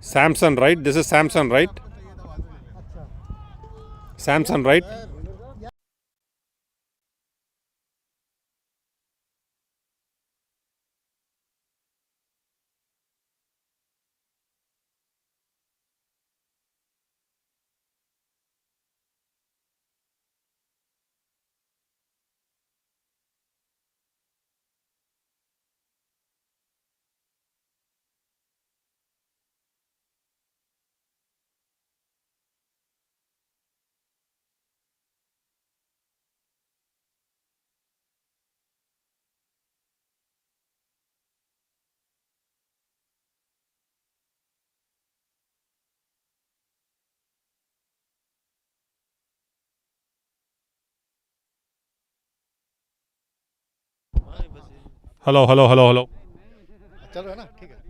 Samson, right? This is Samson, right? Samson, right? Hello, hello, hello, hello. चल रहा है ना ठीक है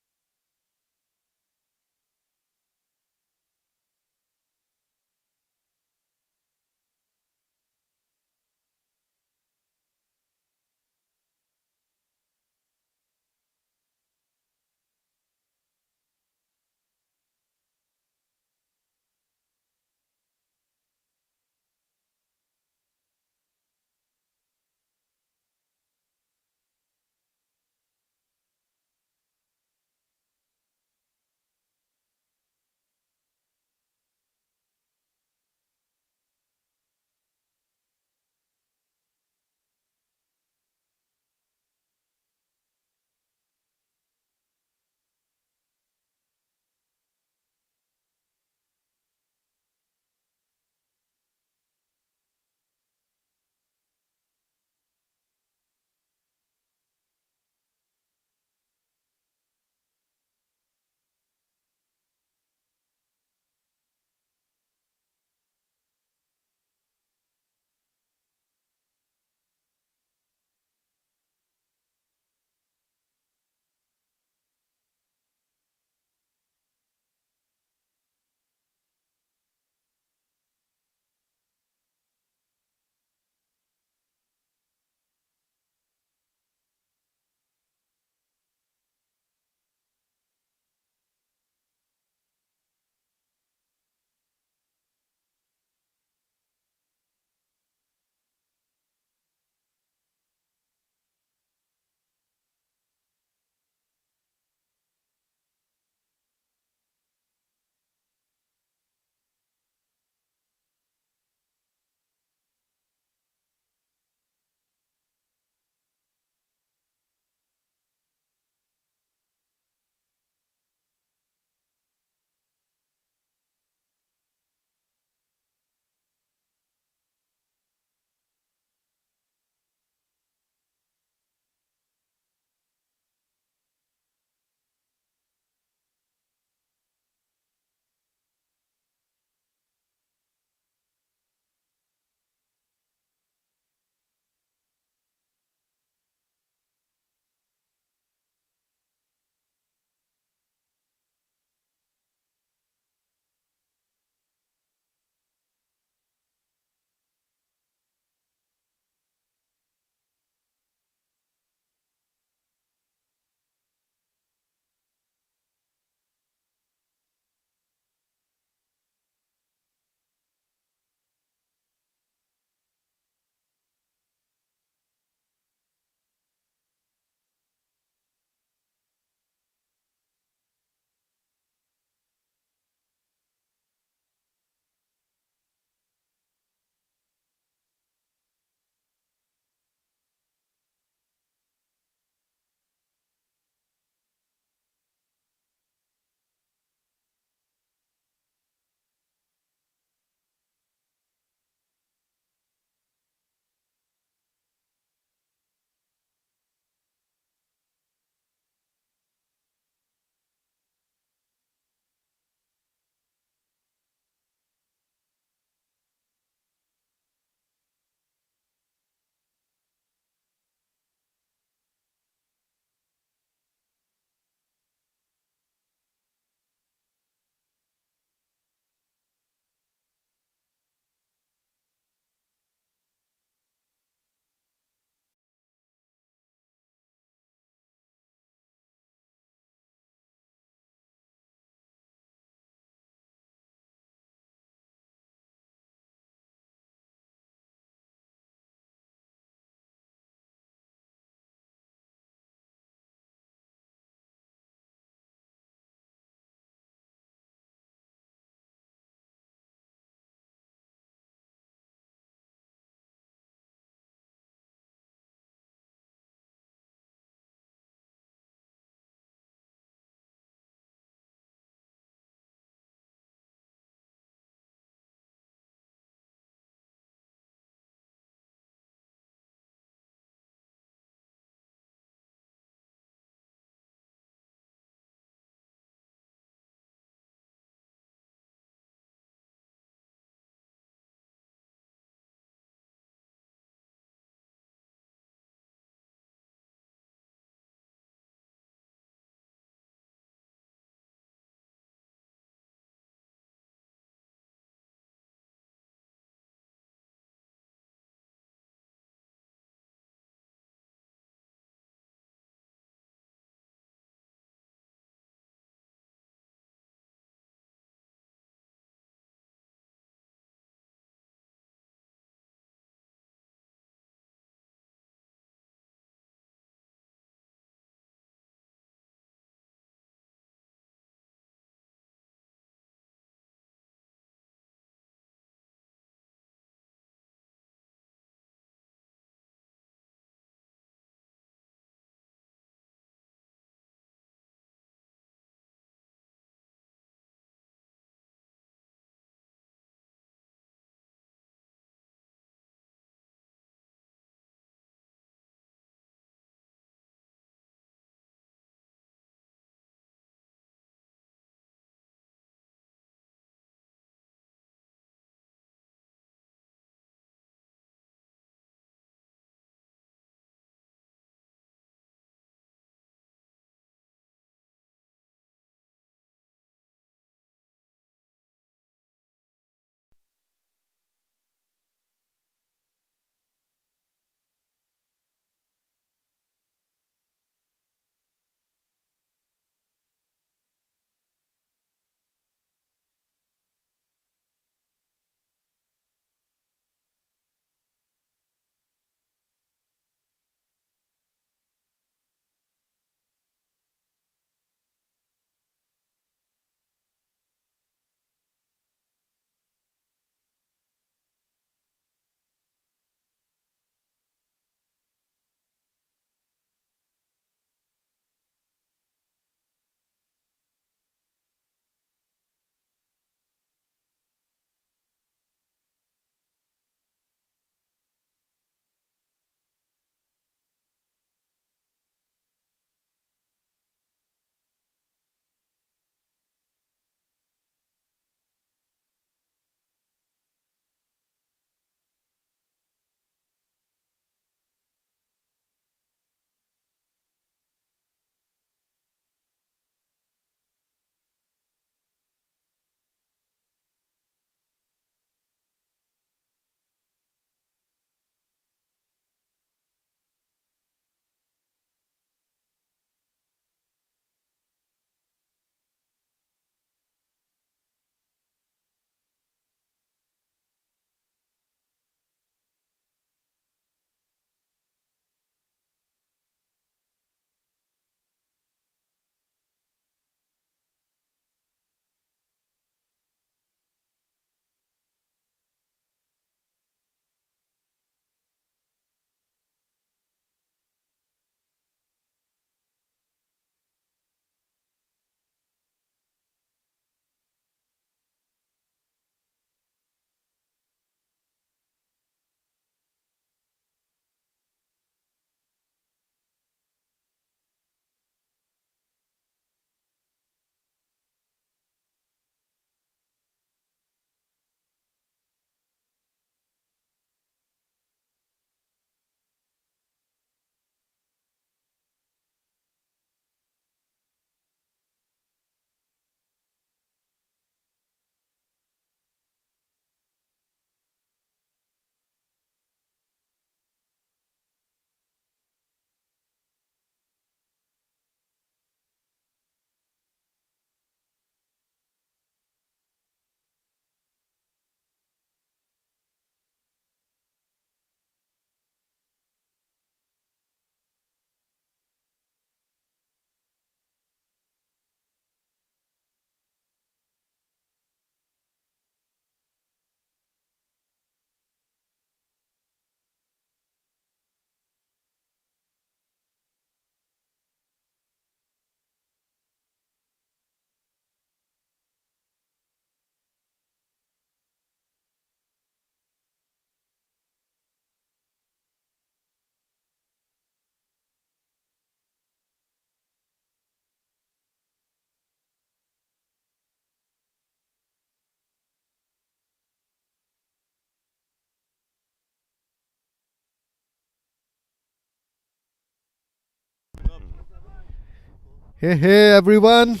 Hey everyone.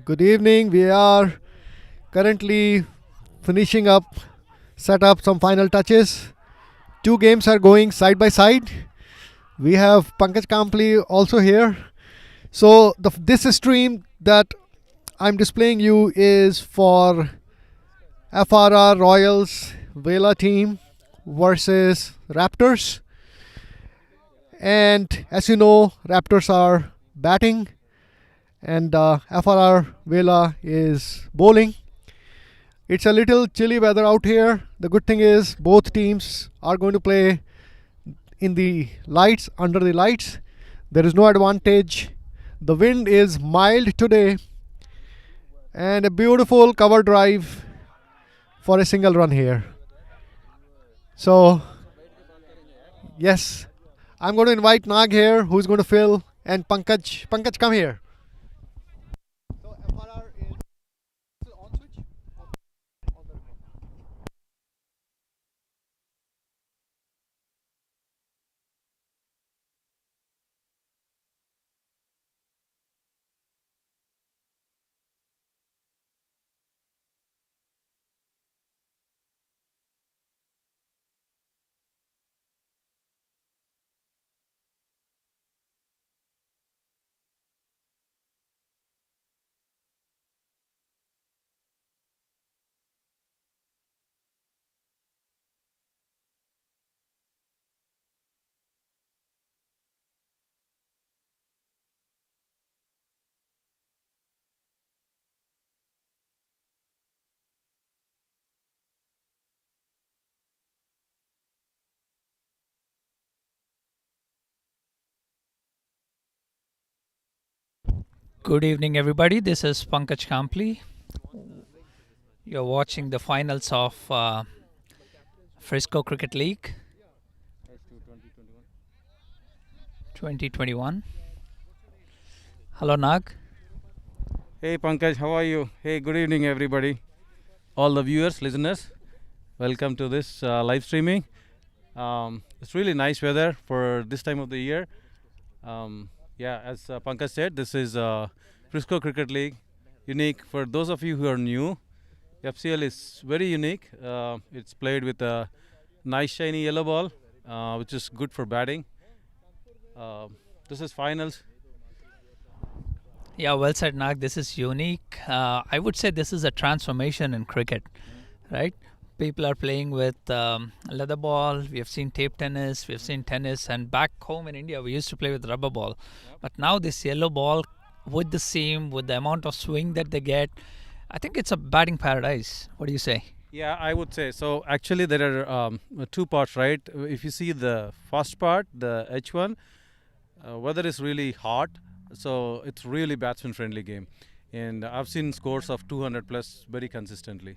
Good evening. We are currently finishing up, set up some final touches. Two games are going side by side. We have Pankaj Kampli also here. So this stream that I'm displaying you is for FRR Royals Vela team versus Raptors. And as you know, Raptors are batting and FRR Vela is bowling. It's a little chilly weather out here. The good thing is both teams are going to play in the lights, under the lights. There is no advantage. The wind is mild today and a beautiful cover drive for a single run here. So, yes, I'm going to invite Nag here, who's going to fill, and Pankaj. Pankaj, come here. So, FRR is on switch? On the remote. Good evening, everybody. This is Pankaj Kampli. You're watching the finals of Frisco Cricket League 2021. Hello, Nag. Hey Pankaj, how are you? Hey, good evening, everybody. All the viewers, listeners, welcome to this live streaming. It's really nice weather for this time of the year. As Pankaj said, this is Frisco Cricket League, unique. For those of you who are new, FCL is very unique. It's played with a nice shiny yellow ball, which is good for batting. This is finals. Yeah, well said, Nag. This is unique. I would say this is a transformation in cricket, right? People are playing with leather ball. We have seen tape tennis. We have seen tennis. And back home in India, we used to play with rubber ball. But now this yellow ball with the seam, with the amount of swing that they get, I think it's a batting paradise. What do you say? Yeah, I would say so. Actually, there are two parts, right? If you see the first part, the H1, weather is really hot, so it's really batsman-friendly game, and I've seen scores of 200 plus very consistently.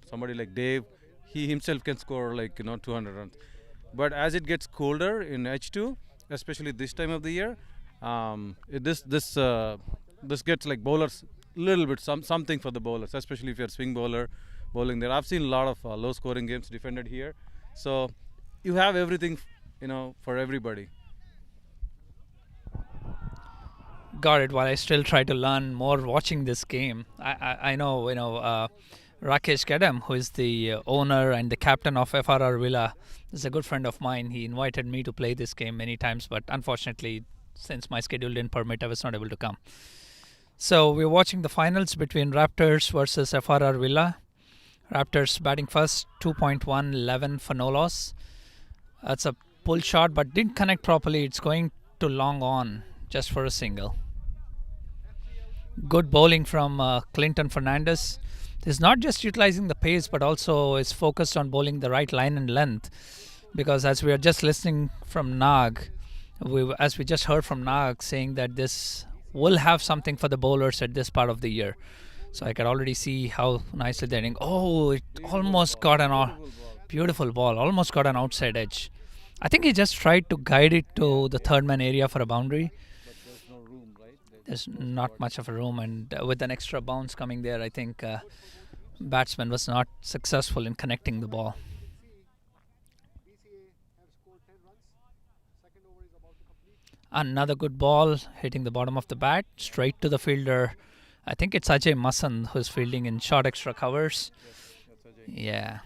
Somebody like Dave, he himself can score like 200 runs. But as it gets colder in H2, especially this time of the year, this gets like bowlers little bit something for the bowlers, especially if you're swing bowler bowling there. I've seen a lot of low scoring games defended here, so you have everything for everybody. Got it. While I still try to learn more watching this game, I know Rakesh Kadam, who is the owner and the captain of FRR Villa, is a good friend of mine. He invited me to play this game many times, but unfortunately, since my schedule didn't permit, I was not able to come. So we're watching the finals between Raptors versus FRR Villa. Raptors batting first, 2.111 for no loss. That's a pull shot, but didn't connect properly. It's going to long on just for a single. Good bowling from Clinton Fernandez. He's not just utilizing the pace, but also is focused on bowling the right line and length. Because as we are just listening from Nag, as we just heard from Nag saying that this will have something for the bowlers at this part of the year. So I can already see how nicely they're doing. Oh, it almost got an beautiful ball, almost got an outside edge. I think he just tried to guide it to the third man area for a boundary. There's not much of a room, and with an extra bounce coming there, I think batsman was not successful in connecting the ball. Another good ball hitting the bottom of the bat, straight to the fielder. I think it's Ajay Masan who's fielding in short extra covers. Yeah.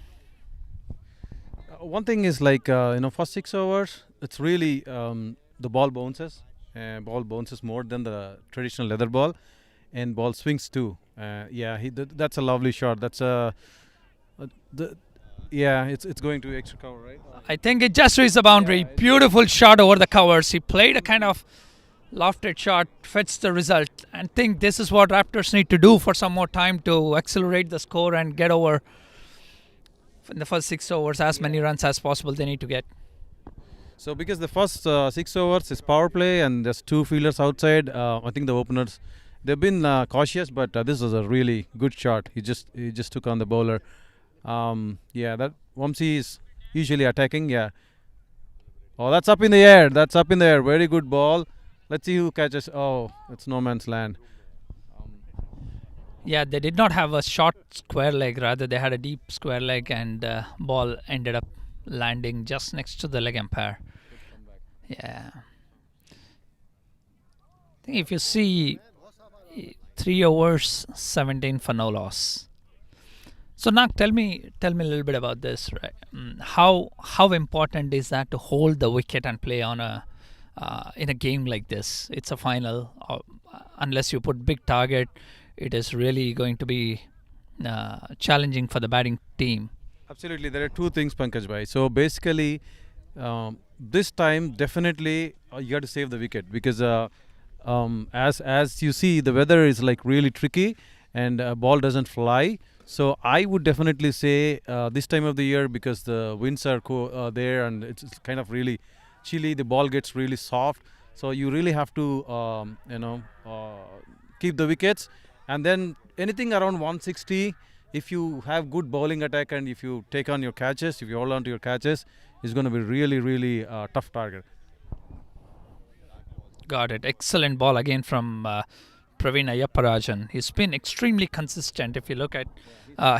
One thing is like first 6 overs, it's really the ball bounces. Ball bounces more than the traditional leather ball, and ball swings too. That's a lovely shot. That's it's going to extra cover, right? I think it just reached the boundary. Beautiful shot over the covers. He played a kind of lofted shot, fits the result. And think this is what Raptors need to do for some more time to accelerate the score and get over in the first 6 overs as many runs as possible they need to get. So because the first 6 overs is power play and there's two fielders outside, I think the openers they've been cautious, but this was a really good shot. He just took on the bowler. That Vamsi is usually attacking. Yeah. Oh, that's up in the air. That's up in the air. Very good ball. Let's see who catches. Oh, it's no man's land. Yeah, they did not have a short square leg. Rather, they had a deep square leg, and ball ended up landing just next to the leg umpire. Yeah. I think if you see 3 overs, 17 for no loss. So Nag, tell me a little bit about this. Right? How important is that to hold the wicket and play on in a game like this? It's a final. Unless you put big target, it is really going to be challenging for the batting team. Absolutely, there are two things, Pankaj bhai. So basically, this time definitely you have to save the wicket because as you see, the weather is like really tricky and ball doesn't fly. So I would definitely say this time of the year, because the winds are there and it's kind of really chilly, the ball gets really soft. So you really have to keep the wickets, and then anything around 160. If you have good bowling attack and if you take on your catches, if you hold on to your catches, it's going to be really tough target. Got it. Excellent ball again from Praveen Ayapparajan. He's been extremely consistent. If you look at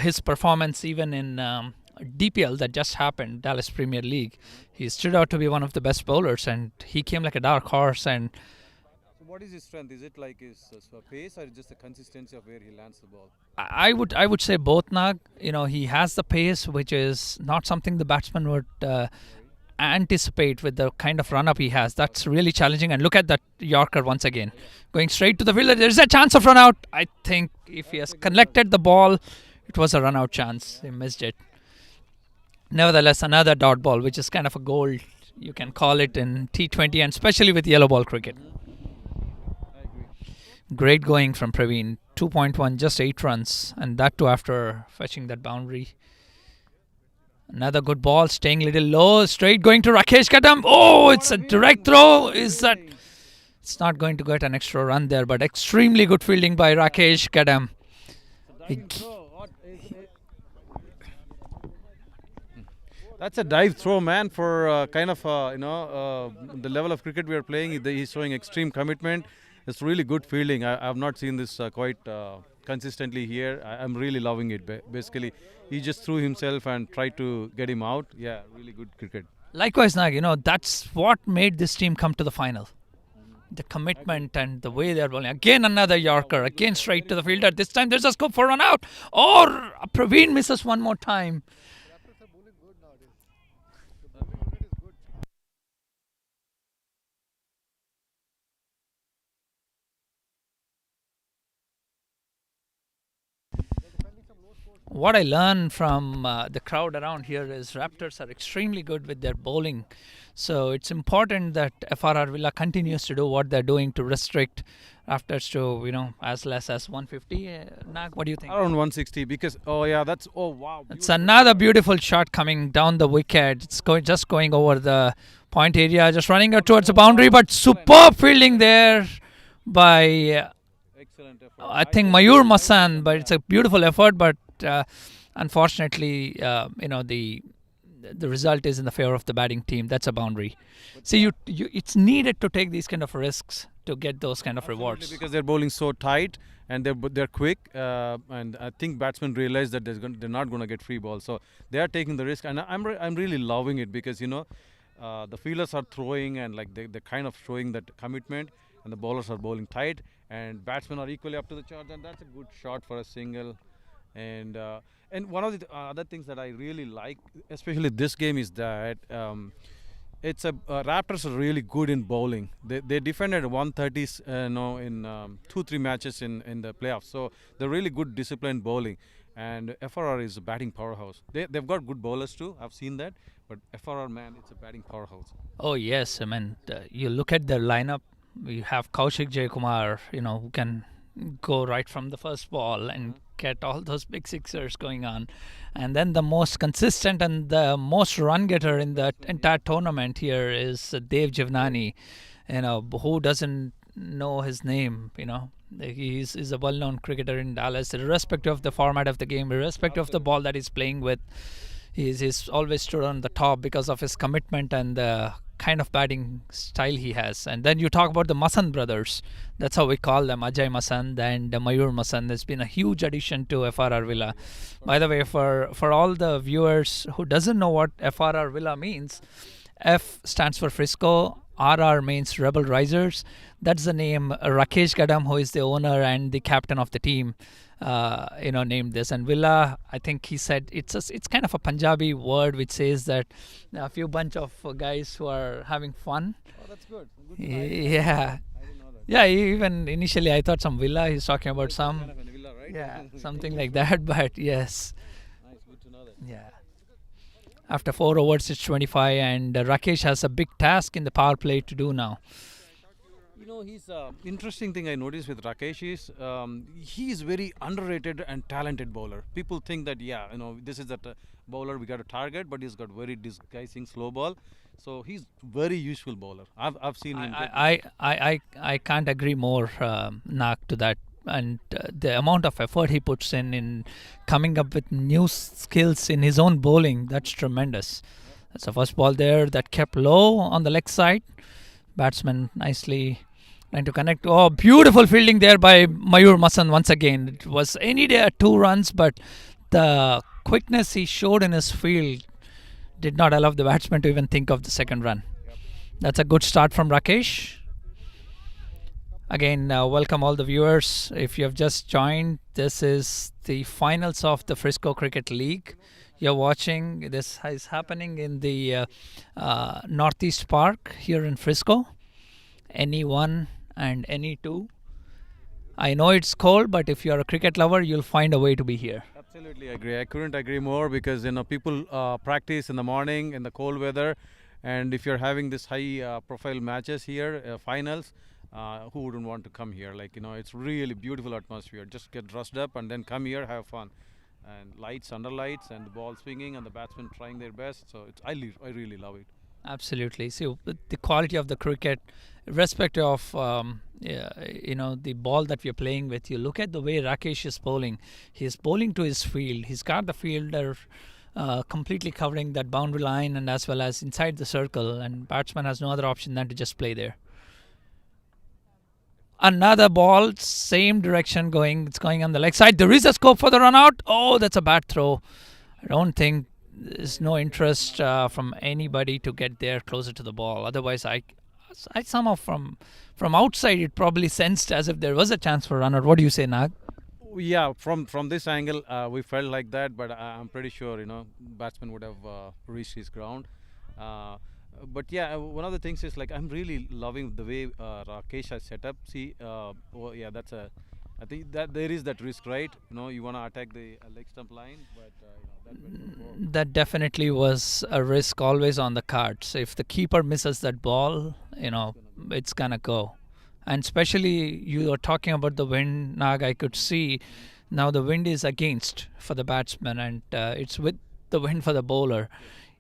his performance even in DPL that just happened, Dallas Premier League, he stood out to be one of the best bowlers, and he came like a dark horse. And so what is his strength? Is it like his pace or just the consistency of where he lands the ball? I would say both, Nag. He has the pace, which is not something the batsman would anticipate with the kind of run-up he has. That's really challenging. And look at that Yorker once again. Going straight to the fielder. There's a chance of run-out. I think if he has collected the ball, it was a run-out chance. He missed it. Nevertheless, another dot ball, which is kind of a gold, you can call it, in T20 and especially with yellow ball cricket. Great going from Praveen. 2.1, just 8 runs, and that too after fetching that boundary. Another good ball, staying a little low, straight going to Rakesh Kadam. Oh, it's a direct throw. It's not going to get an extra run there, but extremely good fielding by Rakesh Kadam. That's a dive throw, man, for the level of cricket we are playing. He's showing extreme commitment. It's really good fielding. I have not seen this quite consistently here. I'm really loving it. Basically, he just threw himself and tried to get him out. Yeah, really good cricket. Likewise, Nag, that's what made this team come to the final. The commitment and the way they're bowling. Again, another Yorker. Again, straight to the fielder. This time, there's a scope for run out. Or Praveen misses one more time. What I learned from the crowd around here is Raptors are extremely good with their bowling. So it's important that FRR Vela continues to do what they're doing to restrict Raptors to, as less as 150. Nag, what do you think? Around 160 because, wow. It's another beautiful shot coming down the wicket. It's just going over the point area, just running out towards the boundary, but superb fielding there by, I think, Mayur Masan. But it's a beautiful effort, but unfortunately, the result is in the favor of the batting team. That's a boundary. See, it's needed to take these kind of risks to get those kind of rewards. Because they're bowling so tight and they're quick, and I think batsmen realize that they're not going to get free balls, so they are taking the risk. And I'm really loving it because the fielders are throwing and like they're kind of showing that commitment, and the bowlers are bowling tight, and batsmen are equally up to the charge, and that's a good shot for a single. And one of the other things that I really like, especially this game, is that it's a Raptors are really good in bowling. They defended 130s no in 2-3 matches in the playoffs, so they're really good disciplined bowling. And FRR is a batting powerhouse. They've got good bowlers too. I've seen that, but FRR, man, it's a batting powerhouse. Oh yes, I mean you look at their lineup. We have Kaushik Jayakumar, who can go right from the first ball and get all those big sixers going on. And then the most consistent and the most run getter in the entire tournament here is Dev Jivnani. Who doesn't know his name? He's a well-known cricketer in Dallas, irrespective of the format of the game, irrespective of the ball that he's playing with. He's always stood on the top because of his commitment and the kind of batting style he has. And then you talk about the Masand brothers. That's how we call them, Ajay Masand and Mayur Masand. There's been a huge addition to FRR Villa. By the way, for all the viewers who doesn't know what FRR Villa means, F stands for Frisco, RR means Rebel Risers. That's the name Rakesh Gadam, who is the owner and the captain of the team, named this. And Villa, I think he said it's kind of a Punjabi word which says that a few bunch of guys who are having fun. Oh, that's good. Yeah. I didn't know that. Yeah, even initially I thought some villa, he's talking about some, Kind of a villa, right? yeah, something like that, but yes. Nice, good to know that. Yeah. After 4 overs, it's 25, and Rakesh has a big task in the power play to do now. He's interesting thing I noticed with Rakesh is he is very underrated and talented bowler. People think that this is that bowler we got to target, but he's got very disguising slow ball. So he's very useful bowler. I've seen him. I can't agree more, Nak, to that. And the amount of effort he puts in coming up with new skills in his own bowling, that's tremendous. That's the first ball there that kept low on the leg side. Batsman nicely trying to connect. Oh, beautiful fielding there by Mayur Masan once again. It was any day at 2 runs, but the quickness he showed in his field did not allow the batsman to even think of the second run. That's a good start from Rakesh. Again, welcome all the viewers. If you have just joined, this is the finals of the Frisco Cricket League. You're watching. This is happening in the Northeast Park here in Frisco. Any one and any two. I know it's cold, but if you're a cricket lover, you'll find a way to be here. Absolutely agree. I couldn't agree more because people practice in the morning in the cold weather, and if you're having this high profile matches here, finals, who wouldn't want to come here? It's really beautiful atmosphere. Just get dressed up and then come here, have fun, and lights, under lights, and the ball swinging, and the batsmen trying their best. So I really love it. Absolutely. See, the quality of the cricket, irrespective of the ball that we're playing with, you look at the way Rakesh is bowling. He's bowling to his field. He's got the fielder completely covering that boundary line and as well as inside the circle, and batsman has no other option than to just play there. Another ball, same direction going. It's going on the leg side. There is a scope for the run out. Oh, that's a bad throw. I don't think there's no interest from anybody to get there closer to the ball. Otherwise, I somehow from outside it probably sensed as if there was a chance for a run out. What do you say, Nag? Yeah, from this angle, we felt like that, but I'm pretty sure batsman would have reached his ground. But yeah, one of the things is I'm really loving the way Rakesh has set up. See, that's I think that there is that risk, right? You want to attack the leg stump line, but that definitely was a risk always on the cards. If the keeper misses that ball, it's gonna go. And especially you are talking about the wind, Nag. I could see now the wind is against for the batsman, and it's with the wind for the bowler.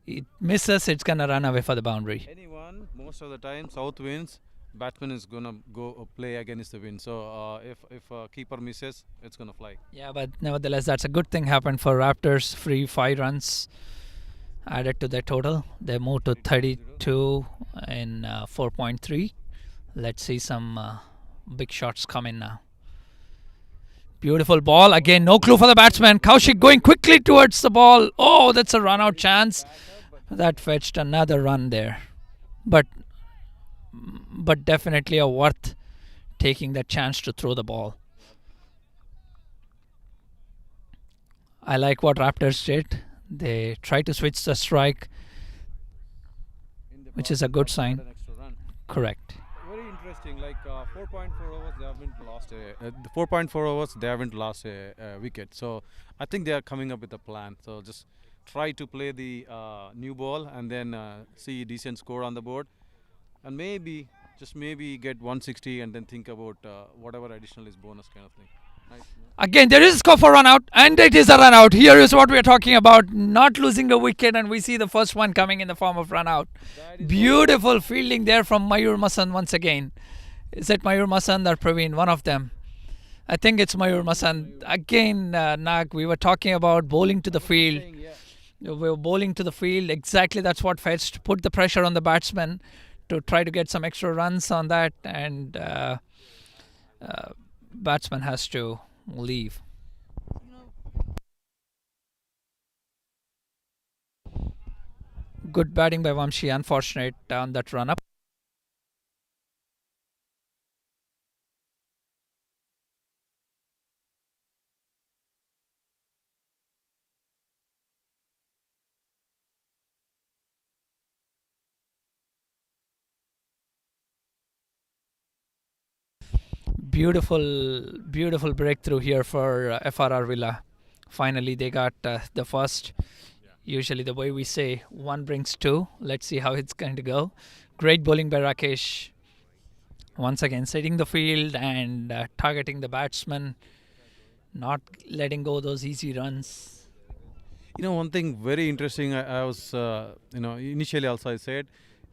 It misses, it's gonna run away for the boundary. Anyone, most of the time, south winds, batsman is gonna go play against the wind. So if keeper misses, it's gonna fly. Yeah, but nevertheless, that's a good thing happened for Raptors. Free 5 runs added to their total. They moved to 32 in 4.3. Let's see some big shots coming now. Beautiful ball. Again, no clue for the batsman. Kaushik going quickly towards the ball. Oh, that's a run out chance. That fetched another run there. but definitely a worth taking that chance to throw the ball. I like what Raptors did. They tried to switch the strike, which is a good sign. Correct. Very interesting. Like 4.4 overs, they haven't lost the 4.4 overs, they haven't lost a wicket. So I think they are coming up with a plan. So just try to play the new ball and then see decent score on the board, and maybe just maybe get 160 and then think about whatever additional is bonus kind of thing. Nice. Again, there is a score for run out, and it is a run out. Here is what we are talking about: not losing a wicket, and we see the first one coming in the form of run out. Beautiful fielding there from Mayur Masan once again. Is it Mayur Masan or Praveen? One of them. I think it's Mayur Masan. Again, Nag, we were talking about bowling to the field. We were bowling to the field. Exactly, that's what fetched. Put the pressure on the batsman to try to get some extra runs on that, and batsman has to leave. Good batting by Vamshi. Unfortunate on that run up. Beautiful breakthrough here for FRR Villa. Finally, they got the first. Usually, the way we say, one brings two. Let's see how it's going to go. Great bowling by Rakesh. Once again, setting the field and targeting the batsman, not letting go those easy runs. You know, one thing very interesting. I was, initially also I said,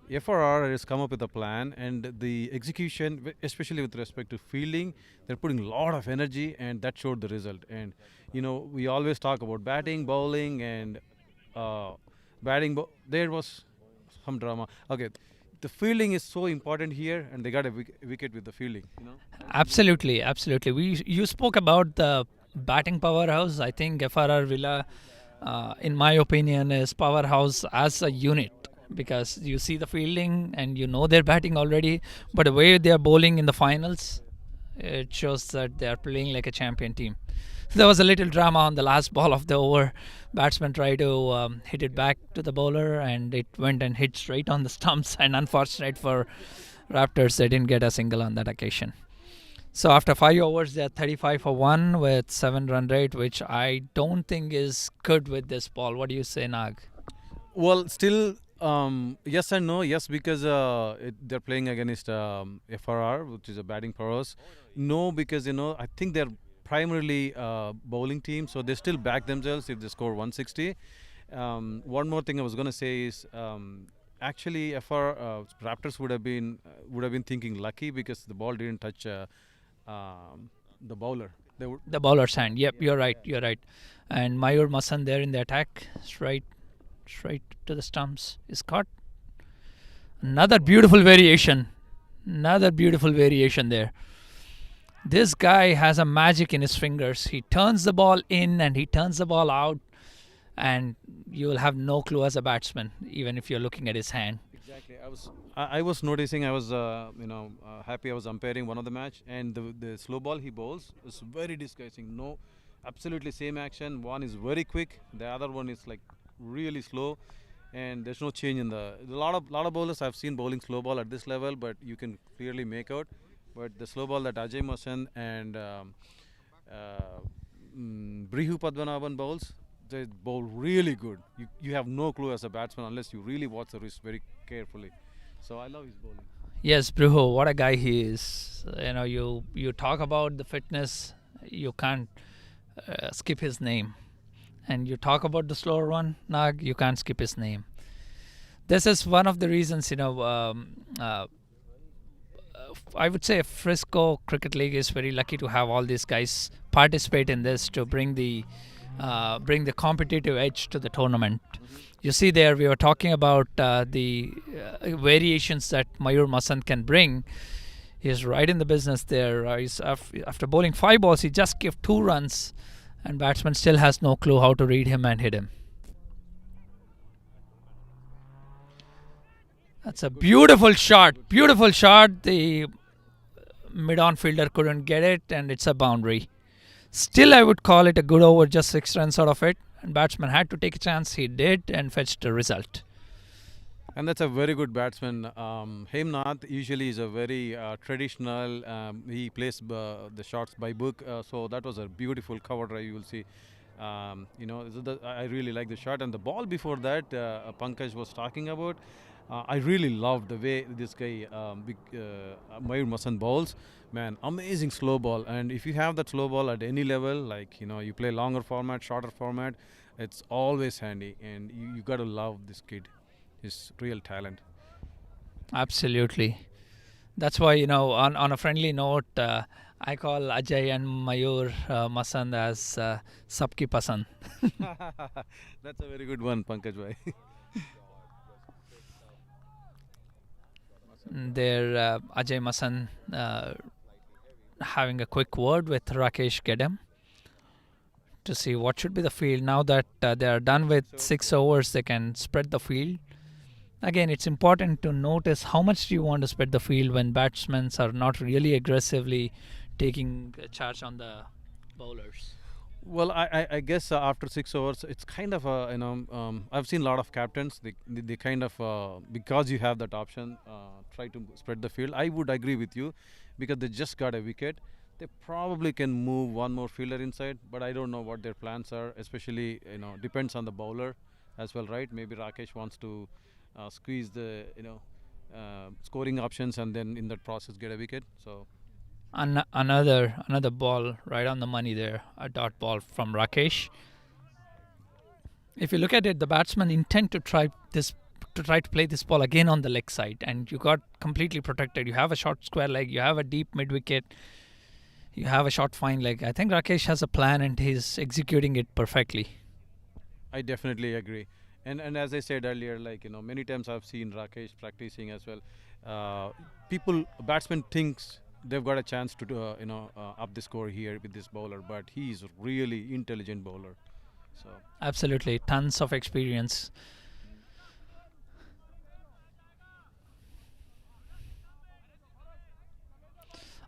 FRR has come up with a plan, and the execution, especially with respect to fielding, they're putting a lot of energy, and that showed the result. And we always talk about batting, bowling, and there was some drama. Okay, the fielding is so important here, and they got a wicket with the fielding. Absolutely. You spoke about the batting powerhouse. I think FRR Villa, in my opinion, is powerhouse as a unit, because you see the fielding and you know they're batting already, but the way they're bowling in the finals, it shows that they're playing like a champion team. So there was a little drama on the last ball of the over. Batsman tried to hit it back to the bowler, and it went and hit straight on the stumps, and unfortunate for Raptors, they didn't get a single on that occasion. So after 5 overs, they're 35 for 1 with 7 run rate, which I don't think is good with this ball. What do you say, Nag? Well, still, yes and no. Yes, because they're playing against FRR, which is a batting powerhouse. No, because I think they're primarily bowling team, so they still back themselves if they score 160. One more thing I was going to say is actually Raptors would have been thinking lucky because the ball didn't touch the bowler. The bowler's hand. Yep, you're right. And Mayur Masan there in the attack, straight to the stumps, is caught. Another beautiful variation there. This guy has a magic in his fingers. He turns the ball in and he turns the ball out, and you will have no clue as a batsman, even if you're looking at his hand. Exactly. I was noticing. I was happy. I was umpiring one of the match, and the slow ball he bowls is very disgusting. No, absolutely same action. One is very quick. The other one is like really slow, and there's no change in the. A lot of bowlers I've seen bowling slow ball at this level, but you can clearly make out. But the slow ball that Ajay Masan and Brihu Padmanabhan bowls, they bowl really good. You have no clue as a batsman unless you really watch the wrist very carefully. So I love his bowling. Yes, Brujo, what a guy he is. You talk about the fitness, you can't skip his name. And you talk about the slower one, Nag, you can't skip his name. This is one of the reasons, I would say Frisco Cricket League is very lucky to have all these guys participate in this to bring the competitive edge to the tournament. You see there, we were talking about the variations that Mayur Masant can bring. He's right in the business there. After bowling 5 balls, he just gave 2 runs, and batsman still has no clue how to read him and hit him. That's a beautiful shot. Beautiful shot. The mid-on fielder couldn't get it, and it's a boundary. Still, I would call it a good over, just 6 runs out of it. And batsman had to take a chance. He did and fetched a result. And that's a very good batsman. Hemnath usually is a very traditional. He plays the shots by book. So that was a beautiful cover drive. You will see. I really like the shot, and the ball before that, Pankaj was talking about. I really love the way this guy, Mayur Masan bowls. Man, amazing slow ball. And if you have that slow ball at any level, like you play longer format, shorter format, it's always handy. And you got to love this kid. His real talent. Absolutely. That's why, on a friendly note, I call Ajay and Mayur Masand as Sabki Pasand. That's a very good one, Pankaj bhai. There, Ajay Masand having a quick word with Rakesh Gedem to see what should be the field. Now that they are done with 6 overs, they can spread the field. Again, it's important to notice how much do you want to spread the field when batsmen are not really aggressively taking a charge on the bowlers. Well, I guess after 6 overs, it's kind of I've seen a lot of captains. They kind of because you have that option, try to spread the field. I would agree with you because they just got a wicket. They probably can move one more fielder inside, but I don't know what their plans are. Especially depends on the bowler as well, right? Maybe Rakesh wants to squeeze the scoring options and then in that process get a wicket. So another ball right on the money there, a dot ball from Rakesh. If you look at it, the batsman intend to try to play this ball again on the leg side, and you got completely protected. You have a short square leg, you have a deep mid wicket, you have a short fine leg. I think Rakesh has a plan and he's executing it perfectly. I definitely agree. And as I said earlier, many times I've seen Rakesh practicing as well. Batsmen thinks they've got a chance to do, up the score here with this bowler, but he's really intelligent bowler. So absolutely, tons of experience.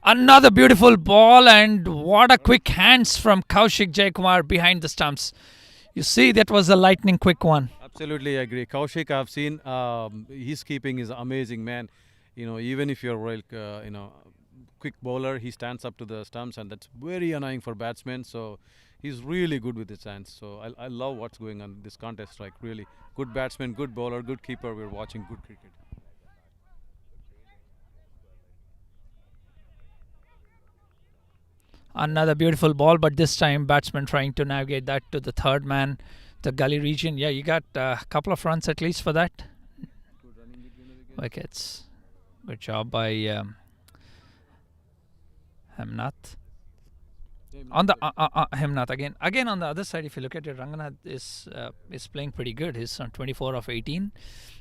Another beautiful ball, and what a quick hands from Kaushik Jayakumar behind the stumps. You see, that was a lightning quick one. Absolutely agree. Kaushik, I've seen his keeping is amazing, man. Even if you're quick bowler, he stands up to the stumps, and that's very annoying for batsmen. So he's really good with his hands. So I love what's going on in this contest. Like really good batsman, good bowler, good keeper. We're watching good cricket. Another beautiful ball, but this time batsman trying to navigate that to the third man, the gully region. Yeah, you got a couple of runs at least for that. Good running between the Wickets. Good job by Hemnath. On the Hemnath again on the other side. If you look at it, Ranganath is playing pretty good. He's on 24 of 18.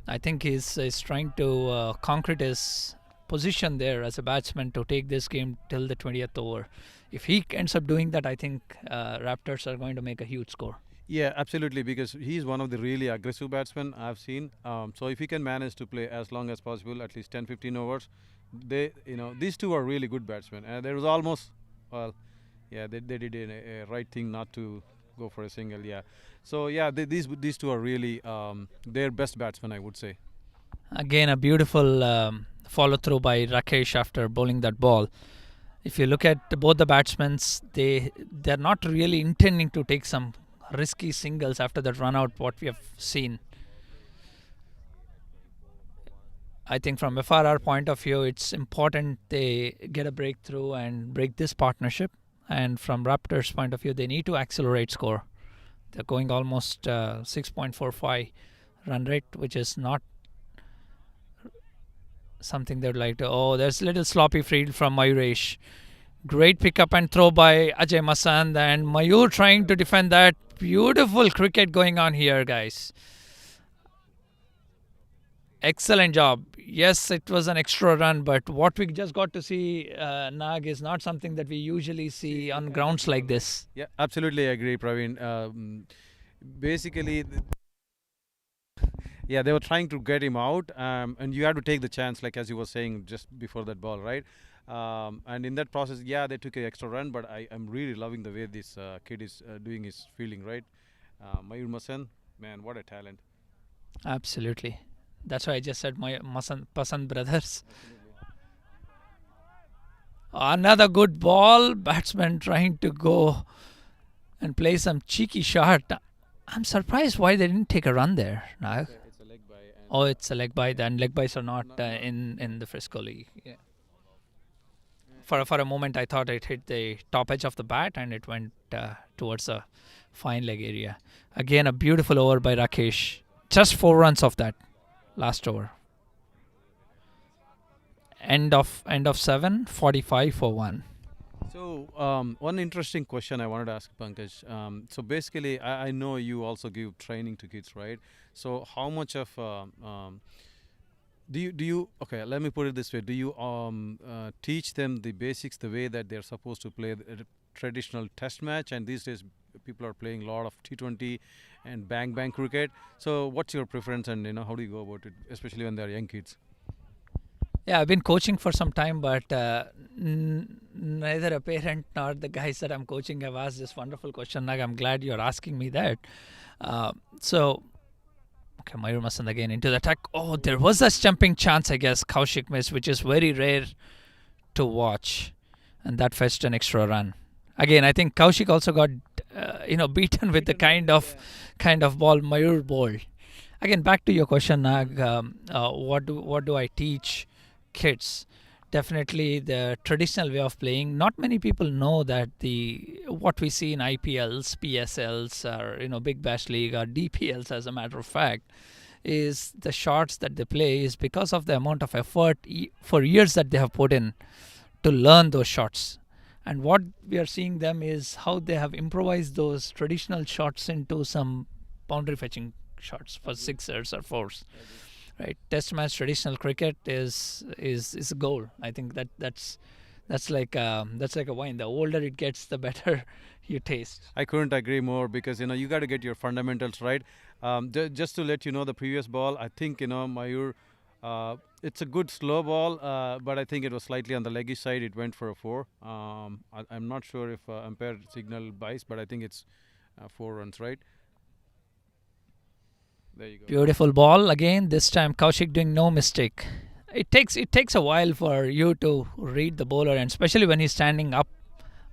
I think he's trying to concrete his position there as a batsman to take this game till the 20th over. If he ends up doing that, I think Raptors are going to make a huge score. Yeah, absolutely, because he's one of the really aggressive batsmen I've seen. So if he can manage to play as long as possible, at least 10-15 overs, these two are really good batsmen. There was almost, they did a right thing not to go for a single. Yeah, so yeah, these two are really their best batsmen, I would say. Again, a beautiful follow through by Rakesh after bowling that ball. If you look at both the batsmen, they're not really intending to take some risky singles after that run out what we have seen. I think from FRR point of view, it's important they get a breakthrough and break this partnership. And from Raptors point of view, they need to accelerate score. They're going almost 6.45 run rate, which is not something they'd like to. There's a little sloppy field from Mayuresh. Great pickup and throw by Ajay Masand, and Mayur trying to defend that. Beautiful cricket going on here, guys. Excellent job. Yes, it was an extra run, but what we just got to see, Nag, is not something that we usually see on grounds like this. Yeah, absolutely agree, Praveen. Basically, Yeah, they were trying to get him out, and you had to take the chance, like as you were saying just before that ball, right? And in that process, yeah, they took an extra run, but I'm really loving the way this kid is doing his fielding, right? Mayur Masan, man, what a talent. Absolutely. That's why I just said my Pasand brothers. Another good ball. Batsman trying to go and play some cheeky shot. I'm surprised why they didn't take a run there. Nag. It's a leg by. Oh, it's a leg by. Then leg bys are not in the Frisco League. Yeah. For a moment, I thought it hit the top edge of the bat and it went towards a fine leg area. Again, a beautiful over by Rakesh. Just 4 runs of that last over. End of 7, 45 for 1. So one interesting question I wanted to ask Pankaj. So basically, I know you also give training to kids, right? So how much of do you okay? Let me put it this way: do you teach them the basics, the way that they're supposed to play the traditional Test match? And these days, people are playing a lot of T20 and bang cricket. So what's your preference, and how do you go about it, especially when they're young kids? Yeah, I've been coaching for some time, but neither a parent nor the guys that I'm coaching have asked this wonderful question. Like, I'm glad you're asking me that. Okay, Mayur Masan again into the attack. Oh, there was a jumping chance, I guess. Kaushik missed, which is very rare to watch. And that fetched an extra run. Again, I think Kaushik also got, beaten with the kind of ball Mayur bowled. Again, back to your question, Nag. What do I teach kids? Definitely the traditional way of playing. Not many people know that what we see in IPLs, PSLs, or Big Bash League or DPLs, as a matter of fact, is the shots that they play is because of the amount of effort for years that they have put in to learn those shots. And what we are seeing them is how they have improvised those traditional shots into some boundary fetching shots for sixers or fours. Right, Test match traditional cricket is a goal. I think that's like a wine. The older it gets, the better you taste. I couldn't agree more, because you got to get your fundamentals right. Just to let you know, the previous ball, I think Mayur, it's a good slow ball, but I think it was slightly on the leggy side. It went for a 4. I'm not sure if umpire signal bias, but I think it's 4 runs, right? There you go. Beautiful ball again. This time Kaushik doing no mistake. It takes a while for you to read the bowler, and especially when he's standing up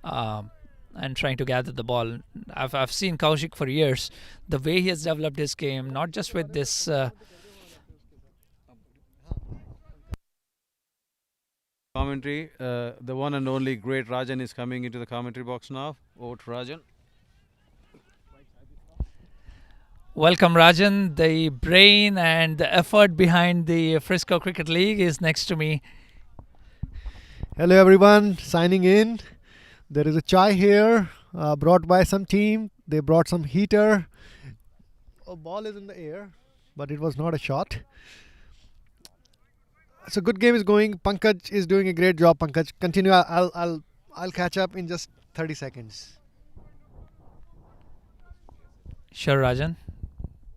and trying to gather the ball. I've seen Kaushik for years. The way he has developed his game, not just with this. Commentary, the one and only great Rajan is coming into the commentary box now. Over to Rajan. Welcome, Rajan. The brain and the effort behind the Frisco Cricket League is next to me. Hello everyone, signing in. There is a chai here brought by some team. They brought some heater. A ball is in the air, but it was not a shot. So good game is going. Pankaj is doing a great job. Pankaj, continue. I'll catch up in just 30 seconds. Sure, Rajan.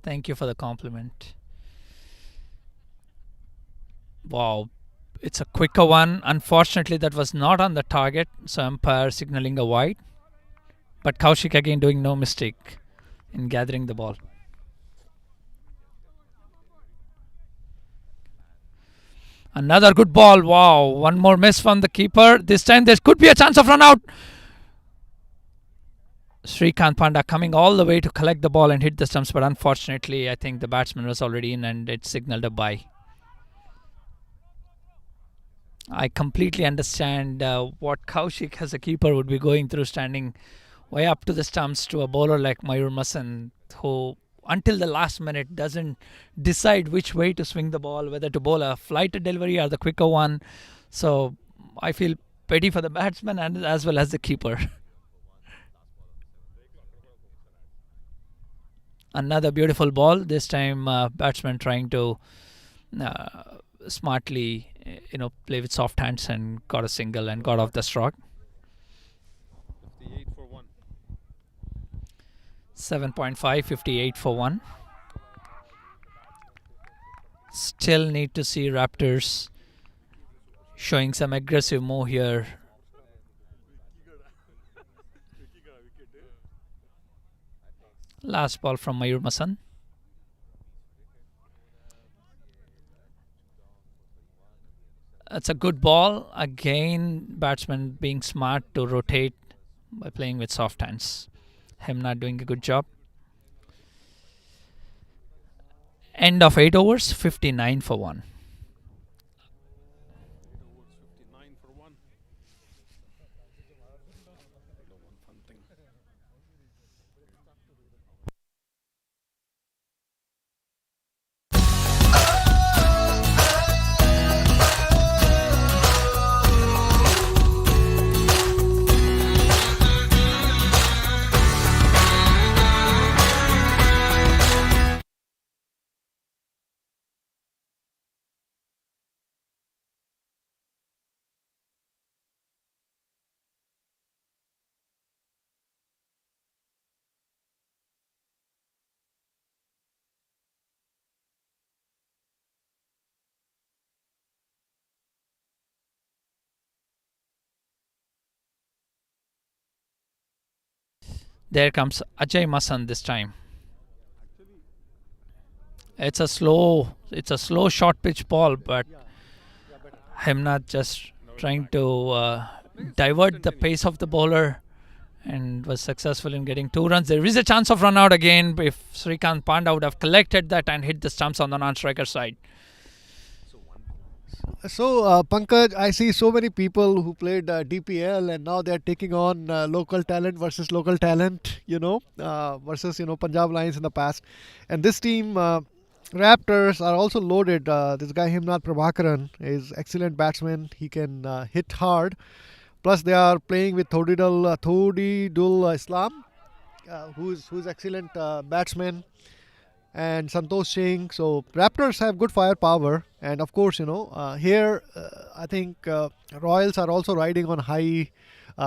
Thank you for the compliment. Wow, it's a quicker one. Unfortunately, that was not on the target, so umpire signaling a wide. But Kaushik again doing no mistake in gathering the ball. Another good ball. Wow, one more miss from the keeper. This time there could be a chance of run out. Srikanth Panda coming all the way to collect the ball and hit the stumps, but unfortunately I think the batsman was already in and it signaled a bye. I completely understand what Kaushik as a keeper would be going through, standing way up to the stumps to a bowler like Mayur Masan, who until the last minute doesn't decide which way to swing the ball, whether to bowl a flighted delivery or the quicker one. So I feel pity for the batsman and as well as the keeper. Another beautiful ball. This time batsman trying to smartly play with soft hands and got a single and got off the stroke. 58 for 1. 7.5, 58 for 1. Still need to see Raptors showing some aggressive move here. Last ball from Mayur Masan. It's a good ball. Again, batsman being smart to rotate by playing with soft hands. Him not doing a good job. End of 8 overs, 59 for 1. There comes Ajay Masan this time. It's a slow short pitch ball, but Hemnath just trying to divert the pace of the bowler and was successful in getting 2 runs. There is a chance of run out again if Srikanth Panda would have collected that and hit the stumps on the non-striker side. So, Pankaj, I see so many people who played DPL and now they're taking on local talent versus local talent, versus, Punjab Lions in the past. And this team, Raptors, are also loaded. This guy, Himnath Prabhakaran, is excellent batsman. He can hit hard. Plus, they are playing with Thodidul Islam, who's excellent batsman, and Santosh Singh. So Raptors have good firepower, and of course, here I think Royals are also riding on high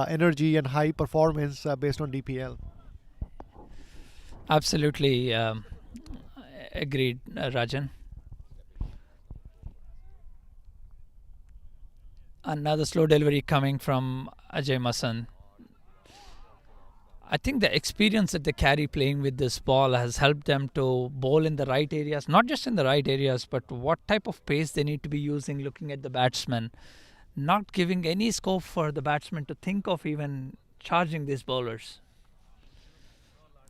energy and high performance based on DPL. Absolutely agreed, Rajan. Another slow delivery coming from Ajay Masan. I think the experience that they carry playing with this ball has helped them to bowl in the right areas, not just in the right areas, but what type of pace they need to be using looking at the batsman, not giving any scope for the batsman to think of even charging these bowlers.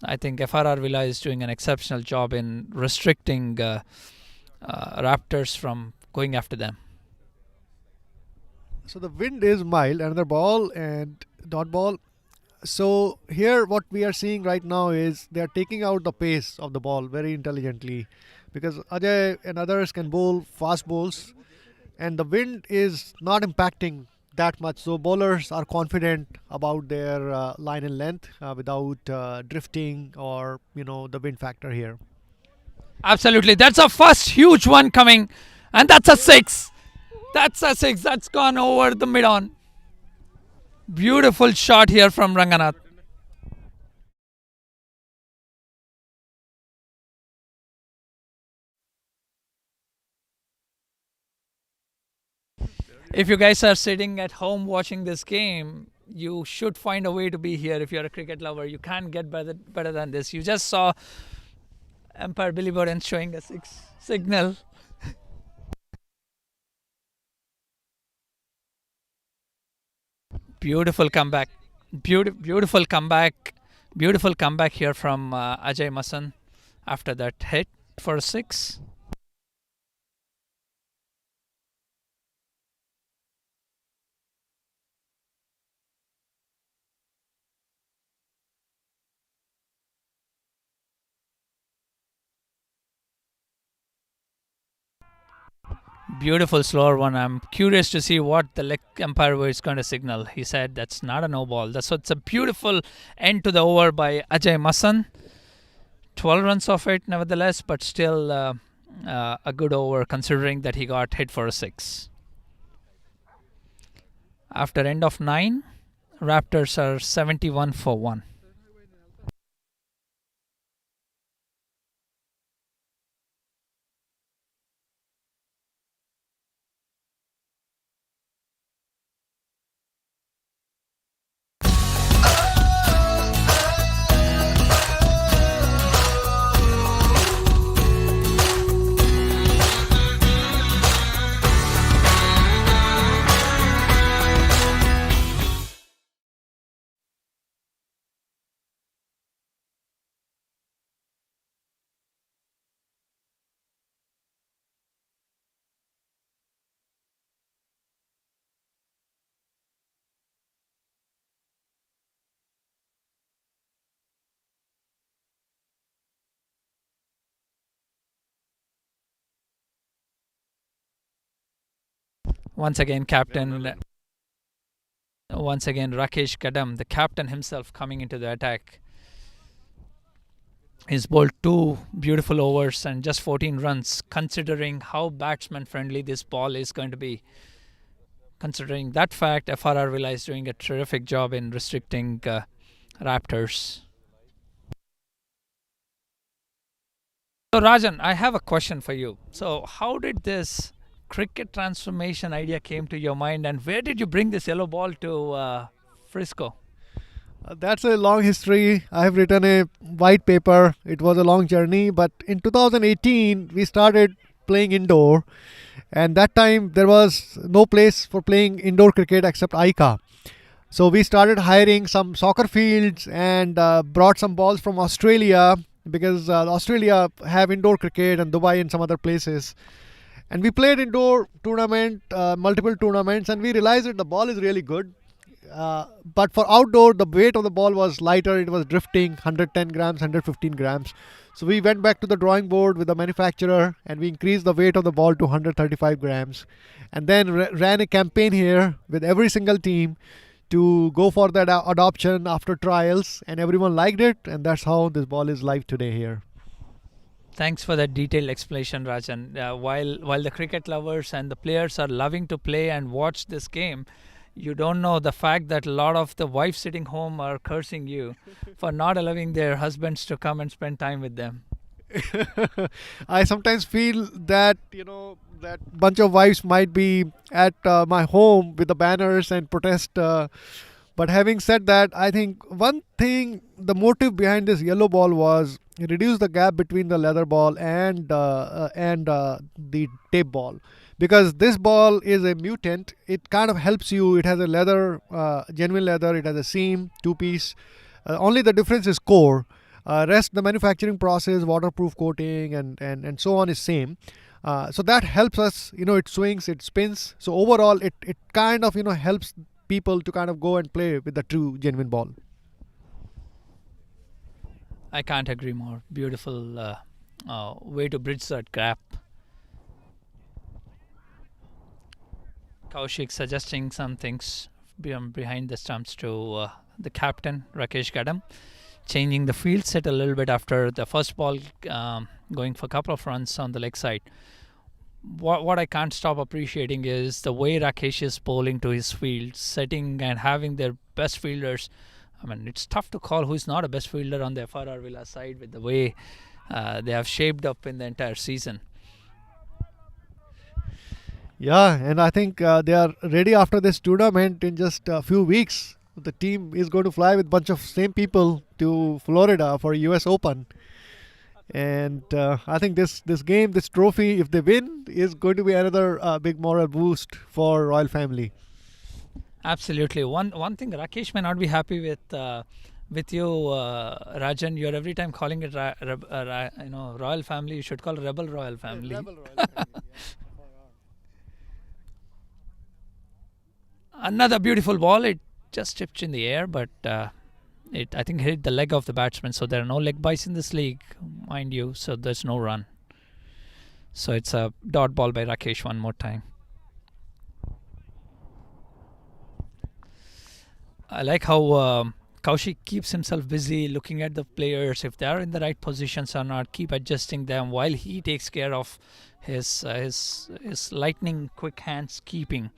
I think FRR Vela is doing an exceptional job in restricting Raptors from going after them. So the wind is mild, another ball and dot ball. So here what we are seeing right now is they are taking out the pace of the ball very intelligently, because Ajay and others can bowl fast bowls and the wind is not impacting that much. So bowlers are confident about their line and length without drifting or the wind factor here. Absolutely. That's a first huge one coming, and that's a 6. That's gone over the mid-on. Beautiful shot here from Ranganath. If you guys are sitting at home watching this game, you should find a way to be here. If you're a cricket lover, you can't get better than this. You just saw umpire Billy Borden showing a 6 signal. Beautiful comeback. Beautiful comeback. Beautiful comeback here from Ajay Masan after that hit for a 6. Beautiful slower one. I'm curious to see what the leg umpire is going to signal. He said that's not a no ball. So it's a beautiful end to the over by Ajay Masan. 12 runs of it nevertheless, but still a good over considering that he got hit for a 6. After end of 9, Raptors are 71 for 1. Once again, Rakesh Kadam, the captain himself, coming into the attack. He's bowled 2 beautiful overs and just 14 runs, considering how batsman friendly this ball is going to be. Considering that fact, FRR Vela is doing a terrific job in restricting Raptors. So Rajan, I have a question for you. So how did this cricket transformation idea came to your mind, and where did you bring this yellow ball to Frisco? That's a long history. I have written a white paper. It was a long journey, but in 2018 we started playing indoor, and that time there was no place for playing indoor cricket except ICA. So we started hiring some soccer fields and brought some balls from Australia, because Australia have indoor cricket, and Dubai and some other places. And we played indoor tournament, multiple tournaments, and we realized that the ball is really good. But for outdoor, the weight of the ball was lighter. It was drifting 110 grams, 115 grams. So we went back to the drawing board with the manufacturer, and we increased the weight of the ball to 135 grams. And then ran a campaign here with every single team to go for that adoption after trials, and everyone liked it, and that's how this ball is live today here. Thanks for that detailed explanation, Rajan. While the cricket lovers and the players are loving to play and watch this game, you don't know the fact that a lot of the wives sitting home are cursing you for not allowing their husbands to come and spend time with them. I sometimes feel that, that bunch of wives might be at my home with the banners and protest. But having said that, I think one thing, the motive behind this yellow ball was reduce the gap between the leather ball and the tape ball. Because this ball is a mutant, it kind of helps you. It has a leather, genuine leather. It has a seam, 2-piece. Only the difference is core. Rest, the manufacturing process, waterproof coating, and so on is same. So that helps us. It swings, it spins. So overall, it kind of helps people to kind of go and play with the true genuine ball. I can't agree more. Beautiful way to bridge that gap. Kaushik suggesting some things behind the stumps to the captain, Rakesh Kadam. Changing the field set a little bit after the first ball, going for a couple of runs on the leg side. What I can't stop appreciating is the way Rakesh is bowling to his field, setting and having their best fielders. I mean, it's tough to call who is not a best fielder on the FRR Villa side with the way they have shaped up in the entire season. Yeah, and I think they are ready after this tournament. In just a few weeks, the team is going to fly with a bunch of same people to Florida for US Open. And I think this game, this trophy, if they win, is going to be another big moral boost for Royal Family. Absolutely. One thing Rakesh may not be happy with you, Rajan. You're every time calling it Royal Family. You should call it Rebel Royal Family. Yeah, Rebel Royal Family. Another beautiful ball. It just tipped in the air, but it I think hit the leg of the batsman. So there are no leg byes in this league, mind you. So there's no run. So it's a dot ball by Rakesh one more time. I like how Kaushik keeps himself busy looking at the players, if they are in the right positions or not, keep adjusting them while he takes care of his lightning quick hands keeping.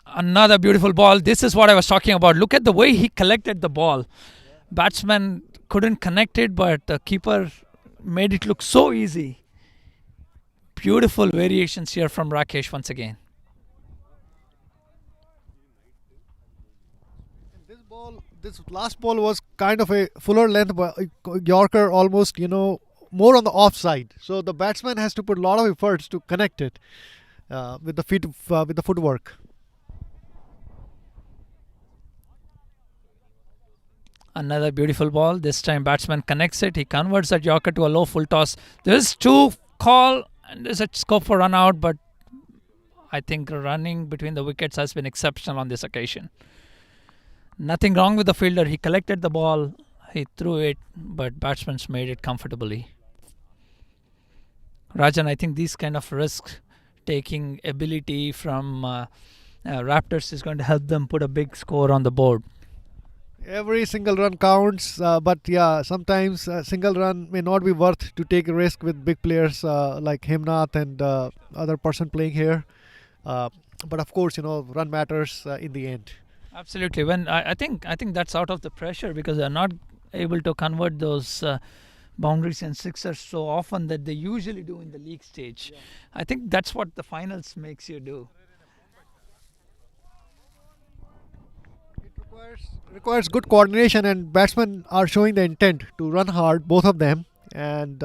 Another beautiful ball. This is what I was talking about. Look at the way he collected the ball. Batsman couldn't connect it, but the keeper made it look so easy. Beautiful variations here from Rakesh once again. This last ball was kind of a fuller length Yorker, almost more on the offside. So the batsman has to put a lot of efforts to connect it with the feet, with the footwork. Another beautiful ball. This time batsman connects it. He converts that Yorker to a low full toss. There's 2 call and there's a scope for run out, but I think running between the wickets has been exceptional on this occasion. Nothing wrong with the fielder. He collected the ball. He threw it, but batsmen made it comfortably. Rajan, I think these kind of risk taking ability from Raptors is going to help them put a big score on the board. Every single run counts, but yeah, sometimes a single run may not be worth to take a risk with big players like Hemnath and other person playing here. But of course, run matters in the end. Absolutely. When I think that's out of the pressure because they're not able to convert those boundaries and sixers so often that they usually do in the league stage. Yeah. I think that's what the finals makes you do. It requires good coordination, and batsmen are showing the intent to run hard, both of them. And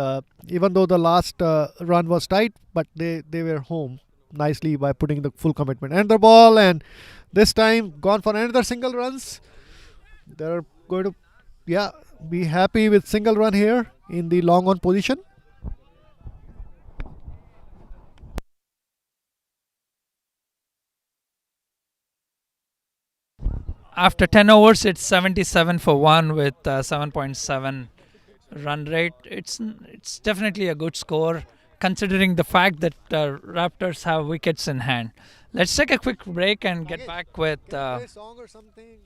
even though the last run was tight, but they were home nicely by putting the full commitment. And the ball, and this time gone for another single runs. They're going to, be happy with single run here in the long on position. After 10 overs, it's 77 for 1 with 7.7 run rate. It's definitely a good score considering the fact that Raptors have wickets in hand. Let's take a quick break and get back with. Play a song or something.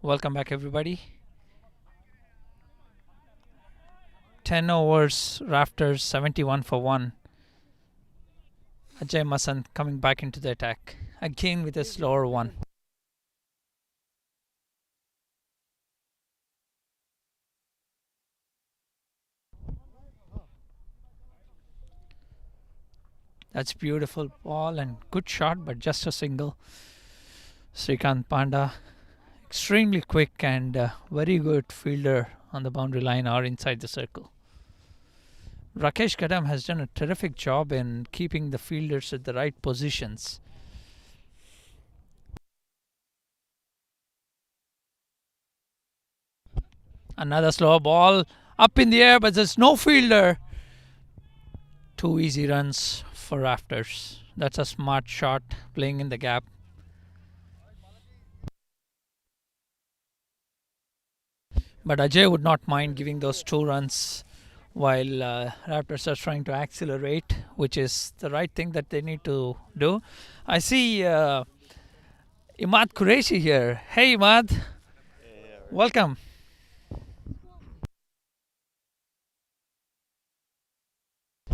Welcome back, everybody. 10 overs, Raptors 71 for 1. Ajay Masan coming back into the attack. Again with a slower one. That's beautiful ball and good shot, but just a single. Srikanth Panda, extremely quick and very good fielder on the boundary line or inside the circle. Rakesh Kadam has done a terrific job in keeping the fielders at the right positions. Another slow ball up in the air, but there's no fielder. 2 easy runs for Raptors. That's a smart shot, playing in the gap. But Ajay would not mind giving those 2 runs while Raptors are trying to accelerate, which is the right thing that they need to do. I see Imad Qureshi here. Hey Imad, welcome.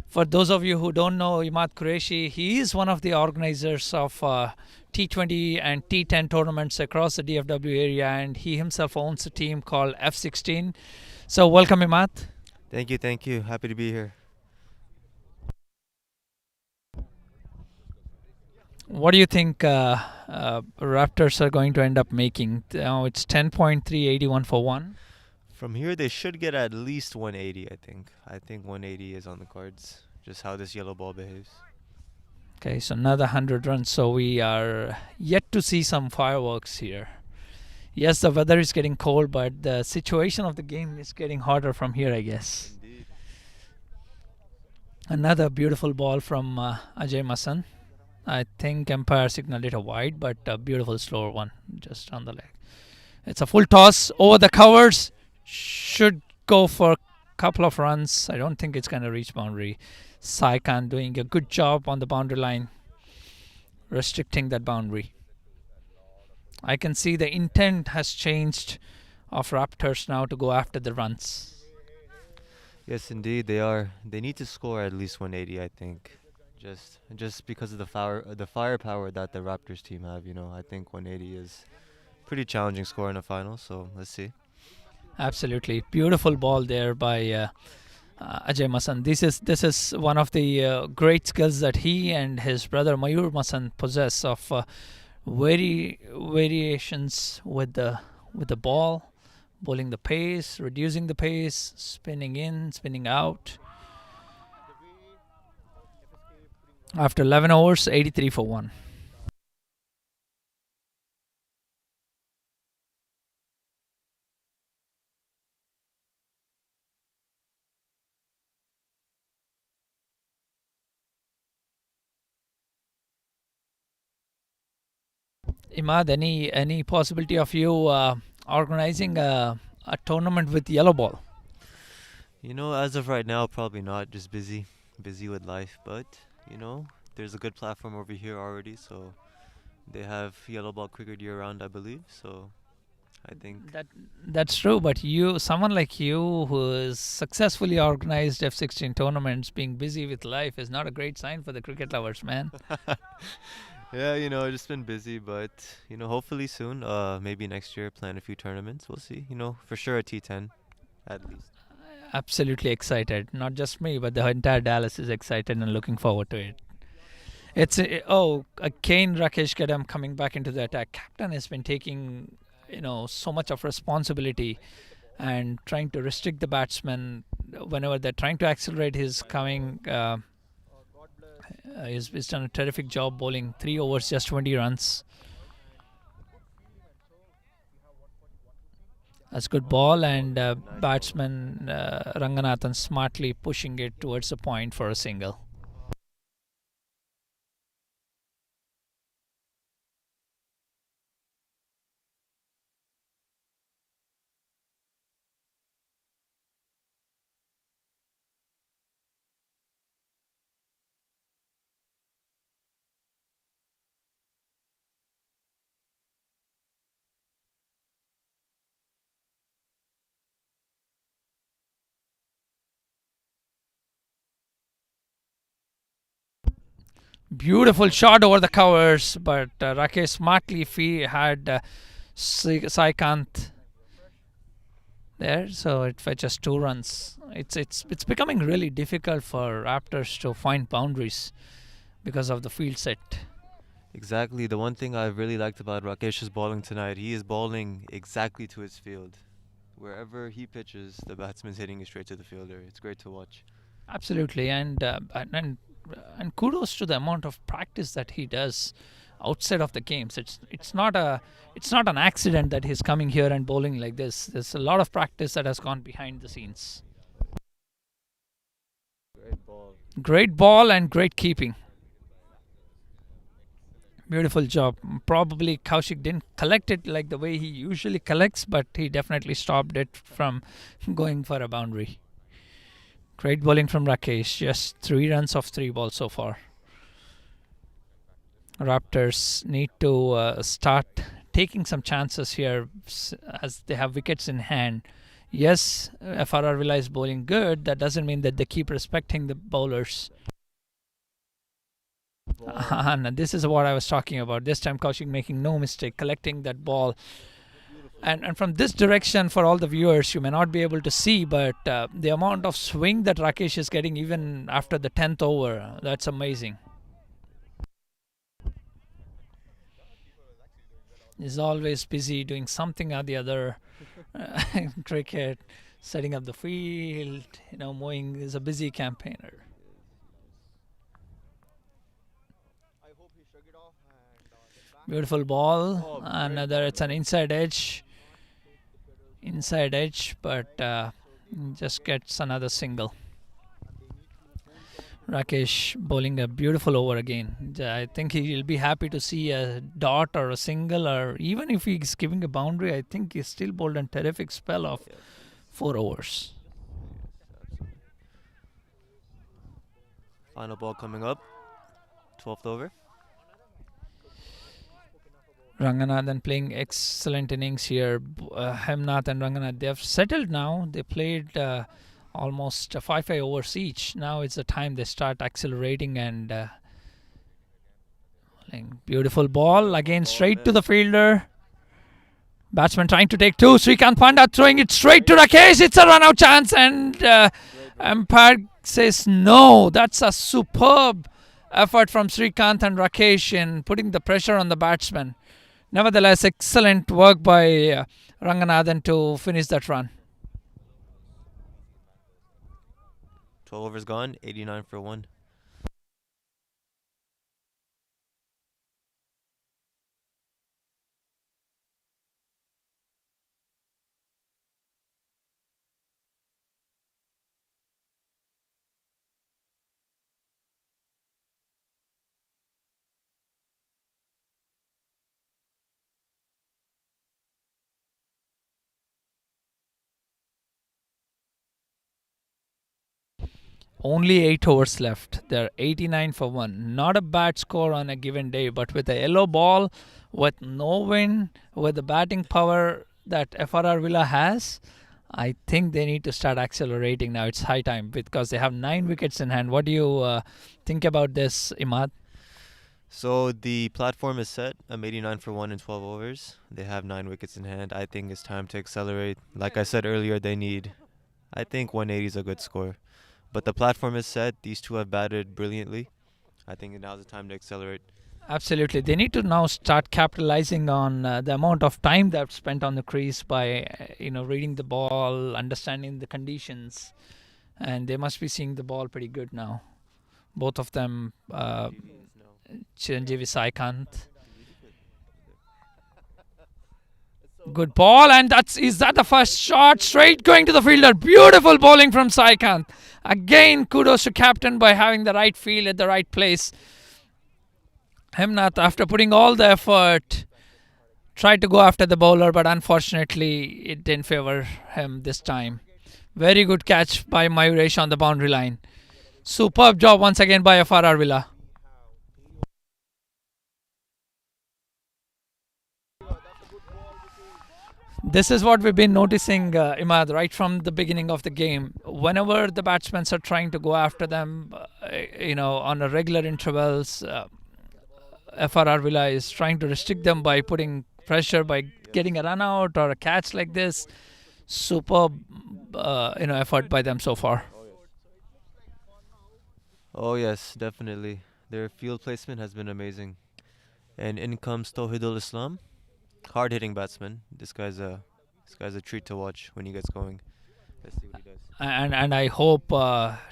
For those of you who don't know Imad Qureshi, he is one of the organizers of T20 and T10 tournaments across the DFW area, and he himself owns a team called F16. So welcome Imad. Thank you. Happy to be here. What do you think Raptors are going to end up making? It's 10.381 for 1. From here, they should get at least 180, I think. I think 180 is on the cards, just how this yellow ball behaves. Okay, so another 100 runs. So we are yet to see some fireworks here. Yes, the weather is getting cold, but the situation of the game is getting hotter from here, I guess. Indeed. Another beautiful ball from Ajay Masan. I think umpire signaled it a wide, but a beautiful slower one just on the leg. It's a full toss over the covers. Should go for a couple of runs. I don't think it's going to reach boundary. Saikan doing a good job on the boundary line, restricting that boundary. I can see the intent has changed of Raptors now to go after the runs. Yes, indeed, they are. They need to score at least 180, I think. Just because of the firepower that the Raptors team have, I think 180 is pretty challenging score in a final. So let's see. Absolutely beautiful ball there by Ajay Masan. This is one of the great skills that he and his brother Mayur Masan possess of variations with the ball, bowling the pace, reducing the pace, spinning in, spinning out. After 11 overs, 83 for 1. Imad, any possibility of you organizing a tournament with yellow ball? As of right now, probably not. Just busy with life. But there's a good platform over here already, so they have yellow ball cricket year round, I believe. So I think That's true, but someone like you who has successfully organized F16 tournaments, being busy with life is not a great sign for the cricket lovers, man. yeah, I've just been busy, but hopefully soon, maybe next year, plan a few tournaments. We'll see. For sure a T10 at least. Absolutely excited. Not just me, but the entire Dallas is excited and looking forward to it. It's Kane Rakesh Kadam coming back into the attack. Captain has been taking so much of responsibility and trying to restrict the batsmen whenever they're trying to accelerate. He's coming. He's done a terrific job bowling 3 overs, just 20 runs. That's good ball, and batsman Ranganathan smartly pushing it towards the point for a single. Beautiful shot over the covers, but Rakesh smartly had Saikant there, so it fetches 2 runs. It's becoming really difficult for Raptors to find boundaries because of the field set. Exactly. The one thing I've really liked about Rakesh's bowling tonight, he is bowling exactly to his field. Wherever he pitches, the batsman's hitting it straight to the fielder. It's great to watch. Absolutely, and kudos to the amount of practice that he does outside of the games. It's not an accident that he's coming here and bowling like this. There's a lot of practice that has gone behind the scenes. Great ball and great keeping. Beautiful job. Probably Kaushik didn't collect it like the way he usually collects, but he definitely stopped it from going for a boundary. Great bowling from Rakesh. Just 3 runs off 3 balls so far. Raptors need to start taking some chances here as they have wickets in hand. Yes, FRR Vela is bowling good. That doesn't mean that they keep respecting the bowlers. And this is what I was talking about. This time Kaushik making no mistake, collecting that ball. And from this direction, for all the viewers, you may not be able to see, but the amount of swing that Rakesh is getting even after the 10th over, that's amazing. He's always busy doing something or the other. Cricket, setting up the field, mowing. Is a busy campaigner. Beautiful ball. Another, it's an inside edge. But just gets another single. Rakesh bowling a beautiful over again. I think he'll be happy to see a dot or a single, or even if he's giving a boundary, I think he's still bowled a terrific spell of 4 overs. Final ball coming up. 12th over. Ranganathan playing excellent innings here. Hemnath and Ranganath, they have settled now. They played almost 5 overs each. Now it's the time they start accelerating and beautiful ball again, straight to the fielder. Batsman trying to take 2. Srikanth Panda throwing it straight to Rakesh. It's a run out chance, and umpire says no. That's a superb effort from Srikanth and Rakesh in putting the pressure on the batsman. Nevertheless, excellent work by Ranganathan to finish that run. 12 overs gone, 89 for 1. Only 8 overs left. They're 89 for 1. Not a bad score on a given day, but with a yellow ball, with no wind, with the batting power that FRR Vela has, I think they need to start accelerating now. It's high time because they have 9 wickets in hand. What do you think about this, Imad? So the platform is set. I'm 89 for 1 in 12 overs. They have 9 wickets in hand. I think it's time to accelerate. Like I said earlier, I think 180 is a good score. But the platform is set. These two have batted brilliantly. I think now's the time to accelerate. Absolutely. They need to now start capitalizing on the amount of time they've spent on the crease by, reading the ball, understanding the conditions. And they must be seeing the ball pretty good now. Both of them, Chiranjeevi Saikanth. Good ball, and is that the first shot? Straight going to the fielder. Beautiful bowling from Saikanth. Again, kudos to captain by having the right field at the right place. Hemnath, after putting all the effort, tried to go after the bowler, but unfortunately it didn't favor him this time. Very good catch by Mayuresh on the boundary line. Superb job once again by FRR Vela. This is what we've been noticing, Imad, right from the beginning of the game. Whenever the batsmen are trying to go after them, on a regular intervals, FRR Villa is trying to restrict them by putting pressure by getting a run out or a catch like this. Superb, effort by them so far. Oh yes, definitely. Their field placement has been amazing. And in comes Tawhidul Islam, hard-hitting batsman. This guy's a treat to watch when he gets going. Let's see what he does. And I hope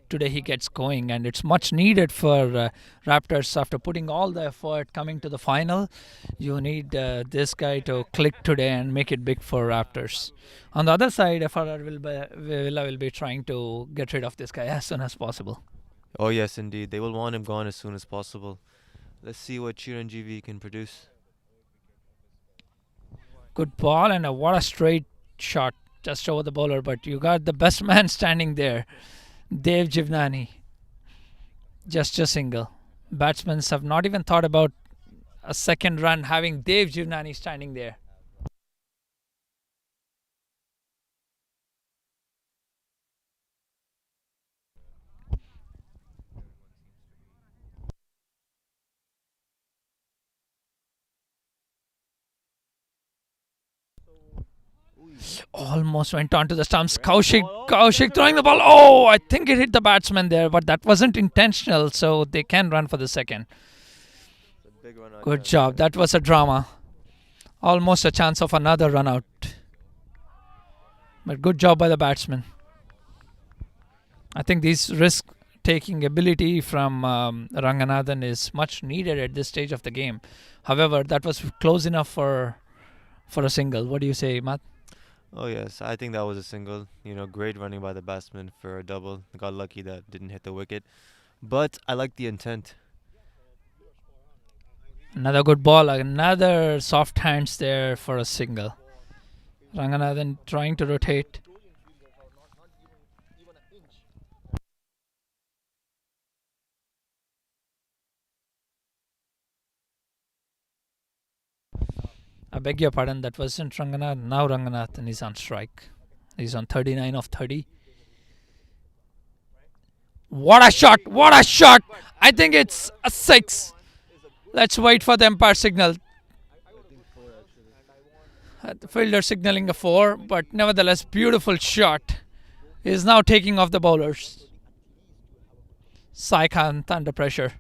today he gets going, and it's much needed for Raptors after putting all the effort coming to the final. You need this guy to click today and make it big for Raptors. On the other side, FRR Villa will be trying to get rid of this guy as soon as possible. Oh yes, indeed. They will want him gone as soon as possible. Let's see what Chiranjeevi can produce. Good ball, and what a straight shot just over the bowler, but you got the best man standing there, Dev Jivnani. Just a single. Batsmen have not even thought about a second run having Dev Jivnani standing there. Almost went onto the stumps. Kaushik throwing the ball. Oh, I think it hit the batsman there, but that wasn't intentional, so they can run for the second. Good job. That was a drama. Almost a chance of another run out. But good job by the batsman. I think this risk taking ability from Ranganathan is much needed at this stage of the game. However, that was close enough for a single. What do you say, Matt? Oh yes, I think that was a single. Great running by the batsman for a double. Got lucky that didn't hit the wicket. But I like the intent. Another good ball. Another soft hands there for a single. Ranganathan trying to rotate. I beg your pardon, that wasn't Ranganathan. Now Ranganathan is on strike. He's on 39 of 30. What a shot! What a shot! I think it's a 6. Let's wait for the umpire signal. The fielder signaling a 4, but nevertheless, beautiful shot. He is now taking off the bowlers. Saikant under pressure.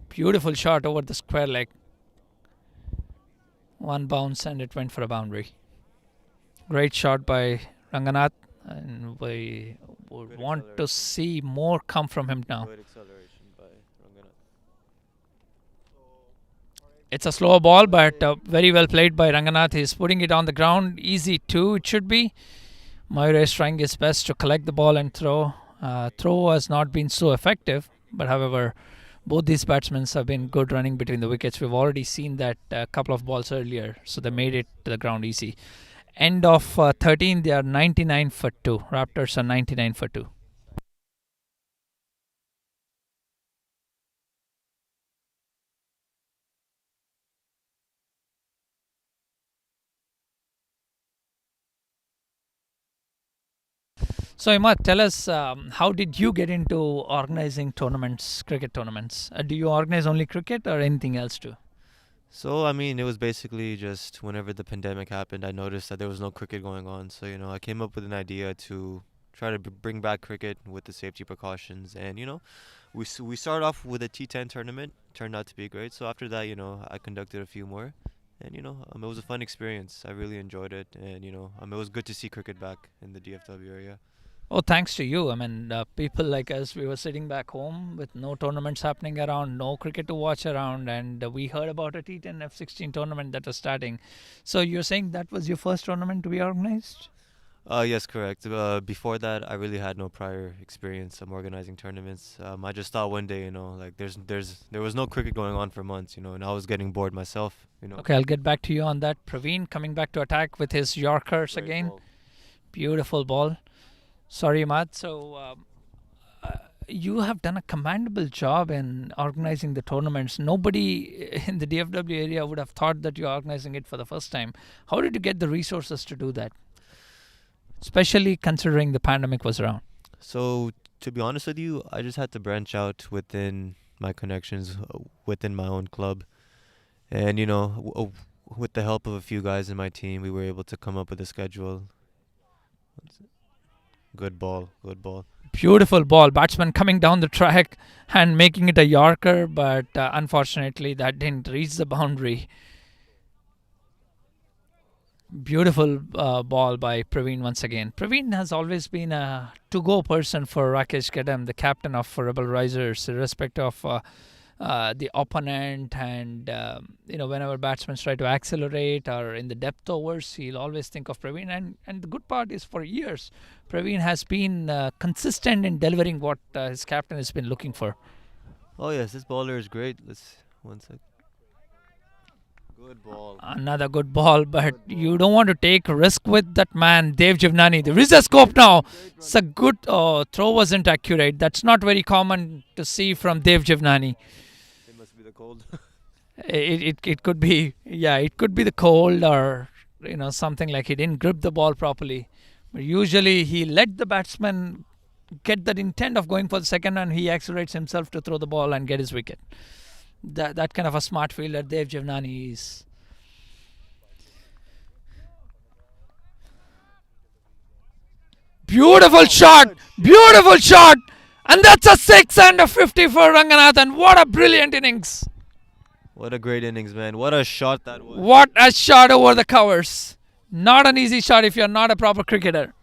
Beautiful shot over the square leg. One bounce and it went for a boundary. Great shot by Ranganath, and we would want to see more come from him now. Good acceleration by Ranganath. It's a slower ball, but very well played by Ranganath. He's putting it on the ground. Easy too, it should be. Mayur is trying his best to collect the ball and throw. Throw has not been so effective, but however, both these batsmen have been good running between the wickets. We've already seen that a couple of balls earlier, so they made it to the ground easy. End of 13, they are 99 for 2. Raptors are 99 for 2. So, Imad, tell us, how did you get into organizing tournaments, cricket tournaments? Do you organize only cricket or anything else too? So, it was basically just whenever the pandemic happened, I noticed that there was no cricket going on. So, I came up with an idea to try to bring back cricket with the safety precautions. And, we started off with a T10 tournament. Turned out to be great. So, after that, I conducted a few more. And, it was a fun experience. I really enjoyed it. And, it was good to see cricket back in the DFW area. Oh, thanks to you. I mean, people like us, we were sitting back home with no tournaments happening around, no cricket to watch around, and we heard about a T10 F16 tournament that was starting. So you're saying that was your first tournament to be organized? Yes, correct. Before that, I really had no prior experience of organizing tournaments. I just thought one day, like there was no cricket going on for months, and I was getting bored myself, Okay, I'll get back to you on that. Praveen coming back to attack with his Yorkers again. Ball. Beautiful ball. Sorry, Matt. So you have done a commendable job in organizing the tournaments. Nobody in the DFW area would have thought that you're organizing it for the first time. How did you get the resources to do that? Especially considering the pandemic was around. So, to be honest with you, I just had to branch out within my connections, within my own club. And, with the help of a few guys in my team, we were able to come up with a schedule. Good ball, good ball. Beautiful ball. Batsman coming down the track and making it a Yorker, but unfortunately that didn't reach the boundary. Beautiful ball by Praveen once again. Praveen has always been a to-go person for Rakesh Kedam, the captain of Rebel Risers, irrespective of the opponent, and whenever batsmen try to accelerate or in the depth overs, he'll always think of Praveen. And the good part is, for years, Praveen has been consistent in delivering what his captain has been looking for. Oh yes, this bowler is great. One sec. Good ball. Another good ball, but you don't want to take risk with that man, Dev Jivnani. There is a scope now. It's a good throw, wasn't accurate. That's not very common to see from Dev Jivnani. It must be the cold. It could be, yeah, it could be the cold, or something like he didn't grip the ball properly. But usually he let the batsman get that intent of going for the second, and he accelerates himself to throw the ball and get his wicket. That kind of a smart fielder Dev Jivnani is. Beautiful shot, and that's a 6 and a 50 for Ranganathan. What a brilliant innings! What a great innings, man. What a shot that was. What a shot over the covers. Not an easy shot if you're not a proper cricketer.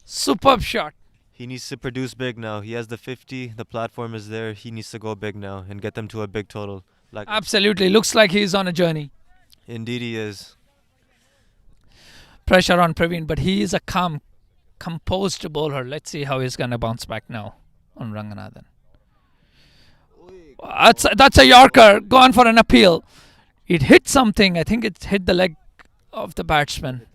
Superb shot. He needs to produce big now. He has the 50. The platform is there. He needs to go big now and get them to a big total. Absolutely. Looks like he's on a journey. Indeed he is. Pressure on Praveen, but he is a calm, composed bowler. Let's see how he's going to bounce back now on Ranganathan. That's a Yorker. Gone for an appeal. It hit something. I think it hit the leg of the batsman.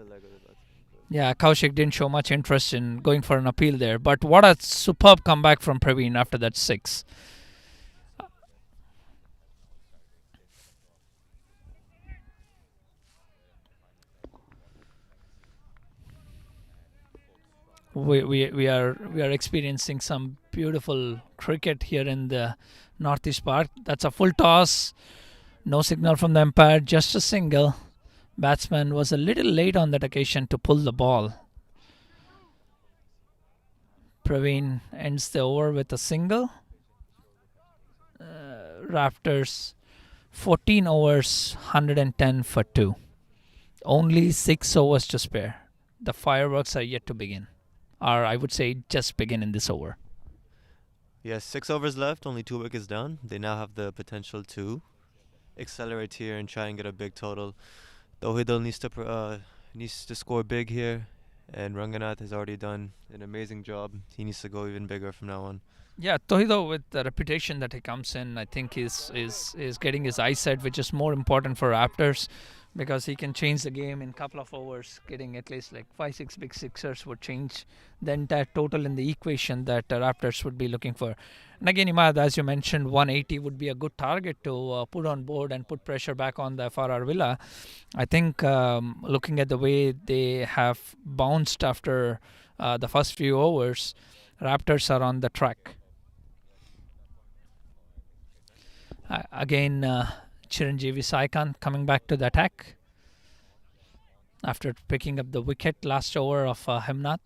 Yeah, Kaushik didn't show much interest in going for an appeal there. But what a superb comeback from Praveen after that 6. We are experiencing some beautiful cricket here in the Northeast Park. That's a full toss. No signal from the umpire, just a single. Batsman was a little late on that occasion to pull the ball. Praveen ends the over with a single. Raptors 14 overs, 110 for 2. Only 6 overs to spare. The fireworks are yet to begin. Or I would say just begin in this over. Yes, 6 overs left, only 2 wickets down. They now have the potential to accelerate here and try and get a big total. Tohidol needs to score big here, and Ranganath has already done an amazing job. He needs to go even bigger from now on. Yeah, Tohido, with the reputation that he comes in, I think is getting his eyesight, which is more important for Raptors, because he can change the game in a couple of overs. Getting at least like 5-6 big sixers would change the entire total in the equation that Raptors would be looking for. And again, Imad, as you mentioned, 180 would be a good target to put on board and put pressure back on the FRR Villa. I think looking at the way they have bounced after the first few overs, Raptors are on the track. Again, Chiranjeevi Saikan coming back to the attack after picking up the wicket last over of Hemnath.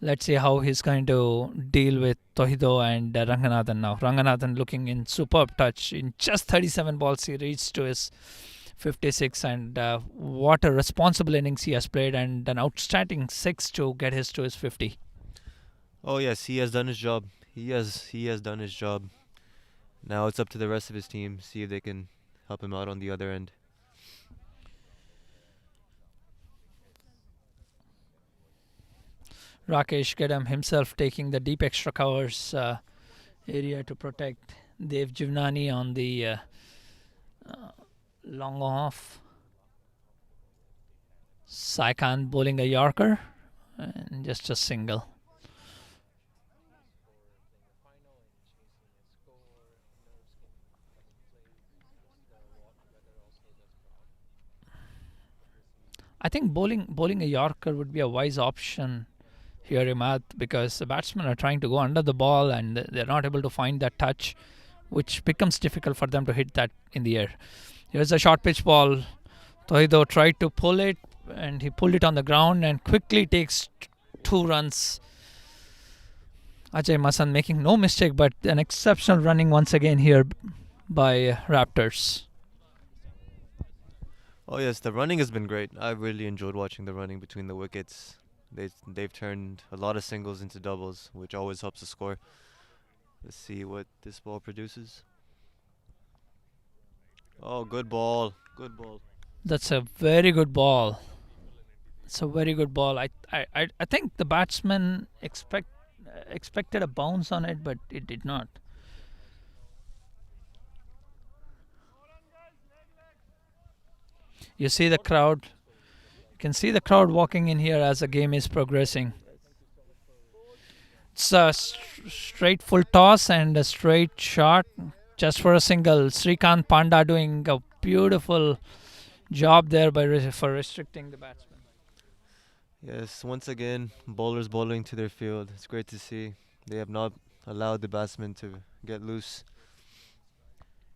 Let's see how he's going to deal with Tohido and Ranganathan now. Ranganathan looking in superb touch. In just 37 balls, he reached to his 56, and what a responsible innings he has played, and an outstanding 6 to get to his 50. Oh yes, he has done his job. He has done his job. Now it's up to the rest of his team, see if they can help him out on the other end. Rakesh Kedam himself taking the deep extra covers area to protect Dev Jivnani on the long off. Saikan bowling a Yorker and just a single. I think bowling a Yorker would be a wise option here, Imad, because the batsmen are trying to go under the ball and they're not able to find that touch, which becomes difficult for them to hit that in the air. Here's a short pitch ball. Tohido tried to pull it and he pulled it on the ground and quickly takes 2 runs. Ajay Masan making no mistake, but an exceptional running once again here by Raptors. Oh yes, the running has been great. I've really enjoyed watching the running between the wickets. They've turned a lot of singles into doubles, which always helps the score. Let's see what this ball produces. Oh, good ball. Good ball. That's a very good ball. It's a very good ball. I think the batsman expected a bounce on it, but it did not. You see the crowd. You can see the crowd walking in here as the game is progressing. It's a straight full toss and a straight shot just for a single. Srikanth Panda doing a beautiful job there for restricting the batsman. Yes, once again, bowlers bowling to their field. It's great to see. They have not allowed the batsmen to get loose.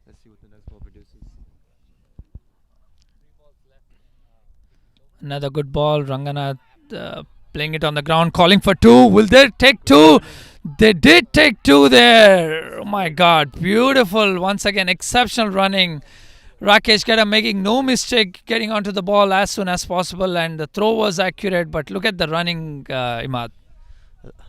Let's see what the next ball produces. Another good ball. Ranganath playing it on the ground, calling for 2. Will they take 2? They did take 2 there. Oh my God, beautiful. Once again, exceptional running. Rakesh Gada making no mistake, getting onto the ball as soon as possible, and the throw was accurate. But look at the running, Imad.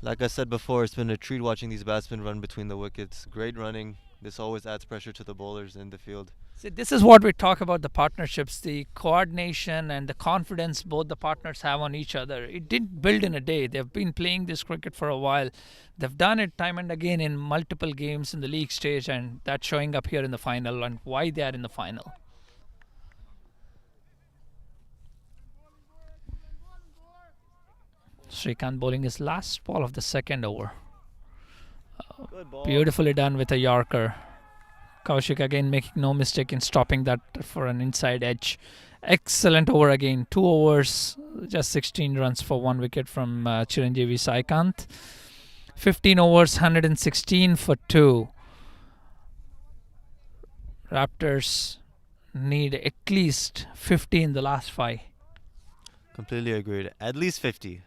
Like I said before, it's been a treat watching these batsmen run between the wickets. Great running. This always adds pressure to the bowlers in the field. See, this is what we talk about the partnerships, the coordination and the confidence both the partners have on each other. It didn't build in a day. They've been playing this cricket for a while. They've done it time and again in multiple games in the league stage, and that's showing up here in the final and why they are in the final. Srikanth bowling his last ball of the second over. Good ball. Beautifully done with a Yorker. Kaushik again making no mistake in stopping that for an inside edge. Excellent over again. 2 overs, just 16 runs for 1 wicket from Chiranjeevi Saikanth. 15 overs, 116 for 2. Raptors need at least 50 in the last 5. Completely agreed. At least 50.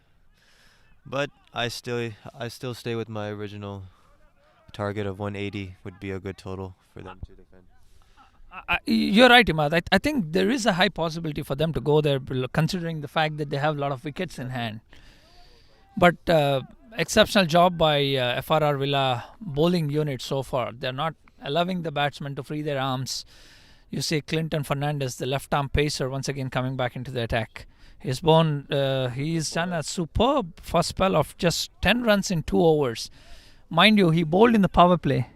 But I still stay with my original target of 180 would be a good total for them to defend. You're right, Imad. I think there is a high possibility for them to go there, considering the fact that they have a lot of wickets in hand. But exceptional job by FRR Vela bowling unit so far. They're not allowing the batsmen to free their arms. You see Clinton Fernandez, the left-arm pacer, once again coming back into the attack. He's done a superb first spell of just 10 runs in 2 overs. Mind you, he bowled in the power play.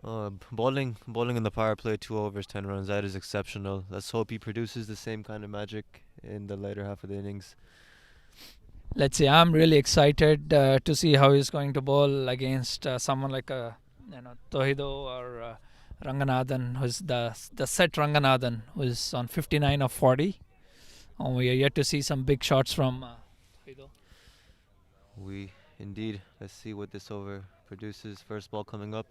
Bowling in the power play, 2 overs, 10 runs. That is exceptional. Let's hope he produces the same kind of magic in the later half of the innings. Let's see. I'm really excited to see how he's going to bowl against someone like Tohido or Ranganathan, who's the set Ranganathan, who's on 59 of 40. We are yet to see some big shots from Tohido. Indeed. Let's see what this over produces. First ball coming up.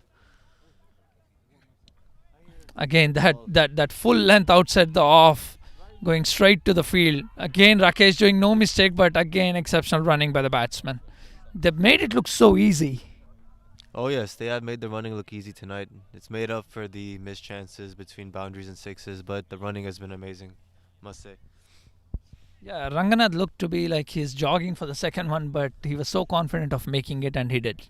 Again, that full length outside the off, going straight to the field. Again, Rakesh doing no mistake, but again, exceptional running by the batsman. They've made it look so easy. Oh yes, they have made the running look easy tonight. It's made up for the missed chances between boundaries and sixes, but the running has been amazing, must say. Yeah, Ranganath looked to be like he's jogging for the second one, but he was so confident of making it, and he did.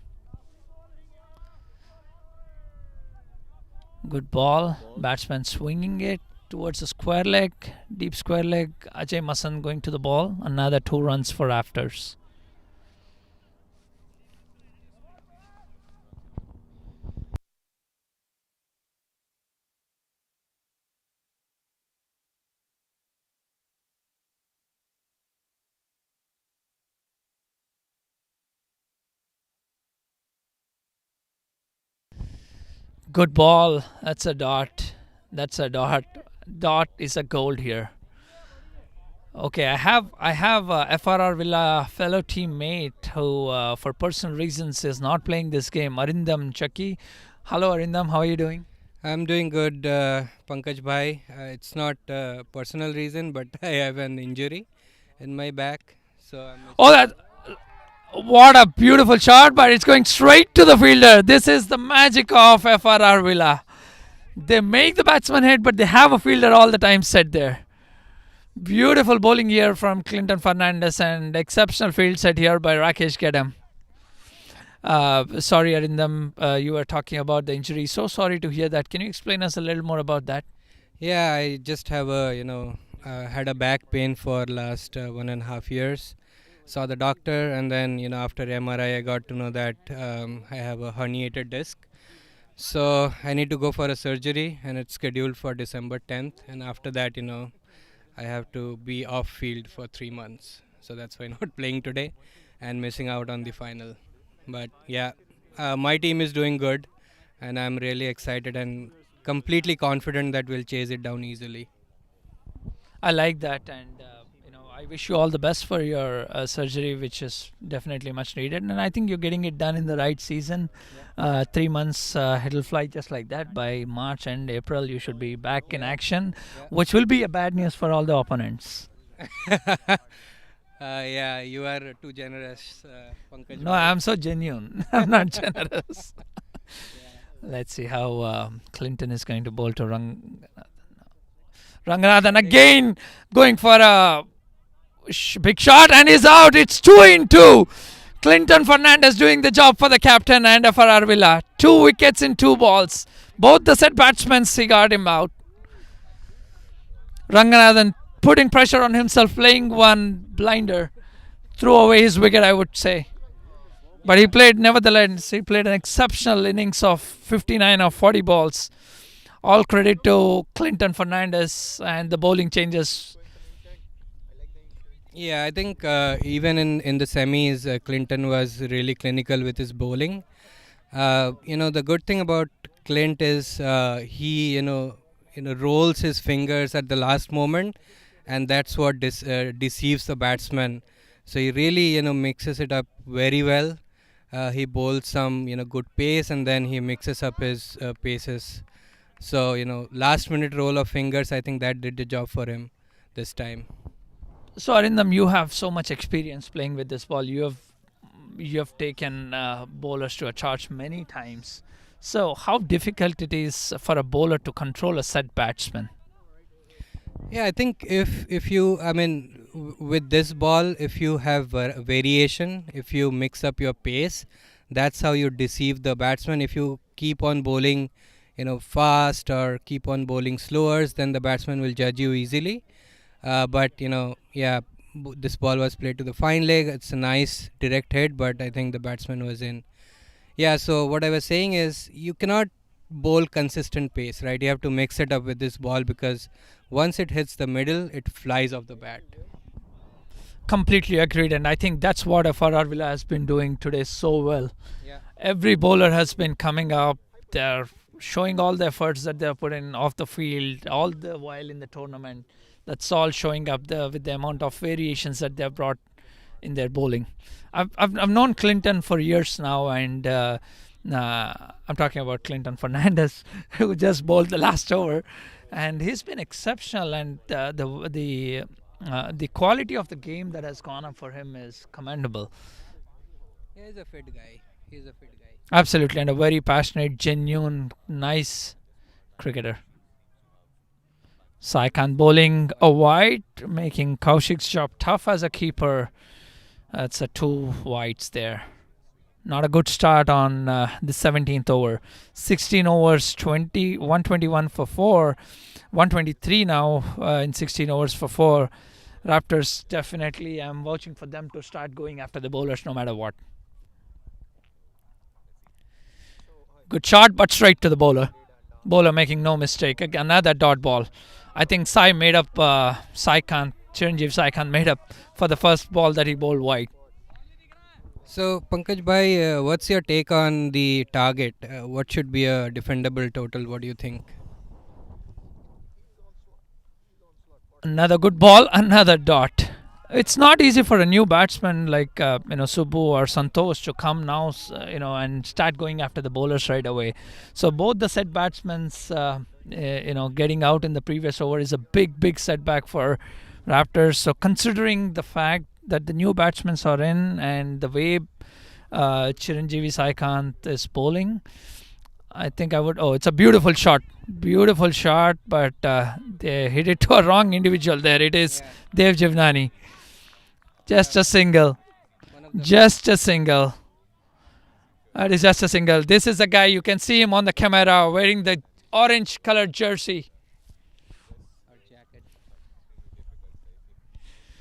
Good ball. Batsman swinging it towards the square leg, deep square leg. Ajay Masan going to the ball. Another 2 runs for Raptors. Good ball. That's a dot. Dot is a gold here. Okay, I have FRR Villa fellow teammate who, for personal reasons, is not playing this game. Arindam Chakki. Hello, Arindam. How are you doing? I'm doing good, Pankaj Bhai. It's not a personal reason, but I have an injury in my back. So I'm Oh, that what a beautiful shot! But it's going straight to the fielder. This is the magic of FRR Villa. They make the batsman hit, but they have a fielder all the time set there. Beautiful bowling here from Clinton Fernandez and exceptional field set here by Rakesh Kedam. Sorry, Arindam, you were talking about the injury. So sorry to hear that. Can you explain us a little more about that? yeah, I just have had a back pain for last 1.5 years. Saw the doctor, and then after MRI, I got to know that I have a herniated disc. So I need to go for a surgery, and it's scheduled for December 10th. And after that, I have to be off field for 3 months. So that's why not playing today and missing out on the final. But yeah, my team is doing good, and I'm really excited and completely confident that we'll chase it down easily. I like that, and I wish you all the best for your surgery, which is definitely much needed. And I think you're getting it done in the right season. 3 months, it'll fly just like that. By March and April, you should be back in action, which will be a bad news for all the opponents. Yeah, you are too generous, Pankaj. No, I'm so genuine. I'm not generous. Let's see how Clinton is going to bowl to Ranganathan again, going for a big shot, and he's out. It's 2 in 2. Clinton Fernandez doing the job for the captain and FRR Villa. 2 wickets in 2 balls. Both the set batsmen, he got him out. Ranganathan putting pressure on himself, playing one blinder. Threw away his wicket, I would say. But he played, nevertheless, he played an exceptional innings of 59 of 40 balls. All credit to Clinton Fernandez and the bowling changes. Yeah, I think even in the semis, Clinton was really clinical with his bowling. The good thing about Clint is he rolls his fingers at the last moment, and that's what deceives the batsman. So he really mixes it up very well. He bowls some good pace, and then he mixes up his paces. So last minute roll of fingers, I think that did the job for him this time. So Arindam, you have so much experience playing with this ball. You have taken bowlers to a charge many times. So how difficult it is for a bowler to control a set batsman? Yeah, I think if you, with this ball, if you have variation, if you mix up your pace, that's how you deceive the batsman. If you keep on bowling, fast, or keep on bowling slower, then the batsman will judge you easily. But this ball was played to the fine leg. It's a nice direct hit, but I think the batsman was in. Yeah, so what I was saying is you cannot bowl consistent pace, right? You have to mix it up with this ball, because once it hits the middle, it flies off the bat. Completely agreed, and I think that's what FRR Villa has been doing today so well. Yeah. Every bowler has been coming up. They're showing all the efforts that they're put in off the field, all the while in the tournament. That's all showing up with the amount of variations that they've brought in their bowling. I've known Clinton for years now, and I'm talking about Clinton Fernandez, who just bowled the last over, and he's been exceptional. And the quality of the game that has gone up for him is commendable. Yeah, he's a fit guy. Absolutely, and a very passionate, genuine, nice cricketer. Sai Khan bowling a wide, making Kaushik's job tough as a keeper. That's a 2 wides there. Not a good start on the 17th over. 16 overs, 121 for 4. 123 now in 16 overs for 4. Raptors, definitely, I'm vouching for them to start going after the bowlers no matter what. Good shot, but straight to the bowler. Bowler making no mistake. Another dot ball. I think Chiranjeev Sai Khan made up for the first ball that he bowled wide. So, Pankaj Bhai, what's your take on the target? What should be a defendable total? What do you think? Another good ball, another dot. It's not easy for a new batsman like Subbu or Santosh to come now, and start going after the bowlers right away. So both the set batsmen's, getting out in the previous over is a big setback for Raptors. So considering the fact that the new batsmen are in and the way Chiranjeevi Saikant is bowling, I think I would. Oh, it's a beautiful shot. Beautiful shot, but they hit it to a wrong individual. There it is, Dev Jivnani. Just a single. Just a single. That is just a single. This is the guy, you can see him on the camera wearing the orange colored jersey.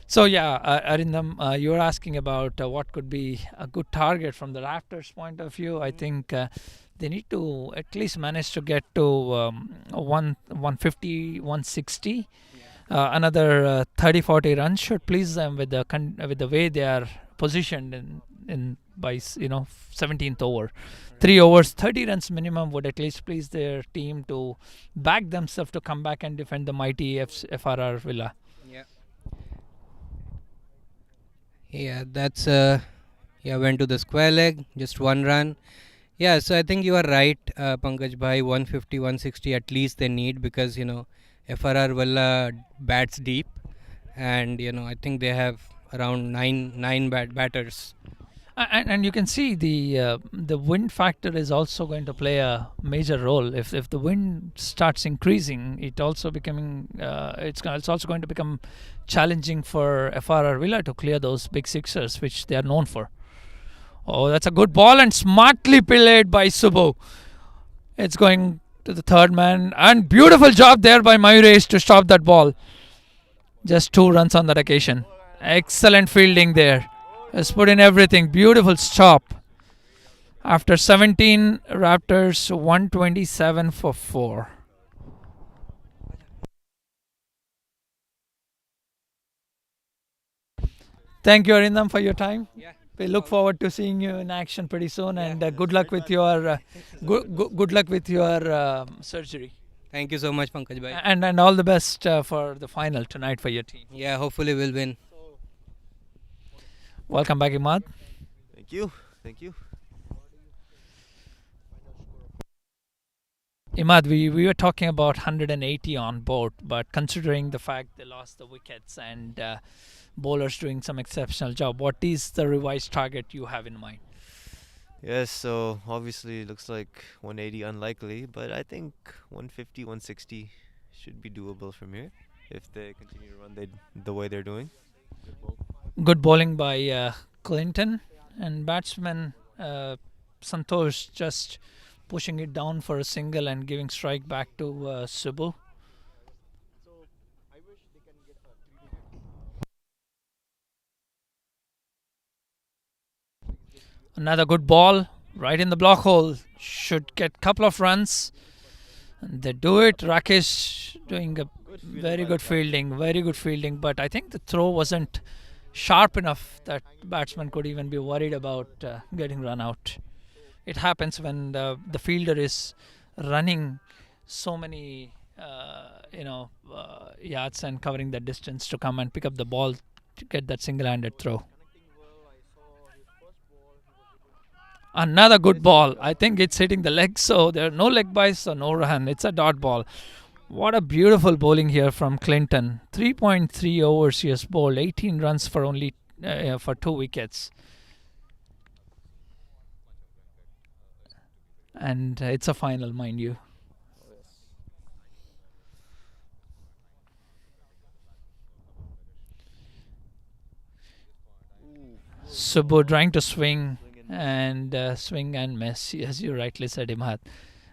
So yeah, Arindam, you were asking about what could be a good target from the Raptors' point of view. I think they need to at least manage to get to 150, 160. Another 30-40 runs should please them with the way they are positioned in by 17th over. 3 overs, 30 runs minimum would at least please their team to back themselves to come back and defend the mighty FRR Villa. Yeah, that's went to the square leg, just 1 run. Yeah, so I think you are right, Pankaj bhai. 150, 160 at least they need, because FRR Villa bats deep, and I think they have around nine batters. And you can see the wind factor is also going to play a major role. If the wind starts increasing, it's also going to become challenging for FRR Villa to clear those big sixers which they are known for. Oh, that's a good ball and smartly played by Subbu. It's going to the third man, and beautiful job there by Mayuresh to stop that ball. Just 2 runs on that occasion. Excellent fielding there. Has put in everything. Beautiful stop. After 17, Raptors 127 for 4. Thank you, Arindam, for your time. Yeah. We look forward to seeing you in action pretty soon, and good luck with your good luck with your surgery. Thank you so much, Pankaj bhai. And all the best for the final tonight for your team. Yeah, hopefully we'll win. Welcome back, Imad. Thank you. Thank you. Imad, we were talking about 180 on board, but considering the fact they lost the wickets and bowlers doing some exceptional job, what is the revised target you have in mind? Yes, so obviously it looks like 180 unlikely, but I think 150, 160 should be doable from here if they continue to run the way they're doing. Good bowling by Clinton, and batsman Santosh just pushing it down for a single and giving strike back to Subbu. Another good ball right in the block hole. Should get couple of runs. And they do it. Rakesh doing a very good fielding, but I think the throw wasn't sharp enough that batsman could even be worried about getting run out. It happens when the fielder is running so many yards and covering that distance to come and pick up the ball to get that single-handed throw. Another good ball. I think it's hitting the leg, so there are no leg byes, so no run. It's a dot ball. What a beautiful bowling here from Clinton. 3.3 overs he has bowled, 18 runs for only for 2 wickets. And it's a final, mind you. Subbu trying to swing and miss, as you rightly said, Imad.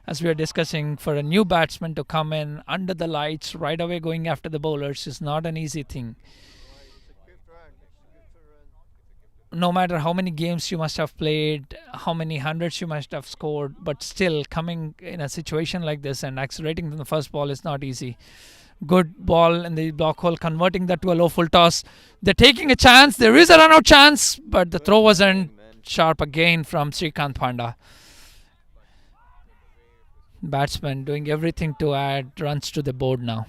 As we are discussing, for a new batsman to come in under the lights right away going after the bowlers is not an easy thing. No matter how many games you must have played, how many hundreds you must have scored, but still coming in a situation like this and accelerating from the first ball is not easy. Good ball in the block hole, converting that to a low full toss. They're taking a chance. There is a run out chance, but the throw wasn't sharp again from Srikanth Panda. Batsman doing everything to add runs to the board now.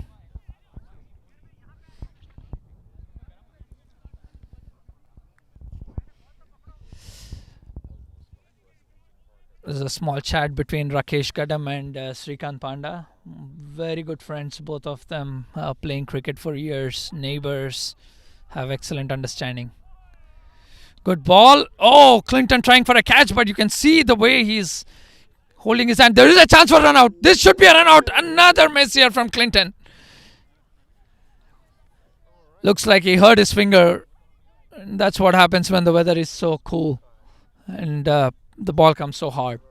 There's a small chat between Rakesh Kadam and Srikant Panda. Very good friends, both of them, playing cricket for years, neighbors, have excellent understanding. Good ball. Oh, Clinton trying for a catch, but you can see the way he's holding his hand. There is a chance for run out. This should be a run out. Another miss here from Clinton. Looks like he hurt his finger. And that's what happens when the weather is so cool and the ball comes so hard.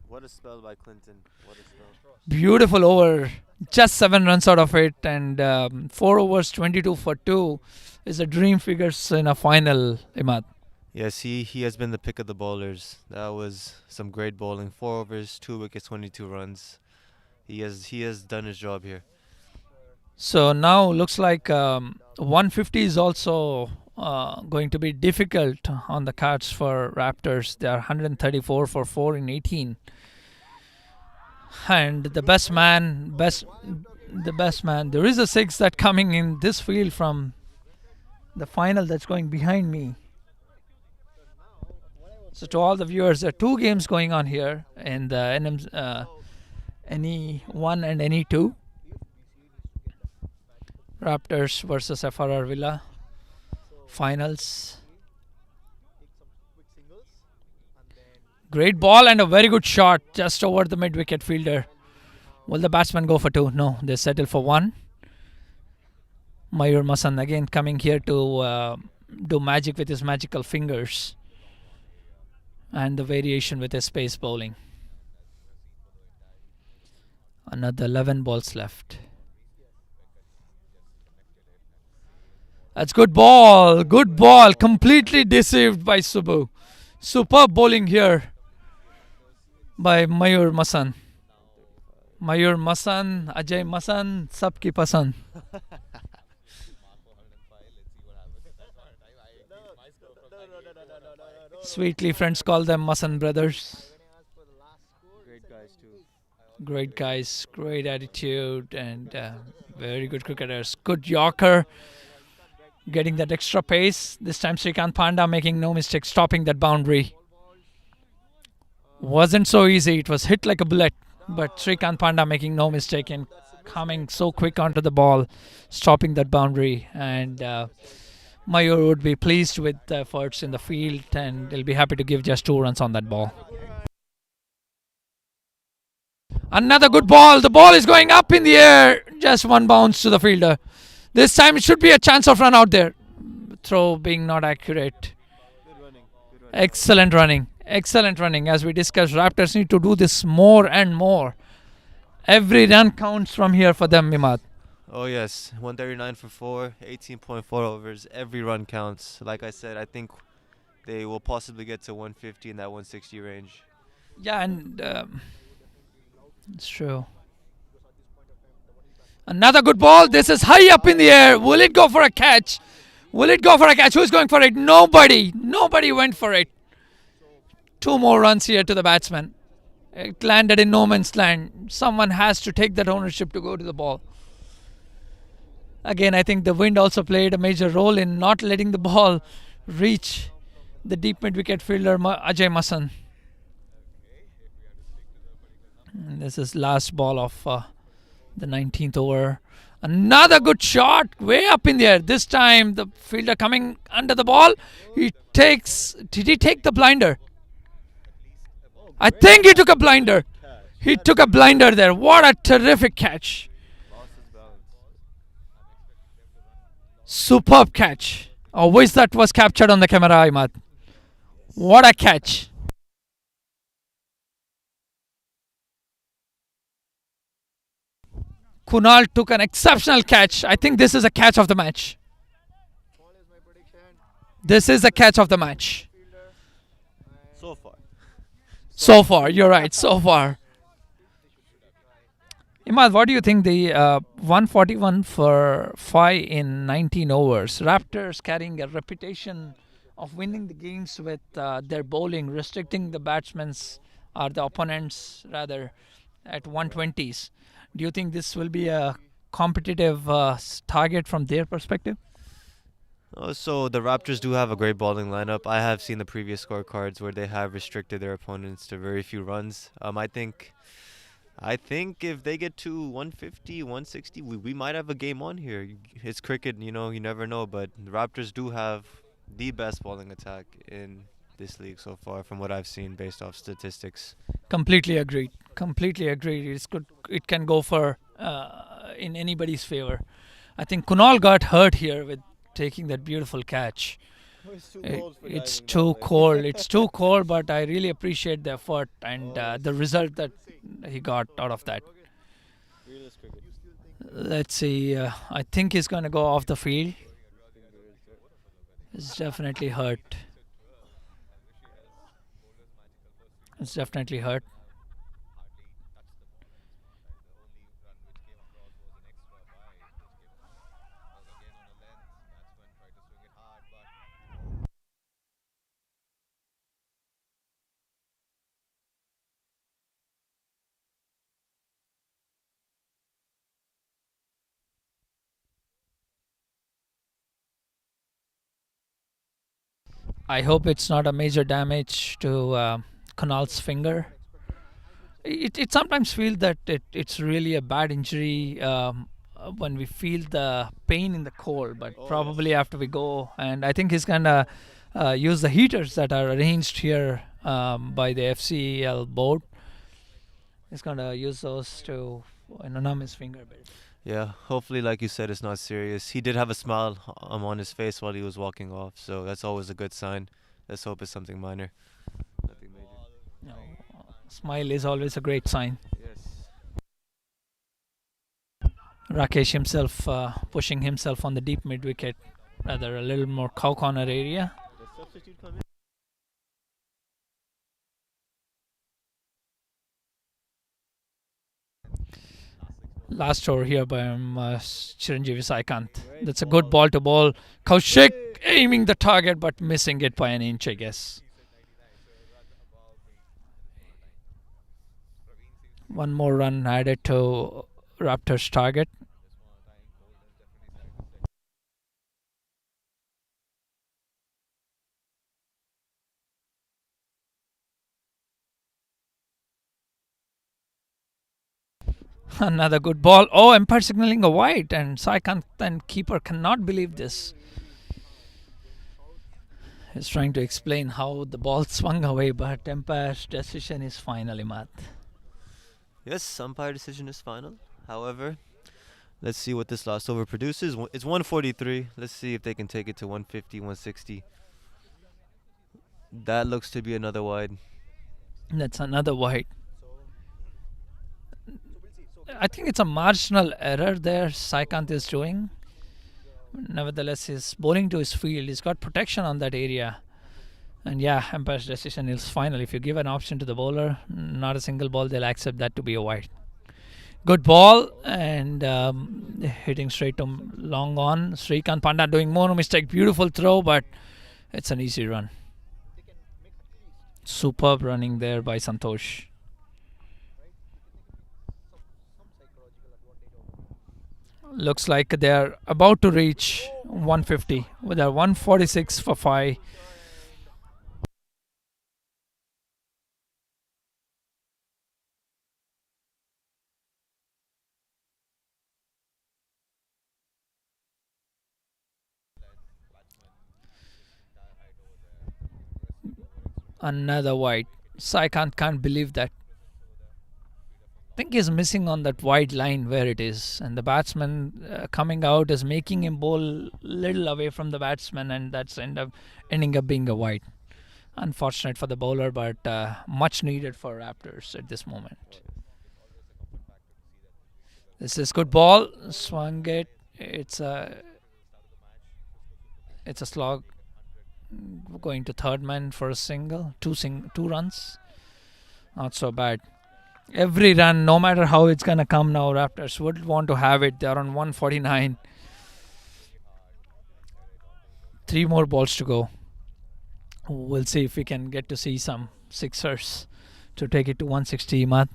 What a spell by Clinton. What a spell. Beautiful over. Just 7 runs out of it, and 4 overs, 22 for 2 is a dream figures in a final, Imad. Yes, he has been the pick of the bowlers. That was some great bowling. 4 overs, 2 wickets, 22 runs. He has done his job here. So now looks like 150 is also going to be difficult on the cards for Raptors. They are 134 for 4 in 18. And the best man, there is a 6 that coming in this field from the final that's going behind me. So to all the viewers, there are 2 games going on here in the NE1 and NE2. Raptors versus FRR Vela finals. Great ball and a very good shot just over the mid-wicket fielder. Will the batsman go for 2? No, they settle for 1. Mayur Masan again coming here to do magic with his magical fingers. And the variation with his pace bowling. Another 11 balls left. That's good ball. Good ball. Completely deceived by Subbu. Superb bowling here by Mayur Masan. Mayur Masan, Ajay Masan, sabki pasand. Sweetly, friends call them Masan brothers. Great guys too. Great guys, great attitude, and very good cricketers. Good Yorker, getting that extra pace. This time Srikant Panda making no mistake, stopping that boundary. Wasn't so easy. It was hit like a bullet, but Srikant Panda making no mistake and coming so quick onto the ball, stopping that boundary. And Mayur would be pleased with the efforts in the field, and he'll be happy to give just 2 runs on that ball. Another good ball. The ball is going up in the air. Just 1 bounce to the fielder. This time it should be a chance of run out there. Throw being not accurate. Good running. Excellent running. Excellent running. As we discussed, Raptors need to do this more and more. Every run counts from here for them, Imad. Oh yes, 139 for 4, 18.4 overs. Every run counts. Like I said, I think they will possibly get to 150 in that 160 range. Yeah, and it's true. Another good ball. This is high up in the air. Will it go for a catch? Will it go for a catch? Who's going for it? Nobody. Nobody went for it. 2 more runs here to the batsman. It landed in no man's land. Someone has to take that ownership to go to the ball. Again, I think the wind also played a major role in not letting the ball reach the deep mid-wicket fielder Ajay Masan. And this is last ball of the 19th over. Another good shot way up in the air. This time the fielder coming under the ball. Did he take the blinder? I think he took a blinder. He took a blinder there. What a terrific catch. Superb catch. I wish that was captured on the camera, Imad. What a catch. Kunal took an exceptional catch. I think this is a catch of the match. This is a catch of the match. So far, you're right. So far. Imad, what do you think? The 141 for 5 in 19 overs. Raptors carrying a reputation of winning the games with their bowling, restricting the batsmen's or the opponents rather at 120s. Do you think this will be a competitive target from their perspective? Oh, so the Raptors do have a great bowling lineup. I have seen the previous scorecards where they have restricted their opponents to very few runs. I think if they get to 150, 160, we might have a game on here. It's cricket, you never know. But the Raptors do have the best bowling attack in this league so far, from what I've seen based off statistics. Completely agreed. Completely agreed. It's good. It can go for in anybody's favor. I think Kunal got hurt here with taking that beautiful catch. It's too cold. It's too cold, but I really appreciate the effort and the result that he got out of that. Let's see. I think he's going to go off the field. It's definitely hurt. It's definitely hurt. I hope it's not a major damage to Kunal's finger. It sometimes feels that it's really a bad injury when we feel the pain in the cold, but probably after we go, and I think he's gonna use the heaters that are arranged here by the FCL board. He's gonna use those to numb his finger a bit. Yeah, hopefully, like you said, it's not serious. He did have a smile on his face while he was walking off, so that's always a good sign. Let's hope it's something minor. Nothing major. No, smile is always a great sign. Yes. Rakesh himself pushing himself on the deep mid wicket, rather a little more cow corner area. The substitute come in? Last over here by Chiranjeevi Saikant. That's a good ball to bowl. Kaushik aiming the target but missing it by an inch, I guess. One more run added to Raptors' target. Another good ball. Oh, umpire signaling a wide, and Saikant and keeper cannot believe this. He's trying to explain how the ball swung away, but umpire's decision is final, Imad. Yes, umpire decision is final. However, let's see what this last over produces. It's 143. Let's see if they can take it to 150, 160. That looks to be another wide. That's another wide. I think it's a marginal error there Saikant is doing. Nevertheless, he's bowling to his field. He's got protection on that area. And yeah, umpire's decision is final. If you give an option to the bowler, not a single ball, they'll accept that to be a wide. Good ball and hitting straight to long on. Srikanth Panda doing more mistake. Beautiful throw, but it's an easy run. Superb running there by Santosh. Looks like they're about to reach 150 with a 146 for 5. Another wide. Saikant can't believe that. I think he's missing on that wide line where it is, and the batsman coming out is making him bowl little away from the batsman, and that's ending up being a wide. Unfortunate for the bowler, but much needed for Raptors at this moment. This is good ball. Swung it. It's a slog. Going to third man for a single. Two runs. Not so bad. Every run, no matter how it's gonna come now, Raptors would want to have it. They're on 149. 3 more balls to go. We'll see if we can get to see some sixers to take it to 160, Imad.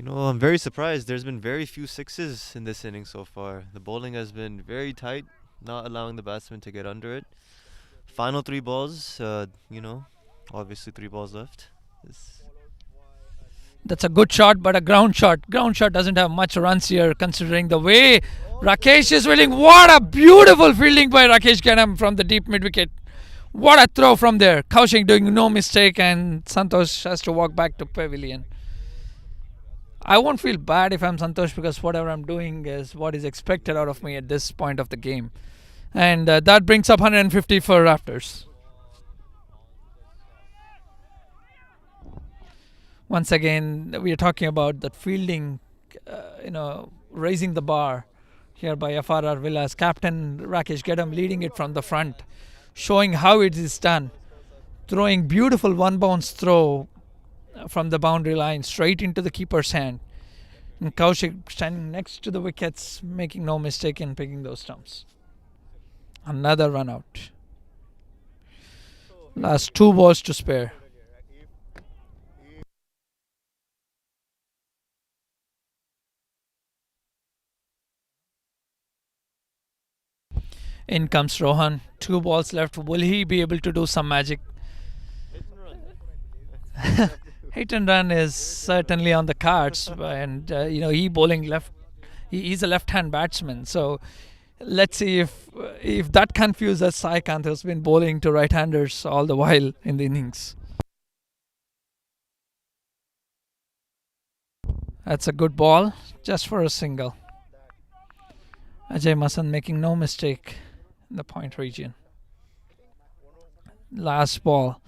I'm very surprised. There's been very few sixes in this inning so far. The bowling has been very tight. not allowing the batsman to get under it. Final 3 balls, obviously 3 balls left. This That's a good shot, but a ground shot. Ground shot doesn't have much runs here, considering the way Rakesh is fielding. What a beautiful fielding by Rakesh Ganam from the deep mid wicket. What a throw from there. Kaushik doing no mistake, and Santosh has to walk back to pavilion. I won't feel bad if I'm Santosh because whatever I'm doing is what is expected out of me at this point of the game. And that brings up 150 for Raptors. Once again, we are talking about that fielding, raising the bar here by FRR Villas. Captain Rakesh Gedam leading it from the front, showing how it is done. Throwing beautiful one bounce throw from the boundary line straight into the keeper's hand. And Kaushik standing next to the wickets, making no mistake in picking those stumps. Another run out. Last 2 balls to spare. In comes Rohan. 2 balls left. Will he be able to do some magic? Hit and run is certainly on the cards, and he bowling left. He's a left-hand batsman, so let's see if that confuses Saikant, who's been bowling to right-handers all the while in the innings. That's a good ball, just for a single. Ajay Masan making no mistake in the point region. Last ball.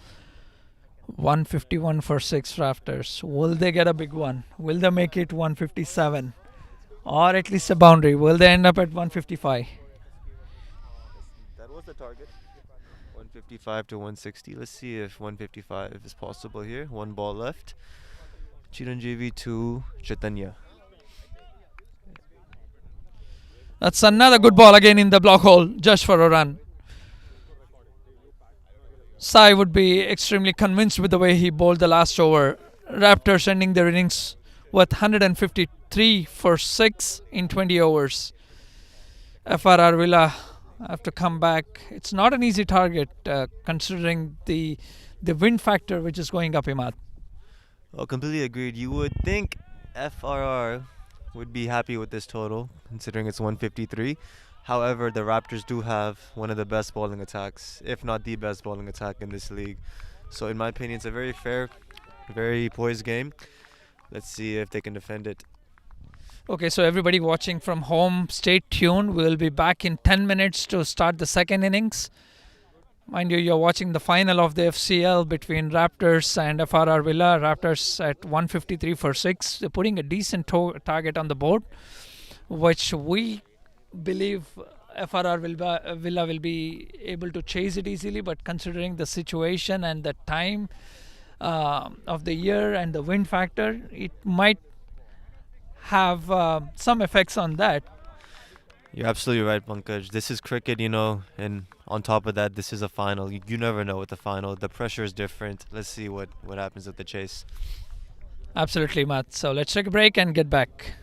151 for 6 Raptors. Will they get a big one? Will they make it 157? Or at least a boundary? Will they end up at 155? That was the target. 155 to 160. Let's see if 155 is possible here. 1 ball left. Chiranjeevi to Chaitanya. That's another good ball again in the block hole, just for a run. Sai would be extremely convinced with the way he bowled the last over. Raptors ending their innings with 153 for 6 in 20 overs. FRR Villa have to come back. It's not an easy target considering the wind factor which is going up, Imad. Oh, completely agreed. You would think FRR would be happy with this total, considering it's 153. However, the Raptors do have one of the best bowling attacks, if not the best bowling attack in this league. So in my opinion, it's a very fair, very poised game. Let's see if they can defend it. Okay, so everybody watching from home, stay tuned. We'll be back in 10 minutes to start the second innings. Mind you, you're watching the final of the FCL between Raptors and FRR Villa. Raptors at 153 for 6. They're putting a decent target on the board, which we believe FRR Villa will be able to chase it easily, but considering the situation and the time of the year and the wind factor, it might have some effects on that. You're absolutely right, Pankaj. This is cricket, and on top of that, this is a final. You never know with the final. The pressure is different. Let's see what happens with the chase. Absolutely, Matt. So let's take a break and get back.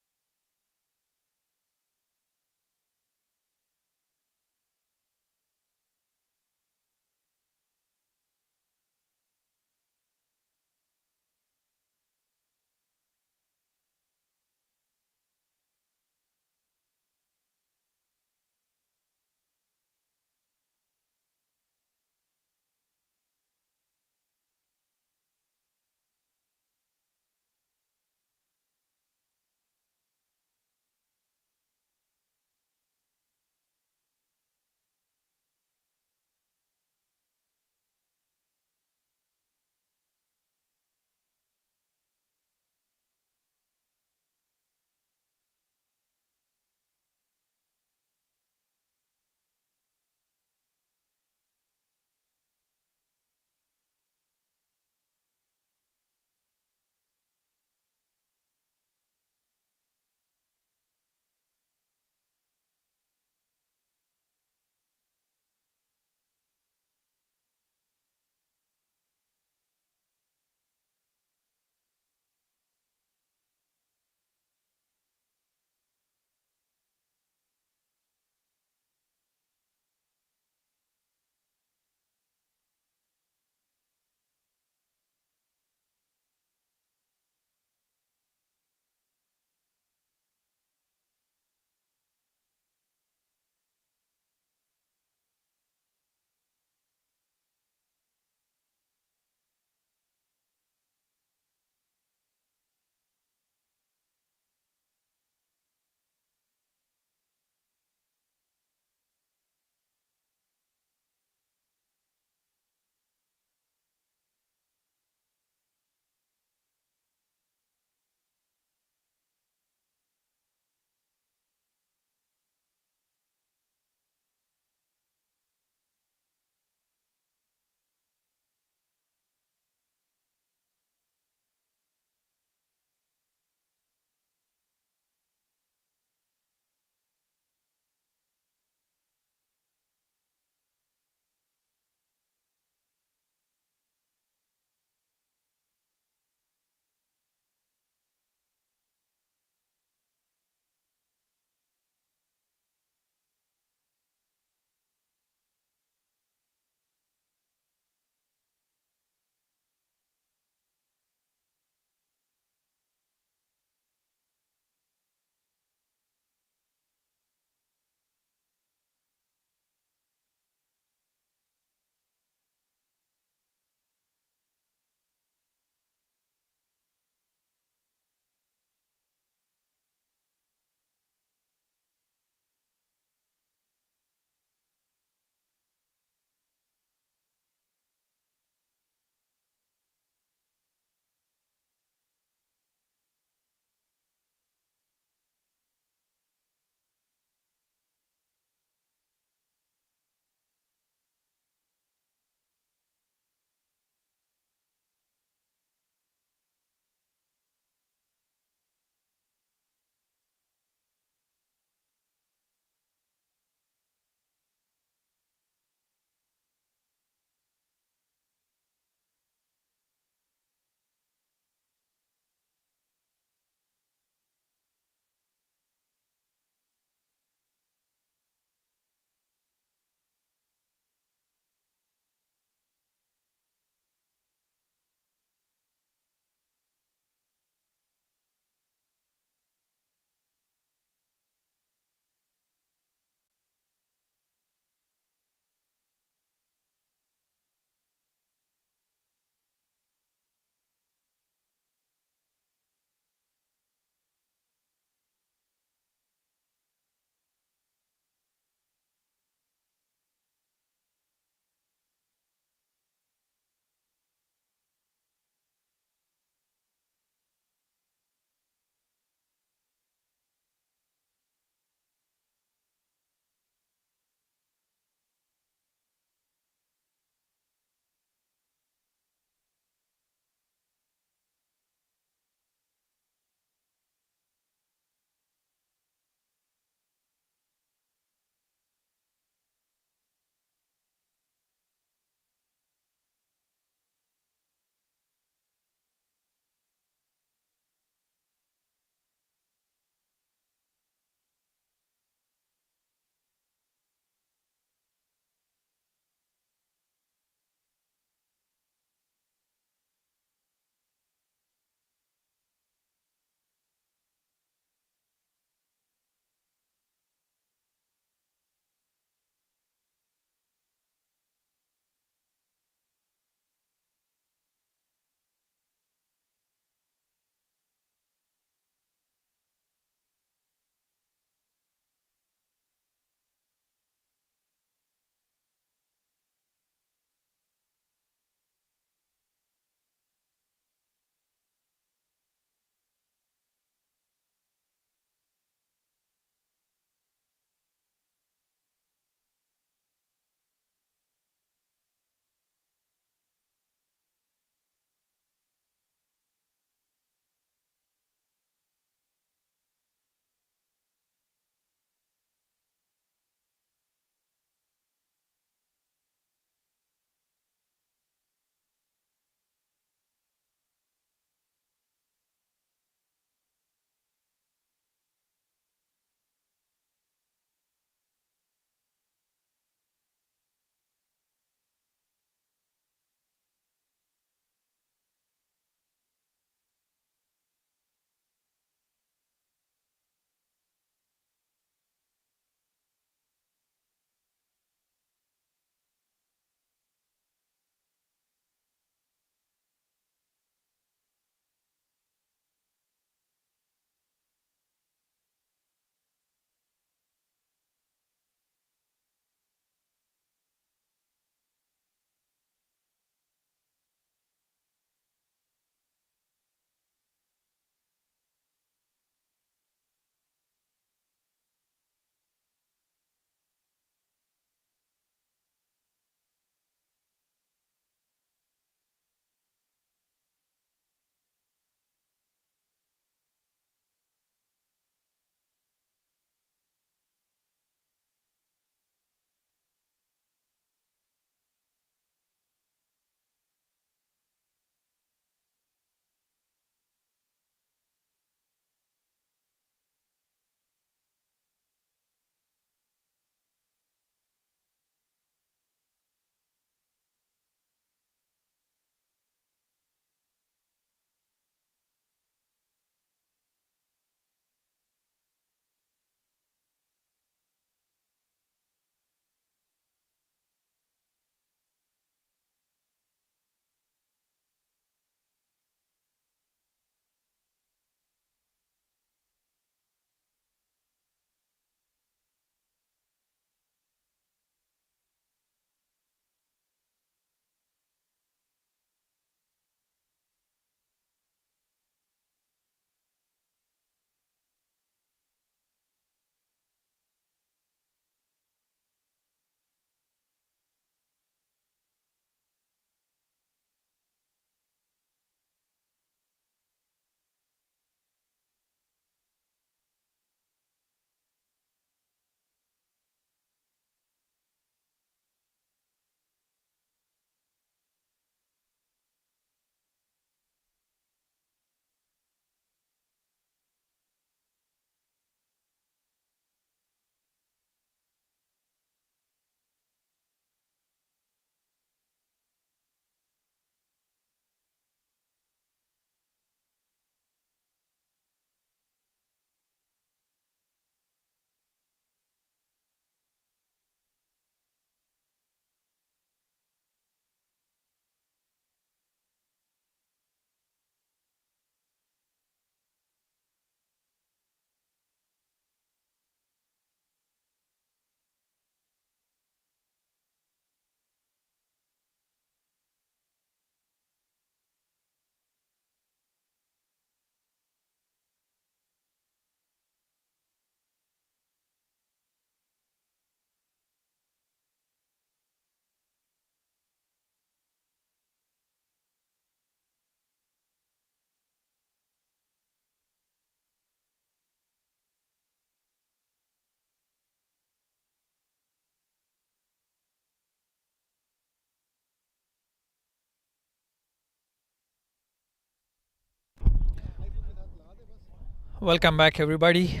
Welcome back, everybody.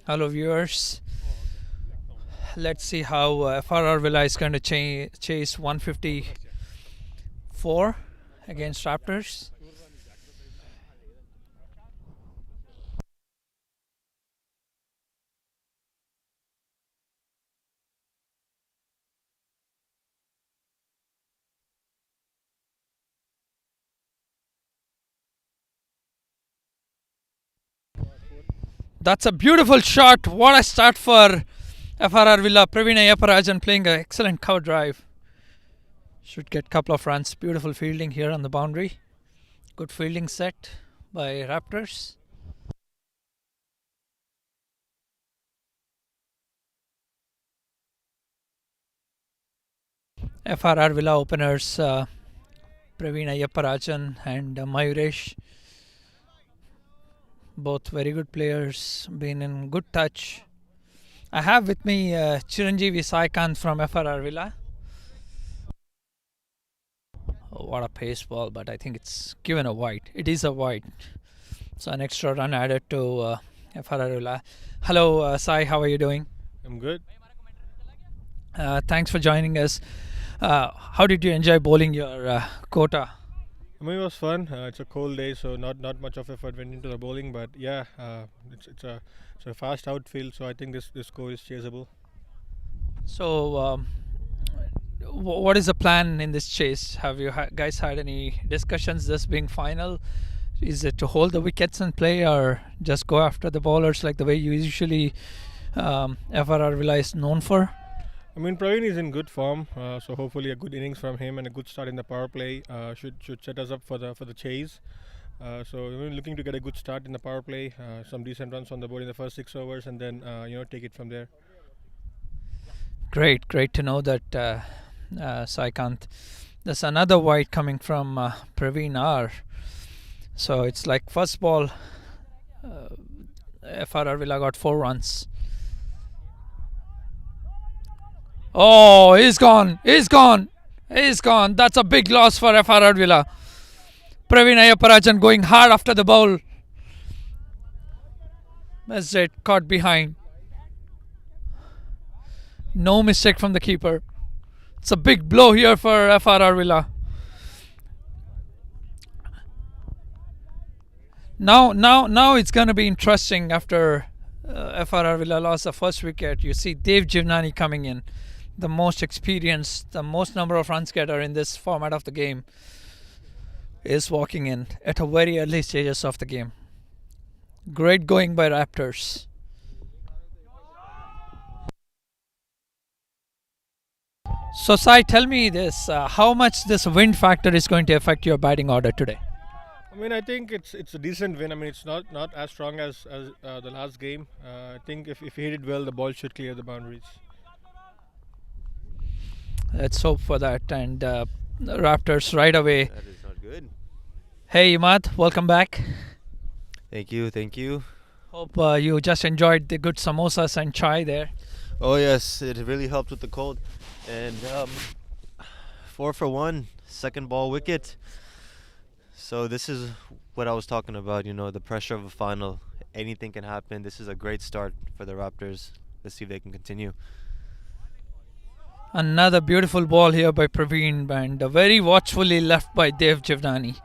Hello, viewers. Let's see how FRR Vela is going to chase 154 against Raptors. That's a beautiful shot. What a start for FRR Villa. Praveen Ayaparajan playing an excellent cover drive. Should get a couple of runs. Beautiful fielding here on the boundary. Good fielding set by Raptors. FRR Villa openers Praveen Ayaparajan and Mayuresh. Both very good players, been in good touch. I have with me Chiranjeevi Saikant from FRR Villa. Oh, what a pace ball, but I think it's given a wide. It is a wide. So an extra run added to FRR Villa. Hello, Sai, how are you doing? I'm good. Thanks for joining us. How did you enjoy bowling your quota? I mean, it was fun. It's a cold day, so not much of effort went into the bowling. But yeah, it's a fast outfield, so I think this score is chaseable. So, what is the plan in this chase? Have you guys had any discussions? This being final, is it to hold the wickets and play, or just go after the bowlers like the way you usually FRR Villa is known for? I mean, Praveen is in good form, so hopefully a good innings from him and a good start in the power play should set us up for the chase. So we're looking to get a good start in the power play, some decent runs on the board in the first 6 overs, and then take it from there. Great to know that, Saikant. There's another wide coming from Praveen R. So it's like first ball, FRR Villa got 4 runs. Oh, he's gone. That's a big loss for FRR Villa. Praveen Ayaparajan going hard after the ball. Missed it, caught behind. No mistake from the keeper. It's a big blow here for FRR Villa. Now it's going to be interesting after FRR Villa lost the first wicket. You see Dev Jivnani coming in. The most experienced, the most number of runs getter in this format of the game is walking in at a very early stages of the game. Great going by Raptors. So Sai, tell me this, how much this wind factor is going to affect your batting order today? I mean, I think it's a decent win. I mean, it's not as strong as the last game. I think if he hit it well, the ball should clear the boundaries. Let's hope for that. And Raptors right away. That is not good. Hey Imad, welcome back. Thank you. Hope you just enjoyed the good samosas and chai there. Oh yes, it really helped with the cold. And 4 for 1, second ball wicket. So this is what I was talking about, the pressure of a final. Anything can happen. This is a great start for the Raptors. Let's see if they can continue. Another beautiful ball here by Praveen and very watchfully left by Dev Jivnani.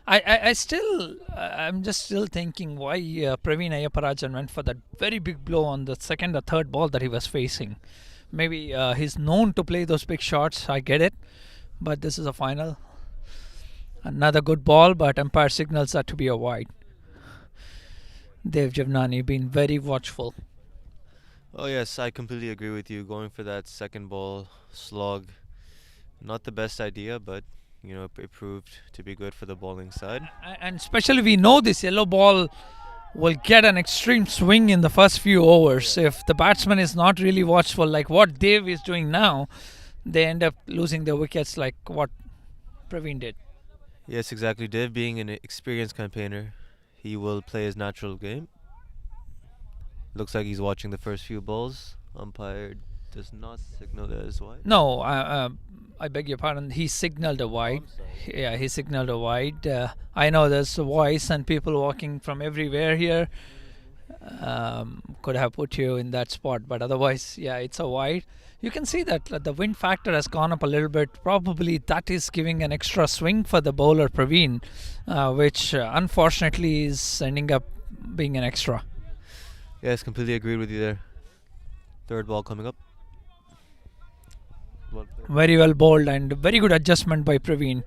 I'm just still thinking why Praveen Ayaparajan went for that very big blow on the second or third ball that he was facing. Maybe he's known to play those big shots, I get it, but this is a final. Another good ball, but umpire signals that to be a wide. Dev Jivnani being very watchful. Oh yes, I completely agree with you. Going for that second ball slog, not the best idea, but it proved to be good for the bowling side. And especially we know this yellow ball will get an extreme swing in the first few overs. If the batsman is not really watchful, like what Dev is doing now, they end up losing their wickets like what Praveen did. Yes, exactly. Dev being an experienced campaigner, he will play his natural game. Looks like he's watching the first few balls, umpired Does not signal that as wide. No, I beg your pardon. He signaled a wide. Yeah, he signaled a wide. I know there's a voice and people walking from everywhere here. Could have put you in that spot, but otherwise, yeah, it's a wide. You can see that the wind factor has gone up a little bit. Probably that is giving an extra swing for the bowler Praveen, which unfortunately is ending up being an extra. Yes, completely agreed with you there. Third ball coming up. Very well bowled and very good adjustment by Praveen.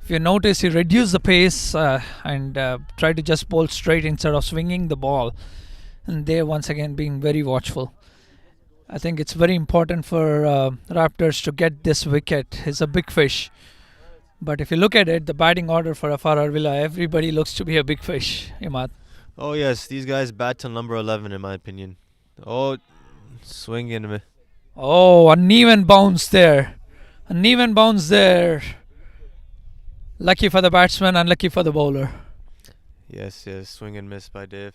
If you notice, he reduced the pace and tried to just bowl straight instead of swinging the ball. And there, once again, being very watchful. I think it's very important for Raptors to get this wicket. It's a big fish. But if you look at it, the batting order for FRR Villa, everybody looks to be a big fish, Imad. Oh yes, these guys bat till number 11 in my opinion. Oh, swing in. Oh, uneven bounce there. Uneven bounce there. Lucky for the batsman, unlucky for the bowler. Yes, swing and miss by Dave.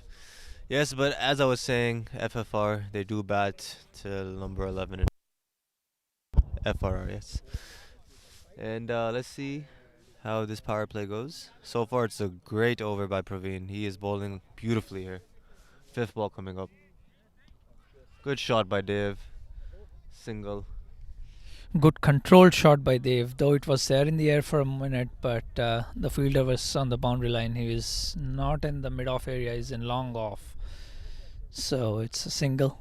Yes, but as I was saying, FFR, they do bat till number 11 in FRR, yes. And let's see how this power play goes. So far, it's a great over by Praveen. He is bowling beautifully here. Fifth ball coming up. Good shot by Dave. Single. Good controlled shot by Dave, though it was there in the air for a minute, but the fielder was on the boundary line. He was not in the mid-off area, he's in long off. So it's a single.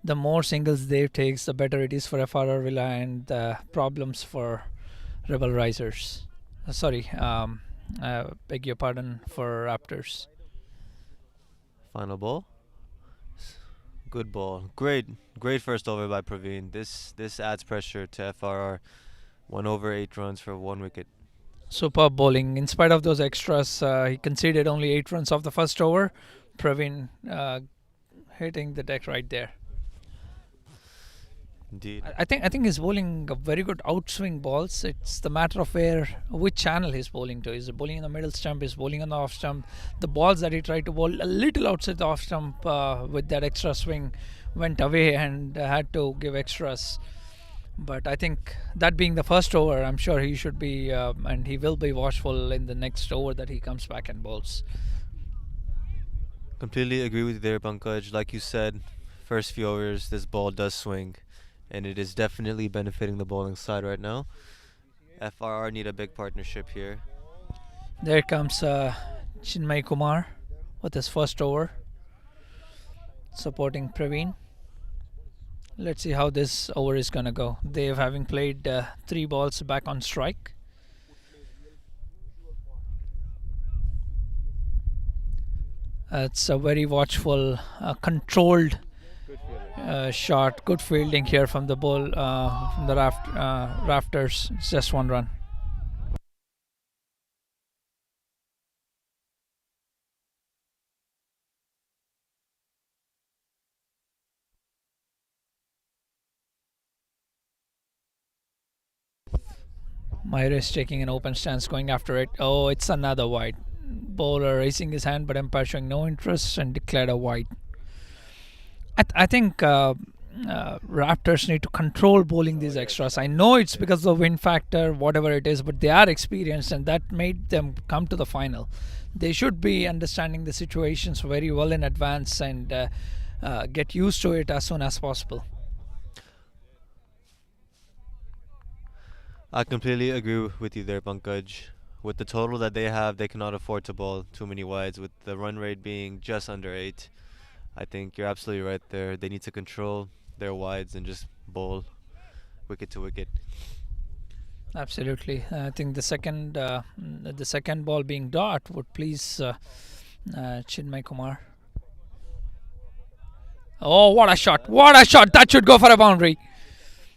The more singles Dave takes, the better it is for FRR Villa and the problems for Rebel Risers. Beg your pardon, for Raptors. Final ball. Good ball. Great first over by Praveen. This adds pressure to FRR. 1 over 8 runs for 1 wicket. Superb bowling. In spite of those extras, he conceded only 8 runs off the first over. Praveen hitting the deck right there. Indeed. I think he's bowling a very good outswing balls. It's the matter of which channel he's bowling to. Is he bowling in the middle stump? Is bowling on the off stump? The balls that he tried to bowl a little outside the off stump with that extra swing went away and had to give extras. But I think that being the first over, I'm sure he should be and he will be watchful in the next over that he comes back and bowls. Completely agree with you there, Pankaj. Like you said, first few overs, this ball does swing. And it is definitely benefiting the bowling side right now. FRR need a big partnership here. There comes Chinmay Kumar with his first over, supporting Praveen. Let's see how this over is gonna go. They've having played 3 balls back on strike. It's a very watchful, controlled shot. Good fielding here from the ball, from the Raptors. It's just 1 run. Myris taking an open stance, going after it. Oh, it's another wide. Bowler raising his hand, but umpire showing no interest and declared a wide. I think Raptors need to control bowling these extras. I know it's because of the wind factor, whatever it is, but they are experienced and that made them come to the final. They should be understanding the situations very well in advance and get used to it as soon as possible. I completely agree with you there, Pankaj. With the total that they have, they cannot afford to bowl too many wides. With the run rate being just under 8, I think you're absolutely right there. They need to control their wides and just bowl wicket to wicket. Absolutely. I think the second ball being dot would please Chinmay Kumar. Oh, what a shot! What a shot! That should go for a boundary.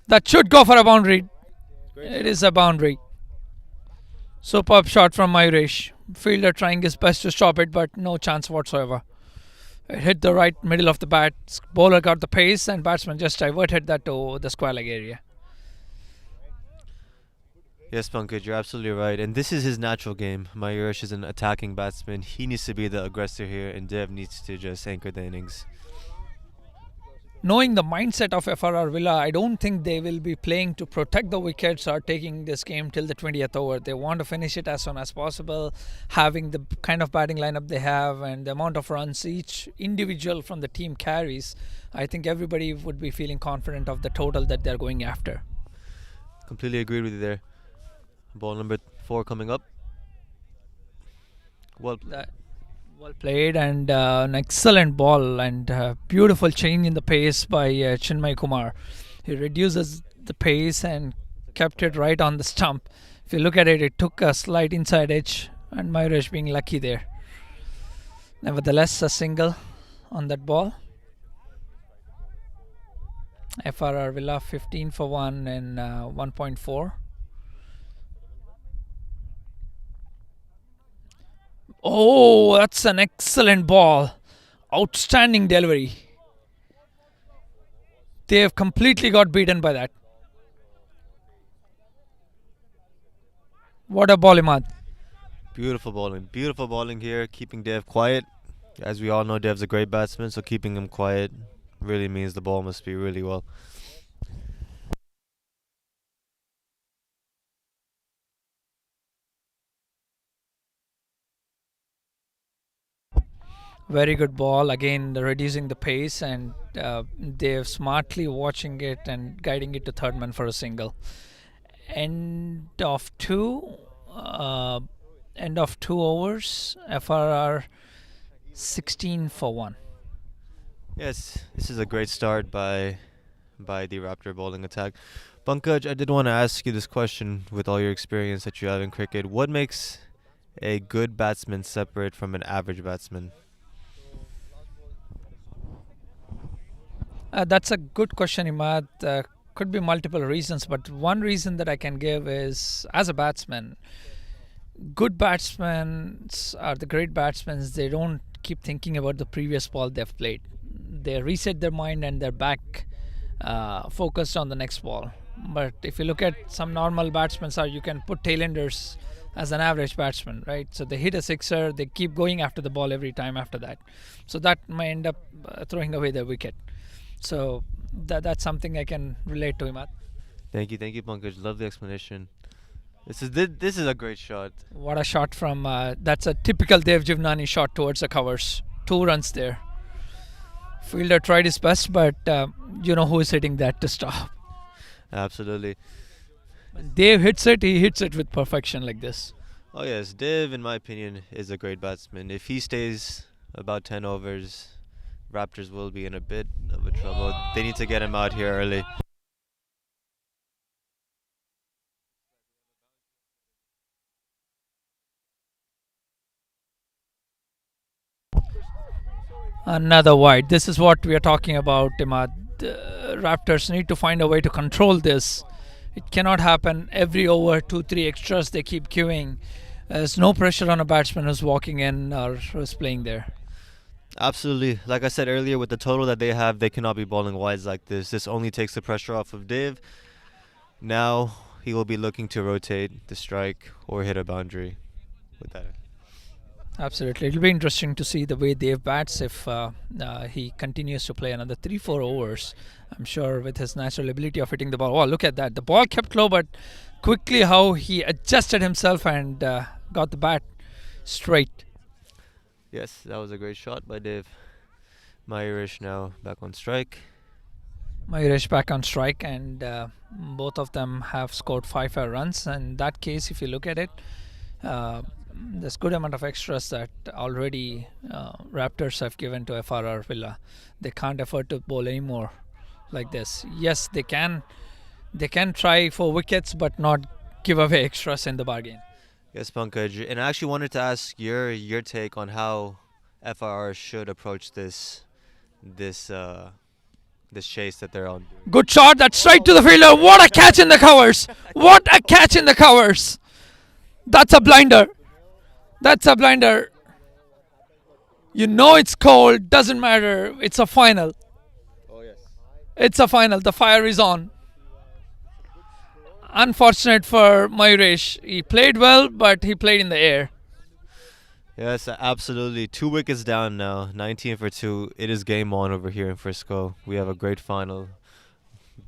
That should go for a boundary. It is a boundary. Superb shot from Myrish. Fielder trying his best to stop it, but no chance whatsoever. It hit the right middle of the bat. Bowler got the pace and batsman just diverted that to the square leg area. Yes, Pankaj, you're absolutely right. And this is his natural game. Mayurish is an attacking batsman. He needs to be the aggressor here, and Dev needs to just anchor the innings. knowing the mindset of FRR Villa, I don't think they will be playing to protect the wickets or taking this game till the 20th over. They want to finish it as soon as possible, having the kind of batting lineup they have and the amount of runs each individual from the team carries. I think everybody would be feeling confident of the total that they're going after. Completely agreed with you there. Ball number 4 coming up. Well, Well played, and an excellent ball and beautiful change in the pace by Chinmay Kumar. He reduces the pace and kept it right on the stump. If you look at it, it took a slight inside edge, and Mayuresh being lucky there. Nevertheless, a single on that ball. FRR Villa 15 for 1 in 1.4. Oh, that's an excellent ball. Outstanding delivery. They have completely got beaten by that. What a ball, Imad. beautiful bowling. Beautiful bowling here, keeping Dev quiet. As we all know, Dev's a great batsman, so keeping him quiet really means the ball must be really well. Very good ball. Again, reducing the pace, and they're smartly watching it and guiding it to third man for a single. End of two. End of 2 overs. FRR 16 for 1. Yes, this is a great start by the Raptor bowling attack. Pankaj, I did want to ask you this question with all your experience that you have in cricket. What makes a good batsman separate from an average batsman? That's a good question, Imad. Could be multiple reasons, but one reason that I can give is, as a batsman, good batsmen are the great batsmen. They don't keep thinking about the previous ball they've played. They reset their mind and they're back focused on the next ball. But if you look at some normal batsmen, you can put tailenders as an average batsman, right? So they hit a sixer, they keep going after the ball every time after that. So that may end up throwing away the wicket. So that's something I can relate to, Imad. Thank you, Pankaj. Love the explanation. This is a great shot. What a shot from that's a typical Dev Jivnani shot towards the covers. 2 runs there. Fielder tried his best, but you know who is hitting that to stop. Absolutely. When Dev hits it, he hits it with perfection like this. Oh yes, Dev, in my opinion, is a great batsman. If he stays about 10 overs, Raptors will be in a bit of a trouble. They need to get him out here early. Another wide. This is what we are talking about, Imad. Raptors need to find a way to control this. It cannot happen every over, 2-3 extras they keep queuing. There's no pressure on a batsman who's walking in or who's playing there. Absolutely. Like I said earlier, with the total that they have, they cannot be bowling wides like this. This only takes the pressure off of Dev. Now he will be looking to rotate, to strike, or hit a boundary with that. Absolutely. It'll be interesting to see the way Dev bats if he continues to play another 3-4 overs. I'm sure with his natural ability of hitting the ball. Oh, look at that. The ball kept low, but quickly how he adjusted himself and got the bat straight. Yes, that was a great shot by Dev. Mayuresh now back on strike. Mayuresh back on strike, and both of them have scored 5 runs. And in that case, if you look at it, there's good amount of extras that already Raptors have given to FRR Villa. They can't afford to bowl anymore like this. Yes, they can try for wickets, but not give away extras in the bargain. Yes, Pankaj. And I actually wanted to ask your take on how FRR should approach this chase that they're on. Good shot. That's straight to the fielder. What a catch in the covers. What a catch in the covers. That's a blinder. That's a blinder. You know it's cold. Doesn't matter. It's a final. Oh yes. It's a final. The fire is on. Unfortunate for Mayuresh. He played well, but he played in the air. Yes, absolutely. 2 wickets down now. 19 for 2. It is game on over here in Frisco. We have a great final.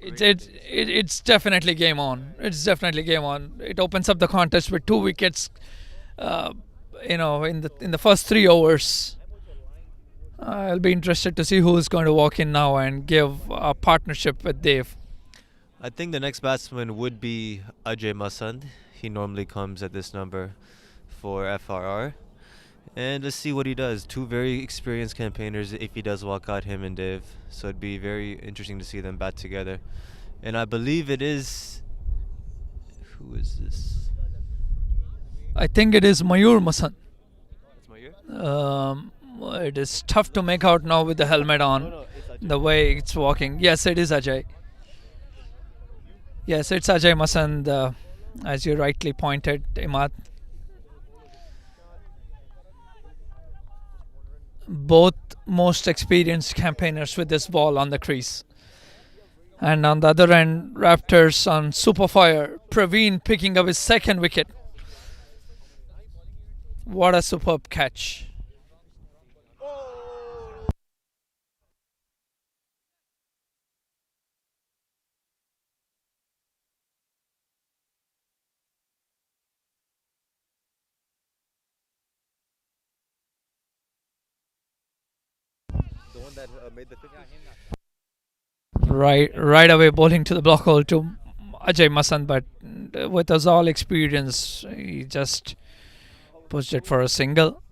It's definitely game on. It's definitely game on. It opens up the contest with 2 wickets. Uh, in the first 3 overs. I'll be interested to see who's going to walk in now and give a partnership with Dave. I think the next batsman would be Ajay Masand. He normally comes at this number for FRR. And let's see what he does. Two very experienced campaigners if he does walk out, him and Dave. So it'd be very interesting to see them bat together. And I believe it is... Who is this? I think it is Mayur Masan. It's Mayur? It is tough to make out now with the helmet on. The way it's walking. Yes, it is Ajay. Yes, it's Ajay Masand, as you rightly pointed, Imad. Both most experienced campaigners with this ball on the crease. And on the other end, Raptors on super fire. Praveen picking up his second wicket. What a superb catch. The one that made the 50? Right away bowling to the block hole to Ajay Masand, but with his all experience, he just pushed it for a single.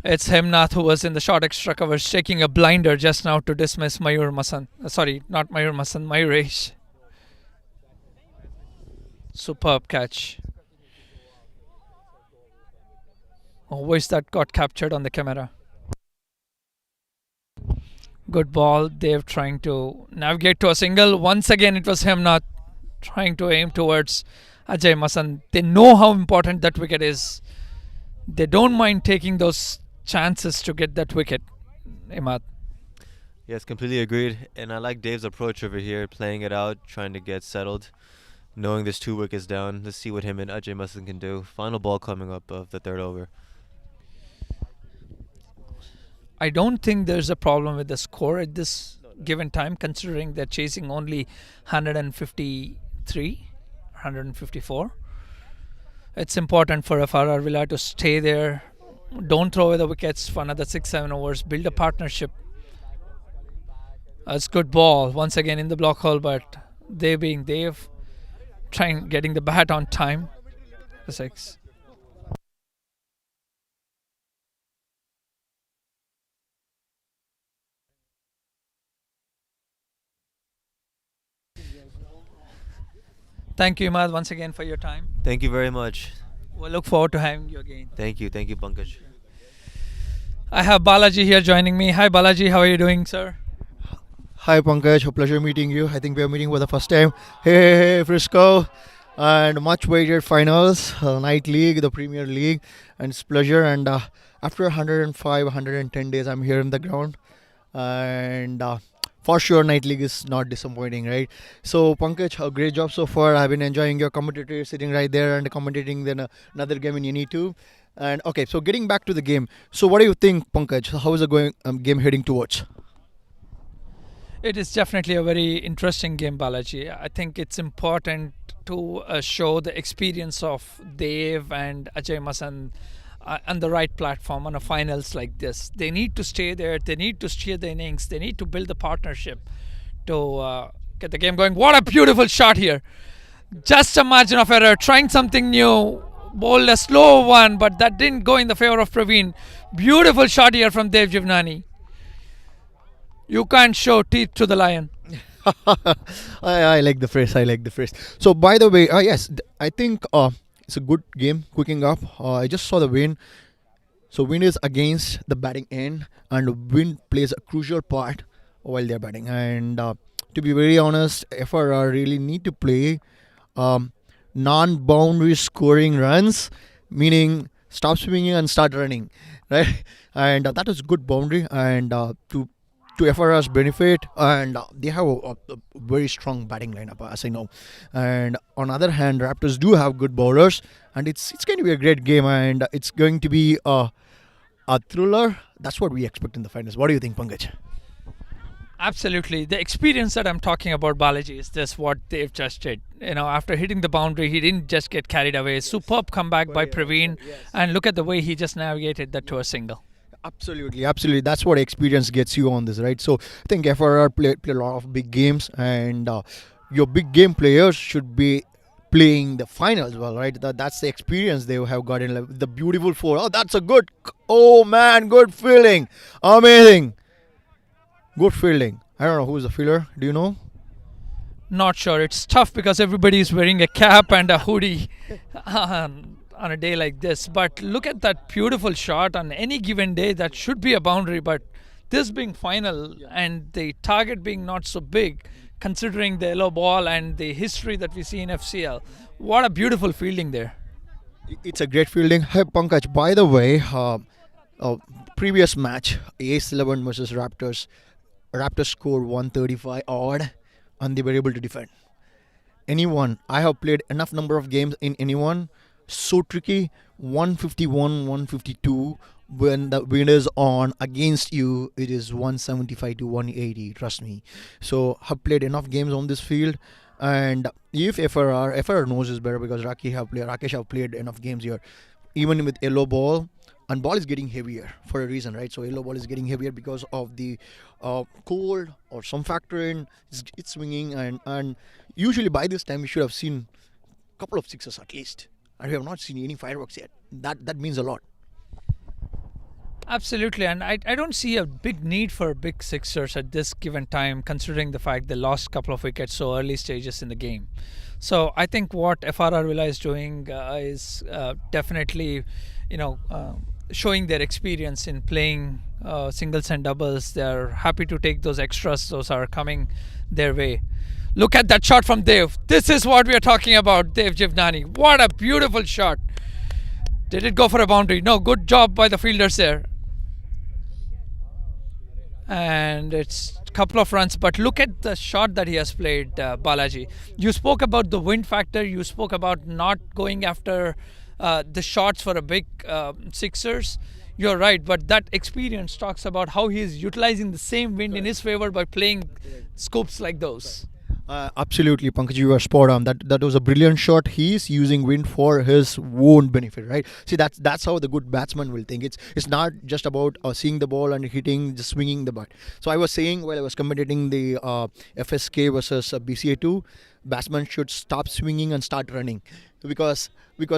It's Hemnath who was in the short extra covers taking a blinder just now to dismiss Mayur Masand. Sorry, not Mayur Masand, Mayuresh. Superb catch. Oh, wish that got captured on the camera. Good ball. They're trying to navigate to a single. Once again, it was Hemnath trying to aim towards Ajay Masand. They know how important that wicket is. They don't mind taking those chances to get that wicket, Imad. Yes, completely agreed. And I like Dave's approach over here, playing it out, trying to get settled, knowing there's 2 wickets down. Let's see what him and Ajay Masand can do. Final ball coming up of the third over. I don't think there's a problem with the score at this given time, considering they're chasing only 153, 154. It's important for FRR Vela to stay there. Don't throw away the wickets for another 6-7 overs. Build a partnership. It's good ball once again in the block hole, but they being Dave, trying getting the bat on time. The 6. Thank you, Imad, once again for your time. Thank you very much. We'll look forward to having you again. Thank you, Pankaj. I have Balaji here joining me. Hi, Balaji. How are you doing, sir? Hi Pankaj, a pleasure meeting you. I think we are meeting for the first time. Hey, Frisco, and much awaited finals, Night League, the Premier League, and it's pleasure. And after 105, 110 days, I'm here in the ground, and for sure, Night League is not disappointing, right? So Pankaj, a great job so far. I've been enjoying your commentator sitting right there and commentating then another game in Uni 2. And okay, so getting back to the game. So what do you think, Pankaj? How is the going game heading towards? It is definitely a very interesting game, Balaji. I think it's important to show the experience of Dev and Ajay Masan on the right platform on a finals like this. They need to stay there. They need to steer the innings. They need to build the partnership to get the game going. What a beautiful shot here. Just a margin of error. Trying something new. Bowled a slow one, but that didn't go in the favor of Praveen. Beautiful shot here from Dev Jivnani. You can't show teeth to the lion. I like the phrase. I like the phrase. So, by the way, yes, I think it's a good game. Quicking up, I just saw the win. So, win is against the batting end, and win plays a crucial part while they're batting. And to be very honest, FRR really need to play non-boundary scoring runs, meaning stop swinging and start running, right? And that is good boundary. And to to FRR's benefit, and they have a very strong batting lineup, as I know. And on the other hand, Raptors do have good bowlers, and it's going to be a great game, and it's going to be a thriller. That's what we expect in the finals. What do you think, Pankaj? Absolutely. The experience that I'm talking about, Balaji, is just what they've just did. After hitting the boundary, he didn't just get carried away. Superb comeback by Praveen. And look at the way he just navigated that to a single. Absolutely. That's what experience gets you on this, right? So I think FRR play a lot of big games, and your big game players should be playing the finals well, right? That's the experience they have got in the beautiful four. Oh, that's a good. Oh man, good feeling, amazing, good fielding. I don't know who's the fielder. Do you know? Not sure. It's tough because everybody is wearing a cap and a hoodie on a day like this. But look at that beautiful shot. On any given day, that should be a boundary. But this being final and the target being not so big, considering the yellow ball and the history that we see in FCL, what a beautiful fielding there. It's a great fielding. Hey, Pankaj, by the way, previous match, Ace 11 versus Raptors. Raptors scored 135 odd, and they were able to defend. Anyone, I have played enough number of games in anyone. So tricky. 151, 152. When the winners on against you, it is 175 to 180. Trust me. So have played enough games on this field, and if FRR knows this better because Rakesh have played enough games here, even with yellow ball. And ball is getting heavier for a reason, right? So yellow ball is getting heavier because of the cold or some factor in it's swinging, and usually by this time we should have seen a couple of sixes at least, and we have not seen any fireworks yet. That means a lot. Absolutely, and I don't see a big need for big sixers at this given time, considering the fact they lost a couple of wickets so early stages in the game. So I think what FRR Vela is doing is definitely, showing their experience in playing singles and doubles. They're happy to take those extras. Those are coming their way. Look at that shot from Dev. This is what we are talking about, Dev Jivnani. What a beautiful shot. Did it go for a boundary? No, good job by the fielders there. And it's a couple of runs, but look at the shot that he has played, Balaji. You spoke about the wind factor. You spoke about not going after the shots for a big sixers. You're right, but that experience talks about how he is utilizing the same wind in his favor by playing scoops like those. Absolutely, Pankaj, you are spot on. That was a brilliant shot. He is using wind for his own benefit, right? See, that's how the good batsman will think. It's not just about seeing the ball and hitting, just swinging the bat. So I was saying while I was commentating the FSK versus BCA2, batsmen should stop swinging and start running because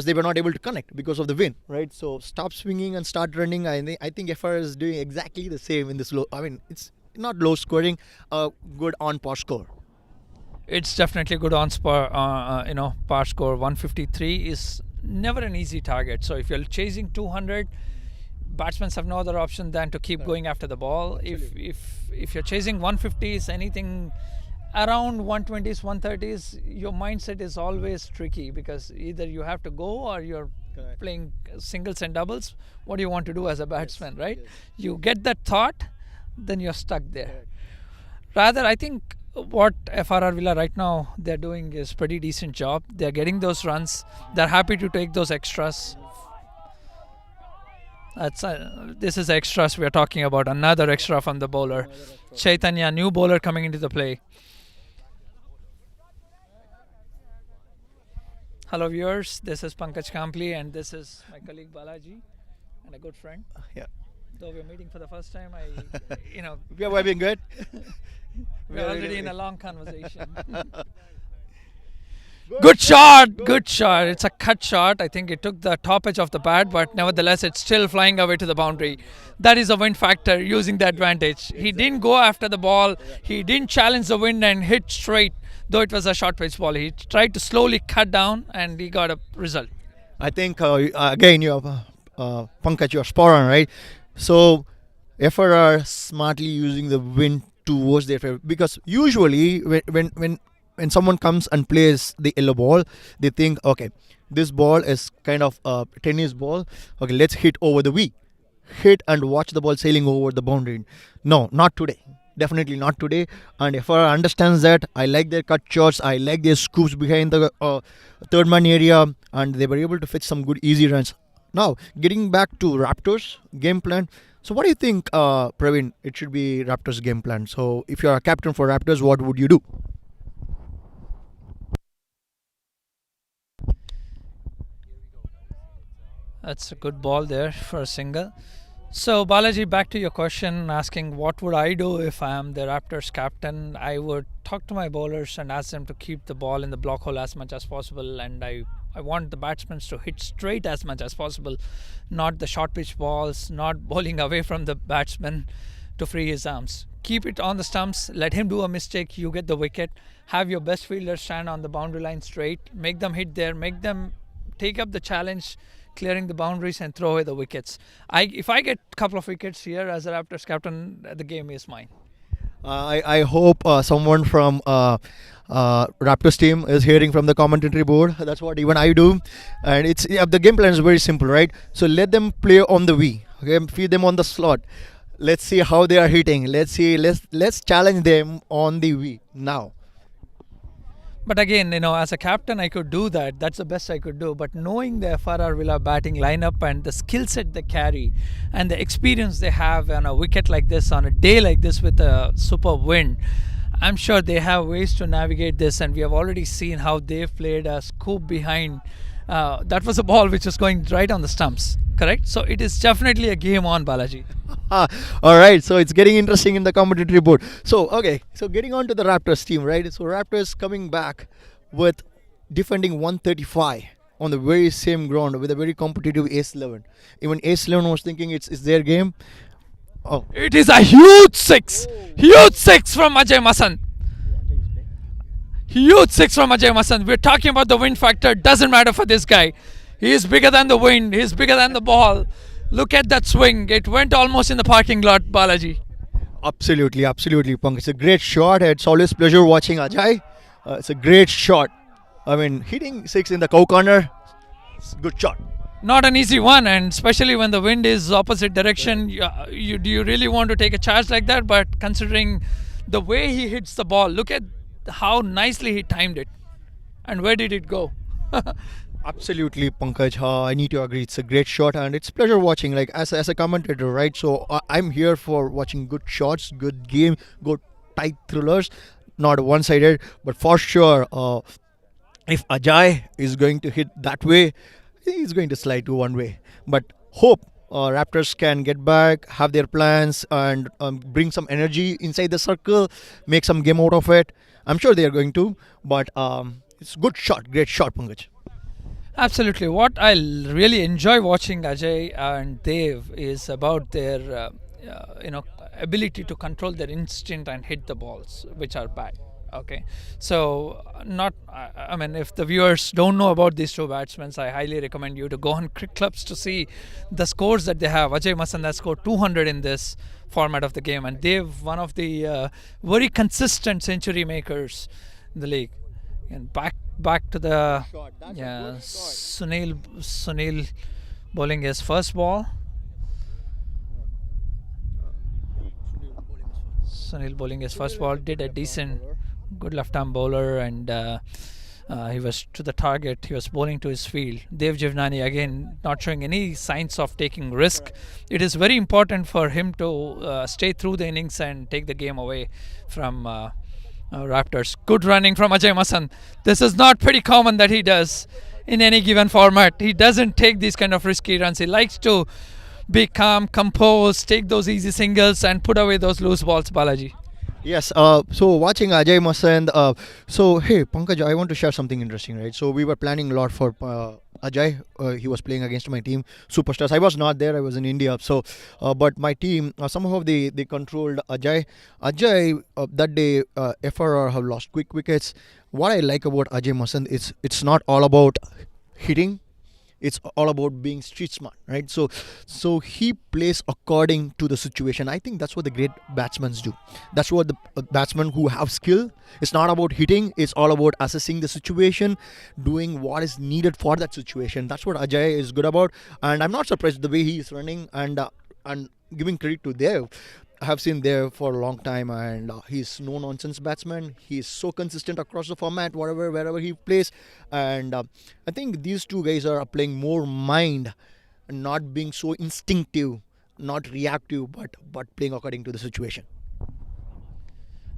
they were not able to connect because of the wind, right? So stop swinging and start running. I think FR is doing exactly the same in this low. I mean, it's not low scoring, good on par score. It's definitely good on par score. 153 is never an easy target. So if you're chasing 200, batsmen have no other option than to keep going after the ball. If you're chasing 150s, anything around 120s, 130s, your mindset is always tricky because either you have to go or you're playing singles and doubles. What do you want to do as a batsman, right? You get that thought, then you're stuck there. Rather, I think what FRR Villa right now they're doing is pretty decent job. They're getting those runs. They're happy to take those extras. This is extras we are talking about. Another extra from the bowler. Chaitanya, new bowler coming into the play. Hello viewers, this is Pankaj Kampli and this is my colleague Balaji and a good friend. Yeah. Though we're meeting for the first time, We are vibing good. we're already in a long conversation. Good shot. It's a cut shot. I think it took the top edge of the bat, but nevertheless, it's still flying away to the boundary. That is a wind factor, using the advantage. He didn't go after the ball. He didn't challenge the wind and hit straight, though it was a short pitch ball. He tried to slowly cut down, and he got a result. I think, again, Pankaj, you're spot on, right? So, FRR smartly using the wind towards their favor. Because usually, when someone comes and plays the yellow ball, they think, okay, this ball is kind of a tennis ball. Okay, let's hit over the V. Hit and watch the ball sailing over the boundary. No, not today. Definitely not today. And FRR understands that. I like their cut shots. I like their scoops behind the third man area, and they were able to fetch some good easy runs. Now, getting back to Raptors game plan. So, what do you think, Praveen? It should be Raptors game plan. So, if you're a captain for Raptors, what would you do? That's a good ball there for a single. So Balaji, back to your question, asking what would I do if I am the Raptors captain? I would talk to my bowlers and ask them to keep the ball in the block hole as much as possible, and I want the batsmen to hit straight as much as possible, not the short pitch balls, not bowling away from the batsman to free his arms. Keep it on the stumps, let him do a mistake, you get the wicket. Have your best fielder stand on the boundary line straight, make them hit there, make them take up the challenge, clearing the boundaries and throw away the wickets. If I get a couple of wickets here as a Raptors captain, the game is mine. I hope someone from Raptors team is hearing from the commentary board. That's what even I do. And the game plan is very simple, right? So let them play on the V. Okay, feed them on the slot. Let's see how they are hitting. Let's challenge them on the V now. But again, as a captain, I could do that. That's the best I could do. But knowing the FRR Villa batting lineup and the skill set they carry and the experience they have on a wicket like this, on a day like this with a super wind, I'm sure they have ways to navigate this. And we have already seen how they've played a scoop behind. That was a ball which was going right on the stumps, correct? So it is definitely a game on, Balaji. All right, so it's getting interesting in the commentary board. So getting on to the Raptors team, right? So Raptors coming back with defending 135 on the very same ground with a very competitive Ace 11. Even Ace 11 was thinking it's their game. Oh, It is a huge six! Huge six from Ajay Masan. Huge six from Ajay Masan. We're talking about the wind factor. Doesn't matter for this guy. He is bigger than the wind. He is bigger than the ball. Look at that swing. It went almost in the parking lot, Balaji. absolutely, Punk. It's a great shot. It's always pleasure watching Ajay. It's a great shot. I mean, hitting six in the cow corner. It's a good shot. Not an easy one, and especially when the wind is opposite direction. Do you really want to take a charge like that? But considering the way he hits the ball, look at how nicely he timed it. And where did it go? Absolutely, Pankaj. I need to agree. It's a great shot, and it's pleasure watching. Like as a commentator, right? So I'm here for watching good shots, good game, good tight thrillers, not one-sided. But for sure, if Ajay is going to hit that way, he's going to slide to one way. But hope Raptors can get back, have their plans, and bring some energy inside the circle, make some game out of it. I'm sure they are going to. But it's a good shot, great shot, Pankaj. Absolutely. What I really enjoy watching Ajay and Dev is about their, ability to control their instinct and hit the balls, which are bad. Okay, so if the viewers don't know about these two batsmen, I highly recommend you to go on Cricket Clubs to see the scores that they have. Ajay Masan has scored 200 in this format of the game, and Dev, one of the very consistent century makers in the league. And back to the Sunil bowling his first ball. Sunil bowling his first ball did a decent, good left-arm bowler, and he was to the target. He was bowling to his field. Dev Jivnani again not showing any signs of taking risk. It is very important for him to stay through the innings and take the game away from Raptors. Good running from Ajay Masan. This is not pretty common that he does in any given format. He doesn't take these kind of risky runs. He likes to be calm, composed, take those easy singles and put away those loose balls, Balaji. Yes, so watching Ajay Masan, so hey Pankaj, I want to share something interesting, right? So we were planning a lot for Ajay. He was playing against my team, Superstars. I was not there, I was in India. So, but my team, somehow they controlled Ajay. Ajay, that day, FRR have lost quick wickets. What I like about Ajay Masan is it's not all about hitting. It's all about being street smart, right? So he plays according to the situation. I think that's what the great batsmen do. That's what the batsmen who have skill. It's not about hitting. It's all about assessing the situation, doing what is needed for that situation. That's what Ajay is good about. And I'm not surprised the way he is running and giving credit to Dev. have seen there for a long time, and he's no nonsense batsman. He's so consistent across the format, wherever he plays, and I think these two guys are playing more mind, not being so instinctive, not reactive, but playing according to the situation.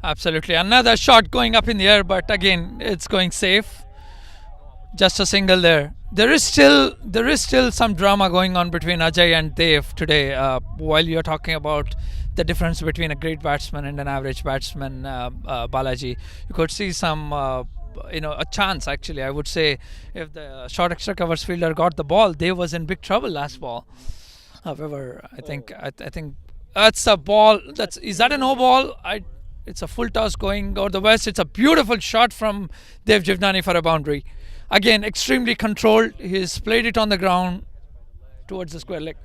Absolutely. Another shot going up in the air, but again, it's going safe. Just a single there. There is still some drama going on between Ajay and Dev today. While you're talking about the difference between a great batsman and an average batsman, Balaji, you could see some, a chance actually. I would say if the short extra covers fielder got the ball, Dev was in big trouble last ball. However, I think that's a ball. Is that a no ball? It's a full toss going over the west. It's a beautiful shot from Dev Jivnani for a boundary. Again, extremely controlled. He's played it on the ground towards the square leg.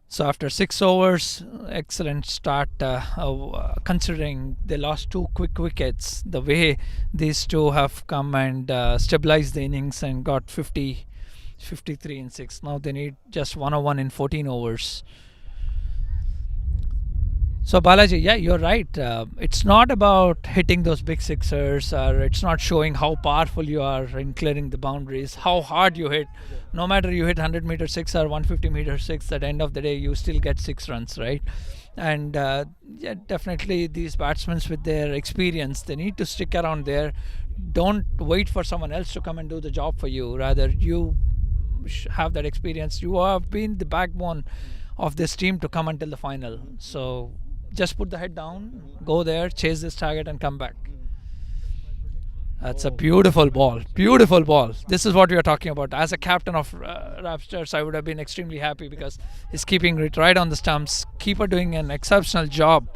So after 6 overs, excellent start. Considering they lost 2 quick wickets, the way these two have come and stabilized the innings and got 50, 53 in 6. Now they need just 101 in 14 overs. So Balaji, yeah, you're right. It's not about hitting those big sixers, or it's not showing how powerful you are in clearing the boundaries, how hard you hit. No matter you hit 100-meter six or 150-meter six, at the end of the day, you still get 6 runs, right? And yeah, definitely these batsmen with their experience, they need to stick around there. Don't wait for someone else to come and do the job for you. Rather, you have that experience. You have been the backbone of this team to come until the final. So just put the head down, go there, chase this target and come back. That's a beautiful ball. Beautiful ball. This is what we are talking about. As a captain of Raptors, I would have been extremely happy because he's keeping it right on the stumps. Keeper doing an exceptional job.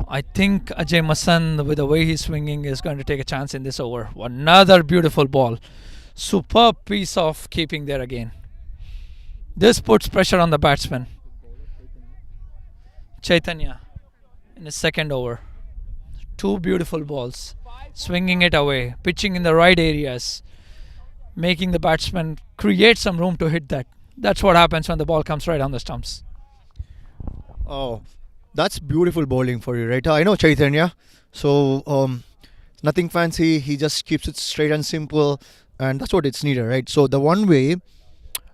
I think Ajay Masan, with the way he's swinging, is going to take a chance in this over. Another beautiful ball. Superb piece of keeping there again. This puts pressure on the batsman. Chaitanya in his second over. 2 beautiful balls. Swinging it away. Pitching in the right areas. Making the batsman create some room to hit that. That's what happens when the ball comes right on the stumps. Oh, that's beautiful bowling for you, right? I know Chaitanya. So, nothing fancy. He just keeps it straight and simple. And that's what it's needed, right? So, the one way,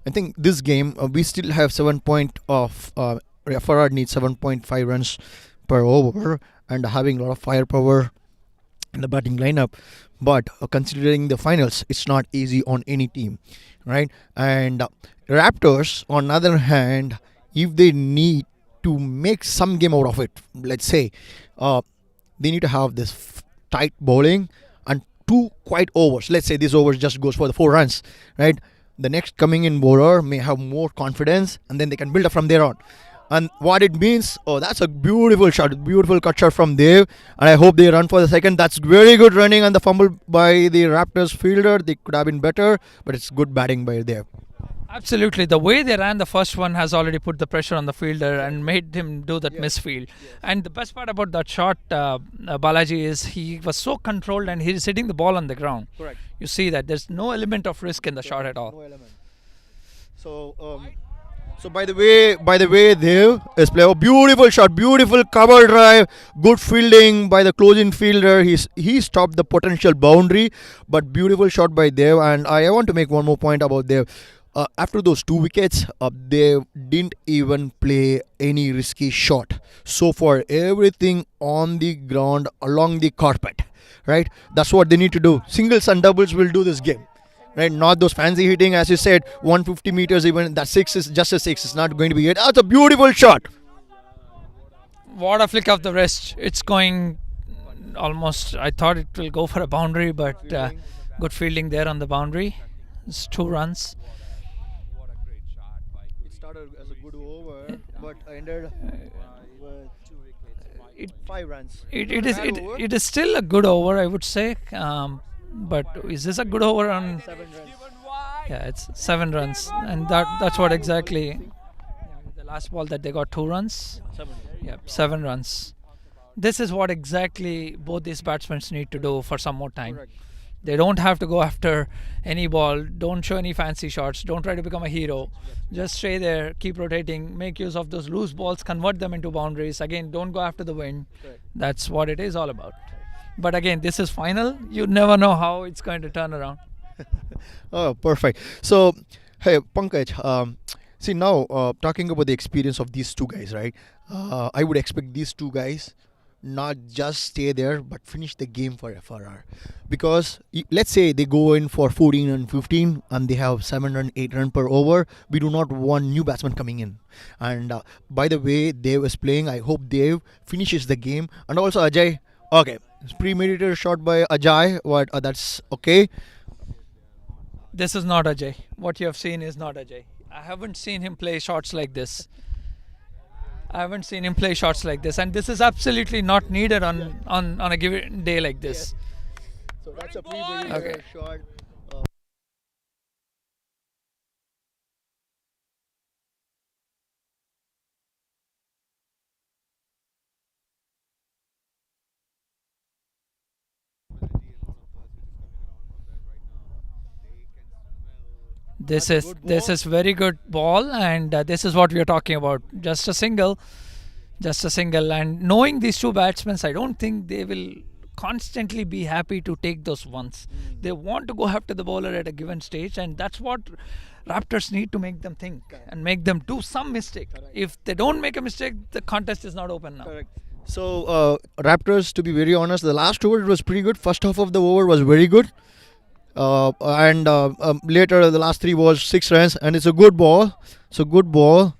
I think this game, we still have 7 point of FRR needs 7.5 runs per over and having a lot of firepower in the batting lineup. But considering the finals, it's not easy on any team, right? And Raptors, on the other hand, if they need to make some game out of it, let's say, they need to have this tight bowling and 2 quiet overs. Let's say this over just goes for the 4 runs, right? The next coming in bowler may have more confidence and then they can build up from there on. And what it means, oh, that's a beautiful shot, beautiful cut shot from Dev. And I hope they run for the second. That's very good running on the fumble by the Raptors fielder. They could have been better, but it's good batting by Dev. Absolutely. The way they ran the first one has already put the pressure on the fielder and made him do that misfield. And the best part about that shot, Balaji, is he was so controlled and he's hitting the ball on the ground. Correct. You see that. There's no element of risk in the shot at all. No element. So, So by the way, Dev is play a beautiful shot, beautiful cover drive, good fielding by the closing fielder. He stopped the potential boundary, but beautiful shot by Dev. And I want to make one more point about Dev. After those 2 wickets, they didn't even play any risky shot. So far, everything on the ground along the carpet, right? That's what they need to do. Singles and doubles will do this game, right? Not those fancy hitting, as you said, 150 meters. Even that six is just a six. It's not going to be it. That's a beautiful shot. What a flick of the wrist. It's going almost. I thought it will go for a boundary, but good fielding there on the boundary. It's 2 runs. It started as a good over, but ended with It, 5 runs. it is still a good over, I would say. But is this a good over on? 7 runs. Yeah, it's 7 runs, and that's what exactly. The last ball that they got 2 runs. 7 runs. Yeah, 7 runs. This is what exactly both these batsmen need to do for some more time. Correct. They don't have to go after any ball. Don't show any fancy shots. Don't try to become a hero. Just stay there, keep rotating, make use of those loose balls, convert them into boundaries. Again, don't go after the wind. Correct. That's what it is all about. But again, this is final. You never know how it's going to turn around. Oh, perfect. So, hey, Pankaj, see now, talking about the experience of these two guys, right? I would expect these two guys not just stay there but finish the game for FRR, because let's say they go in for 14 and 15 and they have 7 and 8 run per over. We do not want new batsmen coming in. And by the way, Dev is playing. I hope Dev finishes the game. And also Ajay. Okay, premeditated shot by Ajay. What? That's okay. This is not Ajay. What you have seen is not Ajay. I haven't seen him play shots like this. And this is absolutely not needed on a given day like this. So that's a premeditated Okay. shot. This That's a is good this ball. is very good ball, and this is what we are talking about. Just a single, and knowing these two batsmen, I don't think they will constantly be happy to take those ones. They want to go after the bowler at a given stage, and that's what Raptors need to make them think and make them do some mistake. If they don't make a mistake, the contest is not open now. Correct. So Raptors, to be very honest, the last over was pretty good. First half of the over was very good. And later the last 3 was 6 runs, and it's a good ball. So good ball.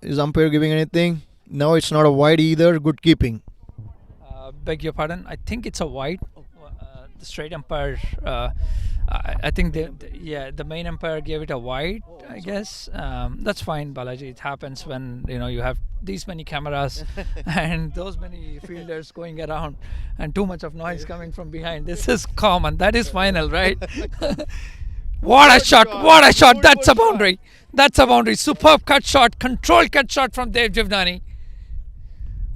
Is umpire giving anything? No, it's not a wide either. Good keeping. Beg your pardon. I think it's a wide. The straight umpire. I think the main umpire gave it a wide. I guess that's fine, Balaji. It happens when you have these many cameras and those many fielders going around and too much of noise coming from behind. This is common. That is final, right? What a shot! What a shot! That's a boundary. That's a boundary. Superb cut shot. Controlled cut shot from Dev Jivnani.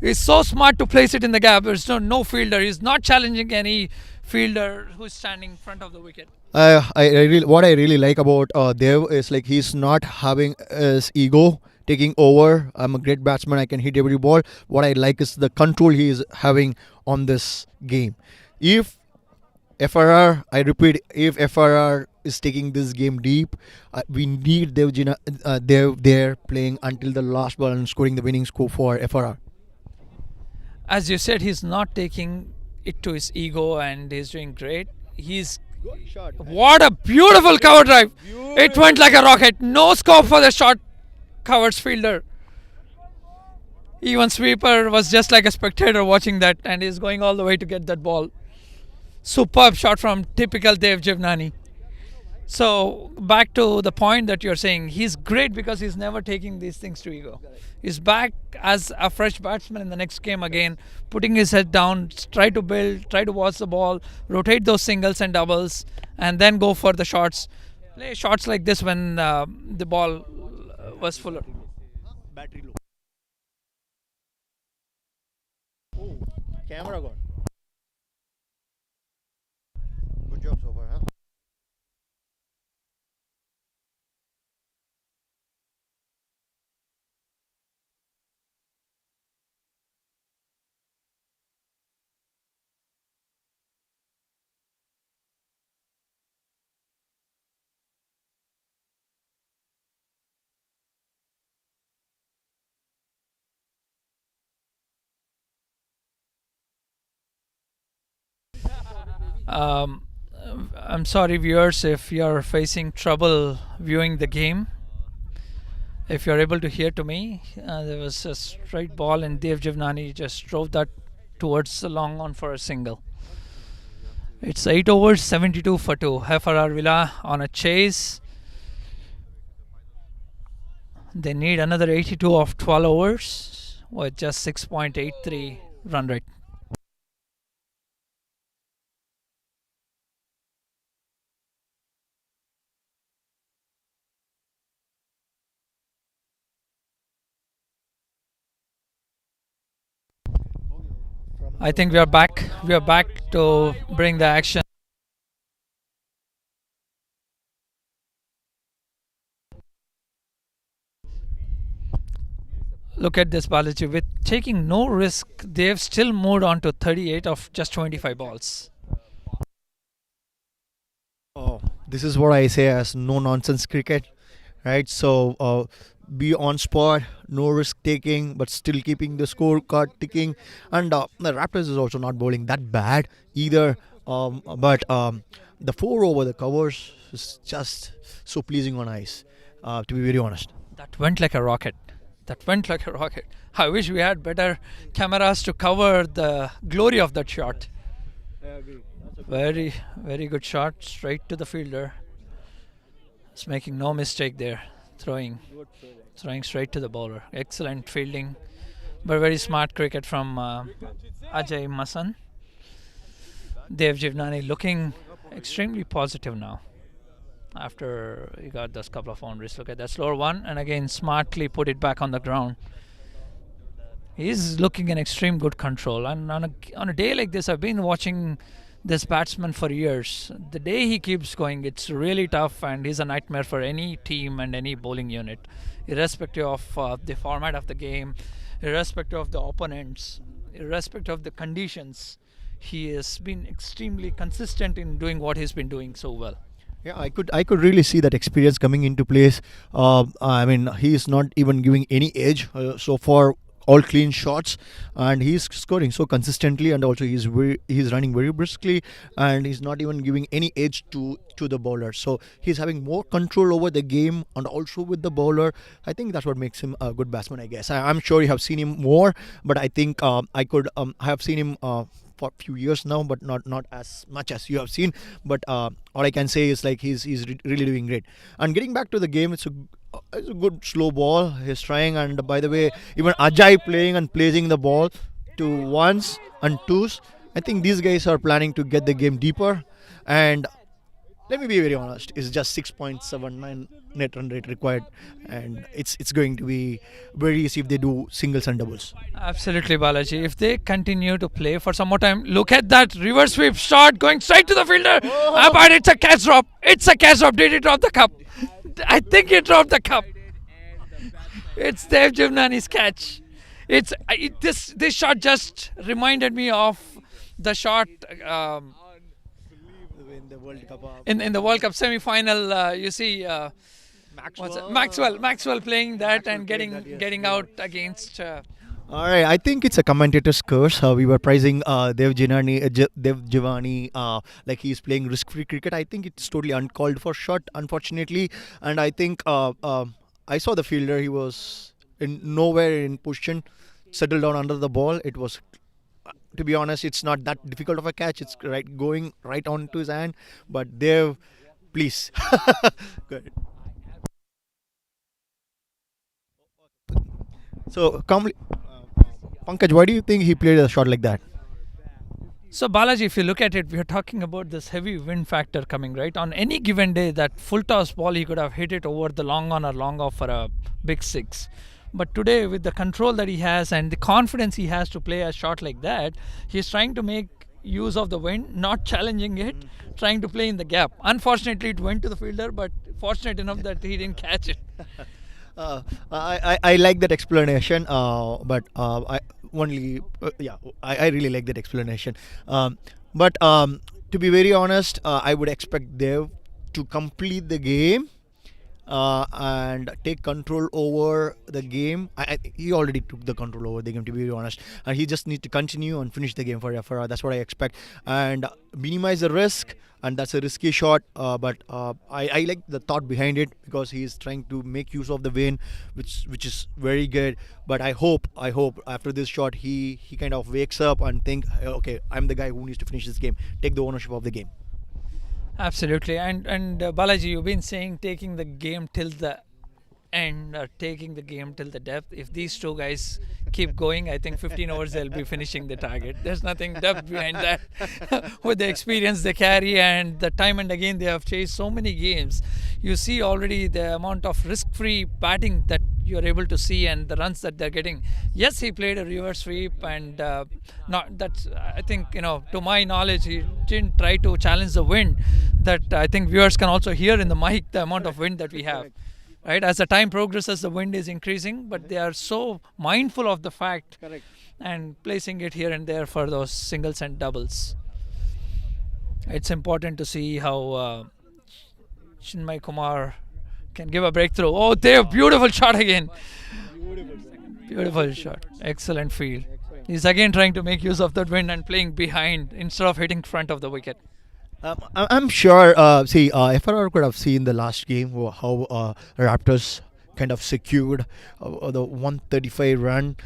He's so smart to place it in the gap. There's no fielder. He's not challenging any fielder who's standing in front of the wicket. What I really like about Dev is like he's not having his ego taking over. I'm a great batsman. I can hit every ball. What I like is the control he is having on this game. If FRR, I repeat, if FRR is taking this game deep, we need Dev there playing until the last ball and scoring the winning score for FRR. As you said, he's not taking it to his ego, and he's doing great. What a beautiful cover drive! It went like a rocket. No scope for the short covers fielder. Even sweeper was just like a spectator watching that, and he's going all the way to get that ball. Superb shot from typical Dev Jivnani. So back to the point that you're saying, he's great because he's never taking these things to ego. He's back as a fresh batsman in the next game again, putting his head down, try to build, try to watch the ball, rotate those singles and doubles, and then go for the shots. Play shots like this when the ball was fuller. Battery low. Oh, camera gone. Good job so far, huh? Um, I'm sorry, viewers, if you're facing trouble viewing the game. If you're able to hear to me, there was a straight ball, and Dev Jivnani just drove that towards the long on for a single. It's 8 overs, 72 for 2. FRR Vela on a chase. They need another 82 of 12 overs with just 6.83 run rate. I think we are back. We are back to bring the action. Look at this, Balaji. With taking no risk, they've still moved on to 38 of just 25 balls. Oh, this is what I say as no nonsense cricket, right? So be on spot, no risk taking, but still keeping the scorecard ticking. And the Raptors is also not bowling that bad either. But the 4 over the covers is just so pleasing on ice, to be very honest. That went like a rocket. That went like a rocket. I wish we had better cameras to cover the glory of that shot. Very, very good shot, straight to the fielder. He's making no mistake there, throwing straight to the bowler. Excellent fielding, but very smart cricket from Ajay Masan. Dev Jivnani looking extremely positive now after he got those couple of boundaries. Look at that slower one, and again smartly put it back on the ground. He's looking in extreme good control, and on a day like this, I've been watching this batsman for years. The day he keeps going, it's really tough, and he's a nightmare for any team and any bowling unit, irrespective of the format of the game, irrespective of the opponents, irrespective of the conditions. He has been extremely consistent in doing what he's been doing so well. Yeah, I could really see that experience coming into place. I mean, he's not even giving any edge so far. All clean shots, and he's scoring so consistently, and also he's running very briskly, and he's not even giving any edge to the bowler. So he's having more control over the game, and also with the bowler. I think that's what makes him a good batsman, I guess. I'm sure you have seen him more, but I think I have seen him for a few years now, but not as much as you have seen. But all I can say is like he's really doing great. And getting back to the game, it's a good slow ball. He's trying, and by the way, even Ajay playing and placing the ball to ones and twos. I think these guys are planning to get the game deeper. And let me be very honest, it's just 6.79 net run rate required, and it's going to be very easy if they do singles and doubles. Absolutely, Balaji. If they continue to play for some more time, look at that reverse sweep shot going straight to the fielder. But it's a catch drop. It's a catch drop. Did he drop the cup? I think he dropped the cup. It's Dev Jivnani's catch. This shot just reminded me of the shot In the World Cup, in the World Cup semi-final. You see Maxwell playing that and getting out against. All right, I think it's a commentator's curse. We were prizing Dev Jivani like he's playing risk-free cricket. I think it's totally uncalled for shot, unfortunately. And I think I saw the fielder. He was nowhere in position, settled down under the ball. It was, to be honest, it's not that difficult of a catch. It's going right onto his hand. But Dev, please. Good. So, Pankaj, why do you think he played a shot like that? So Balaji, if you look at it, we are talking about this heavy wind factor coming, right? On any given day, that full toss ball, he could have hit it over the long on or long off for a big six. But today, with the control that he has and the confidence he has to play a shot like that, he's trying to make use of the wind, not challenging it, trying to play in the gap. Unfortunately, it went to the fielder, but fortunate enough that he didn't catch it. I like that explanation, but I really like that explanation. But to be very honest, I would expect Dev to complete the game and take control over the game. He already took the control over the game, to be very honest, and he just needs to continue and finish the game for FRR. That's what I expect, and minimize the risk. And that's a risky shot, but I like the thought behind it, because he's trying to make use of the win, which is very good. But I hope after this shot he kind of wakes up and think, okay, I'm the guy who needs to finish this game, take the ownership of the game. Absolutely, and Balaji, you've been saying taking the game till the end or taking the game till the depth. If these two guys keep going, I think 15 overs they'll be finishing the target. There's nothing depth behind that. With the experience they carry and the time and again they have chased so many games, you see already the amount of risk-free batting that you're able to see and the runs that they're getting. Yes, he played a reverse sweep, and not that's, I think, to my knowledge, he didn't try to challenge the wind. That I think viewers can also hear in the mic the amount of wind that we have. Right, as the time progresses, the wind is increasing, but they are so mindful of the fact and placing it here and there for those singles and doubles. It's important to see how Chinmay Kumar can give a breakthrough. Oh, Dev, beautiful shot again. Beautiful shot. Excellent field. He's again trying to make use of that wind and playing behind instead of hitting front of the wicket. I'm sure. FRR could have seen the last game how Raptors kind of secured the 135 run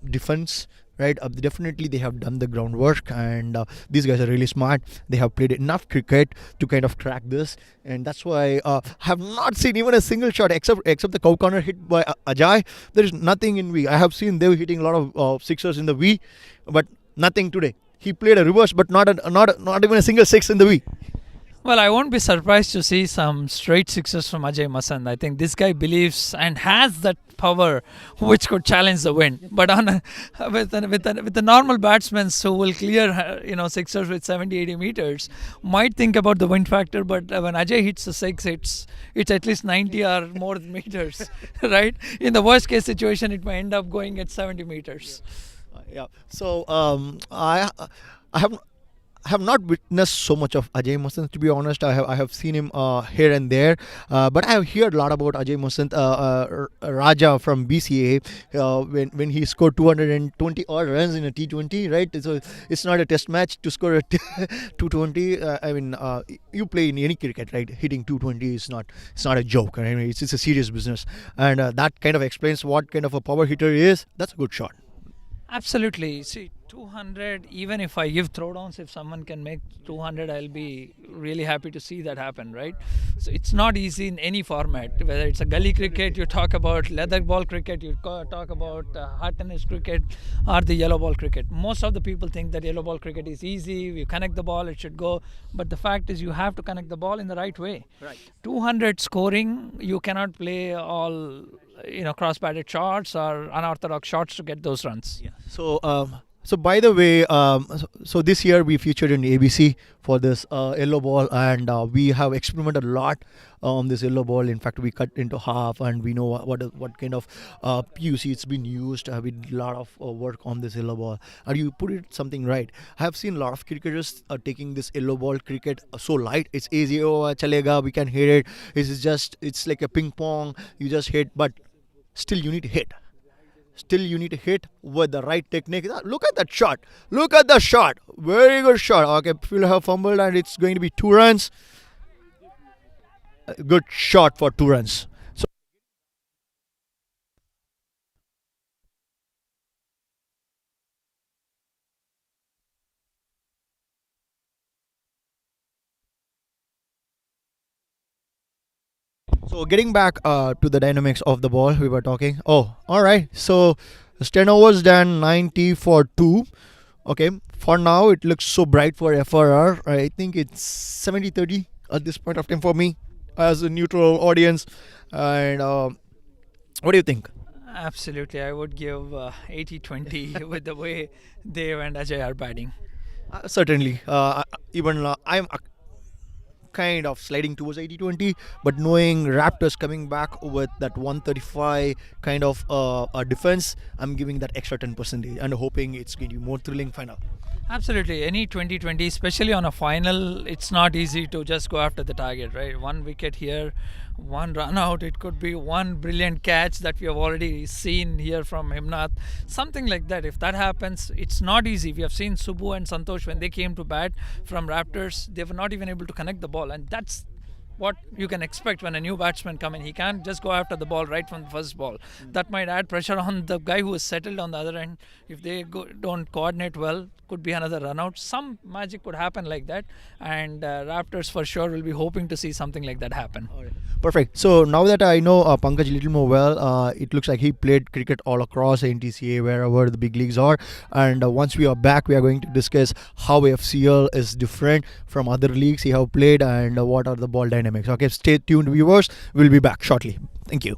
defense. Right, definitely they have done the groundwork, and these guys are really smart. They have played enough cricket to kind of crack this, and that's why I have not seen even a single shot except the cow corner hit by Ajay. There is nothing in V. I have seen they were hitting a lot of sixers in the V, but nothing today. He played a reverse, but not even a single six in the V. Well, I won't be surprised to see some straight sixes from Ajay Masand. I think this guy believes and has that power which could challenge the wind. But with the normal batsmen who will clear sixers with 70-80 meters, might think about the wind factor. But when Ajay hits the six, it's at least 90 or more meters, right? In the worst case situation, it may end up going at 70 meters. Yeah. So I have not witnessed so much of Ajay Masand, to be honest. I have seen him here and there, but I have heard a lot about Ajay Masand, Raja from BCA, when he scored 220 odd runs in a T20, right? So it's not a test match to score a 220. You play in any cricket, right? Hitting 220 is not a joke. I mean, it's a serious business, and that kind of explains what kind of a power hitter he is. That's a good shot. Absolutely. See, 200, even if I give throwdowns, if someone can make 200, I'll be really happy to see that happen, right? So it's not easy in any format. Whether it's a gully cricket, you talk about leather ball cricket, you talk about hard tennis cricket, or the yellow ball cricket. Most of the people think that yellow ball cricket is easy. You connect the ball, it should go. But the fact is, you have to connect the ball in the right way. Right. 200 scoring, you cannot play all cross-batted shots or unorthodox shots to get those runs. Yeah. So by the way, so this year we featured in ABC for this yellow ball, and we have experimented a lot on this yellow ball. In fact, we cut into half, and we know what kind of PUC it's been used. We did a lot of work on this yellow ball, and you put it something right. I have seen a lot of cricketers taking this yellow ball cricket so light. It's easy. Oh, chalega, we can hit it. It's like a ping pong. You just hit, but still you need to hit. Still you need to hit with the right technique. Look at that shot. Look at the shot. Very good shot. Okay, fielder have fumbled, and it's going to be 2 runs. A good shot for 2 runs. So getting back to the dynamics of the ball, we were talking. Oh, all right. So it's 10 overs done, 90 for 2. Okay, for now it looks so bright for FRR. I think it's 70-30 at this point of time for me as a neutral audience. And what do you think? Absolutely, I would give 80-20 with the way Dev and Ajay are batting. Certainly. Even I'm kind of sliding towards 80-20, but knowing Raptors coming back with that 135 kind of a defense, I'm giving that extra 10% and hoping it's going to be more thrilling final. Absolutely. Any 2020, especially on a final, it's not easy to just go after the target, right? One wicket here, one run out. It could be one brilliant catch that we have already seen here from Himnath. Something like that. If that happens, it's not easy. We have seen Subbu and Santosh when they came to bat from Raptors, they were not even able to connect the ball. And that's what you can expect when a new batsman come in. He can't just go after the ball right from the first ball. That might add pressure on the guy who is settled on the other end. If they don't coordinate well, could be another run out. Some magic could happen like that, and Raptors for sure will be hoping to see something like that happen. Perfect. So now that I know Pankaj a little more well, it looks like he played cricket all across NTCA, wherever the big leagues are. And once we are back, we are going to discuss how FCL is different from other leagues he have played and what are the ball dynamics. Okay, stay tuned, viewers. We'll be back shortly. Thank you.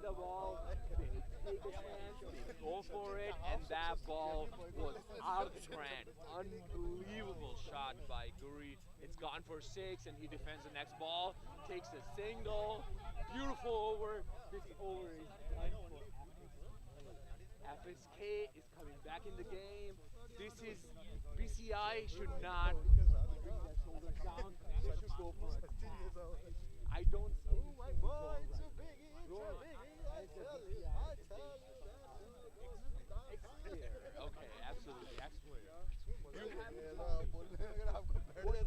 The ball, they take a chance, they go for it, and that ball was out of the ground. Unbelievable shot by Guri. It's gone for 6, and he defends the next ball, takes a single. Beautiful over. This over is done for FSK is coming back in the game. This is BCI should not bring their shoulders down. They should go for a attack. I don't see any ball right. Okay, absolutely. You have what they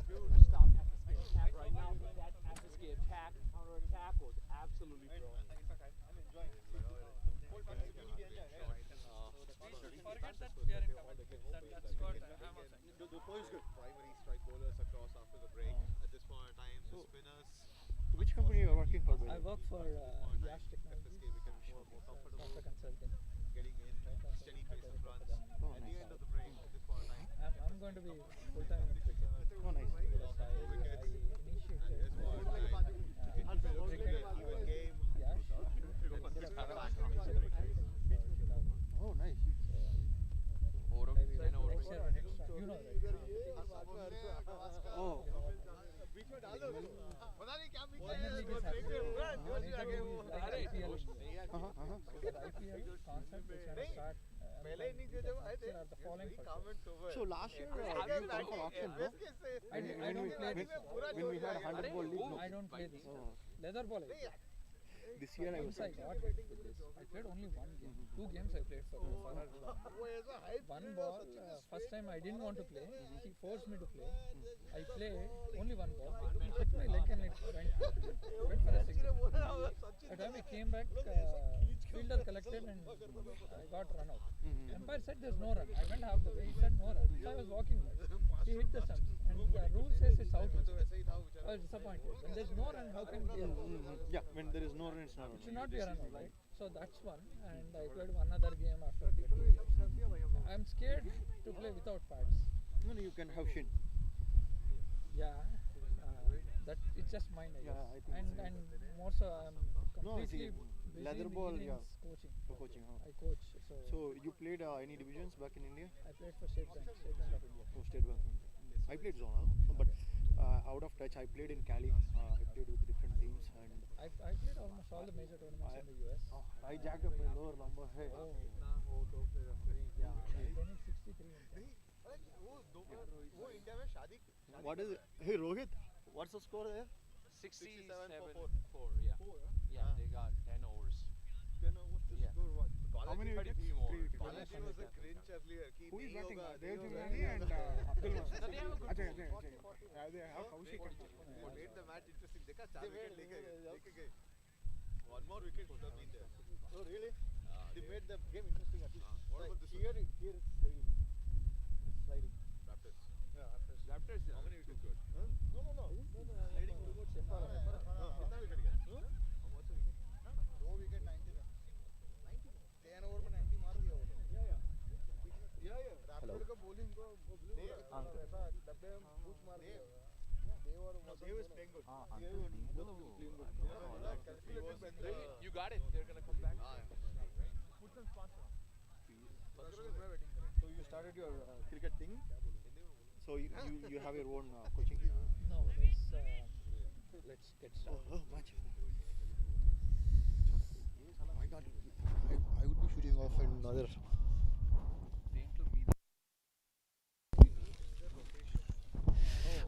do to stop FSK attack right now. That FSK attack, counter attack was absolutely brilliant. Forget that we are in command. That's what I'm also saying. The poise good. Primary strike bowlers across after the break. At this point in time, the spinners. Which company you are working for? I work for Yash Technologies, FSK become more comfortable. software consulting. Getting in steady pace of runs. At the end of the break, at this point in time. I'm going to be full-time in cricket. Oh, nice. Because I initiated At this point in time. cricket Even game. Yash. Oh, nice. Maybe next year or next time. You know that. Oh. Final league is happening. Major league is like IPL. But IPL concept is going to start next year or the following for sure. So last year you called for auction, no? I don't play this. When we had 100 ball league, no? I don't play this. Leather ball. This year I was. Once I got with this, I played only one game. 2 games I played for FRR. One ball, first time I didn't want to play. He forced me to play. I played only one ball. He hit my leg and it went for a single. By the time I came back, fielder collected and I got run out. Umpire said there's no run. I went half the way. He said no run. So I was walking back. He hit the stumps and And the rule says it's out. Oh, disappointed. When there's no run, how can it be a run? Yeah, when there is no run, it's not It should not be a run, right? So that's one. And I played one other game after. I'm scared to play without pads. No, you can have shin. Yeah, that it's just mine, I guess. I think and more so, I'm completely see, busy leather in ball, evenings yeah. coaching. For coaching, huh? I coach, so So you played any divisions back in India? I played for State Bank of India. Oh, State Bank. I played zonal, but out of touch, I played in Cali. I played with different teams, and I played almost all the major tournaments in the US. I jacked up my lower number. Hey. I finished 63 in tenth. वो India में शादी What is it? Hey Rohit, what's the score there? 67 for 4. Yeah. Yeah, they got 10 overs. 10 overs to Yeah. score what? How many wickets? 33 more. College team was a cringe earlier. कि Who is नहीं batting? होगा, Dev नहीं Jivani होगा. and Abdul No, they have a good अच्छा team. अच्छा अच्छा they have Kaushik and What made the match interesting? देखा 4 wicket लेके गए. One more wicket should have been there. Oh really? They made the game interesting at least. What about this one? Here it's sliding. It's sliding. Raptors. Yeah, Raptors. Raptors. How many wickets got? No. Sliding. कितना wicket गया? How much a wicket? 2 wicket 90 run 10 over में 90 मार दिया वो Raptor का bowling को वो blue ऐसा डब्बे में पूछ मार दिया Dev is playing good. You got it. They're gonna come back. So you started your cricket thing. So you have your own coaching. No, let's get started. Oh, much. My God, I would be shooting off another.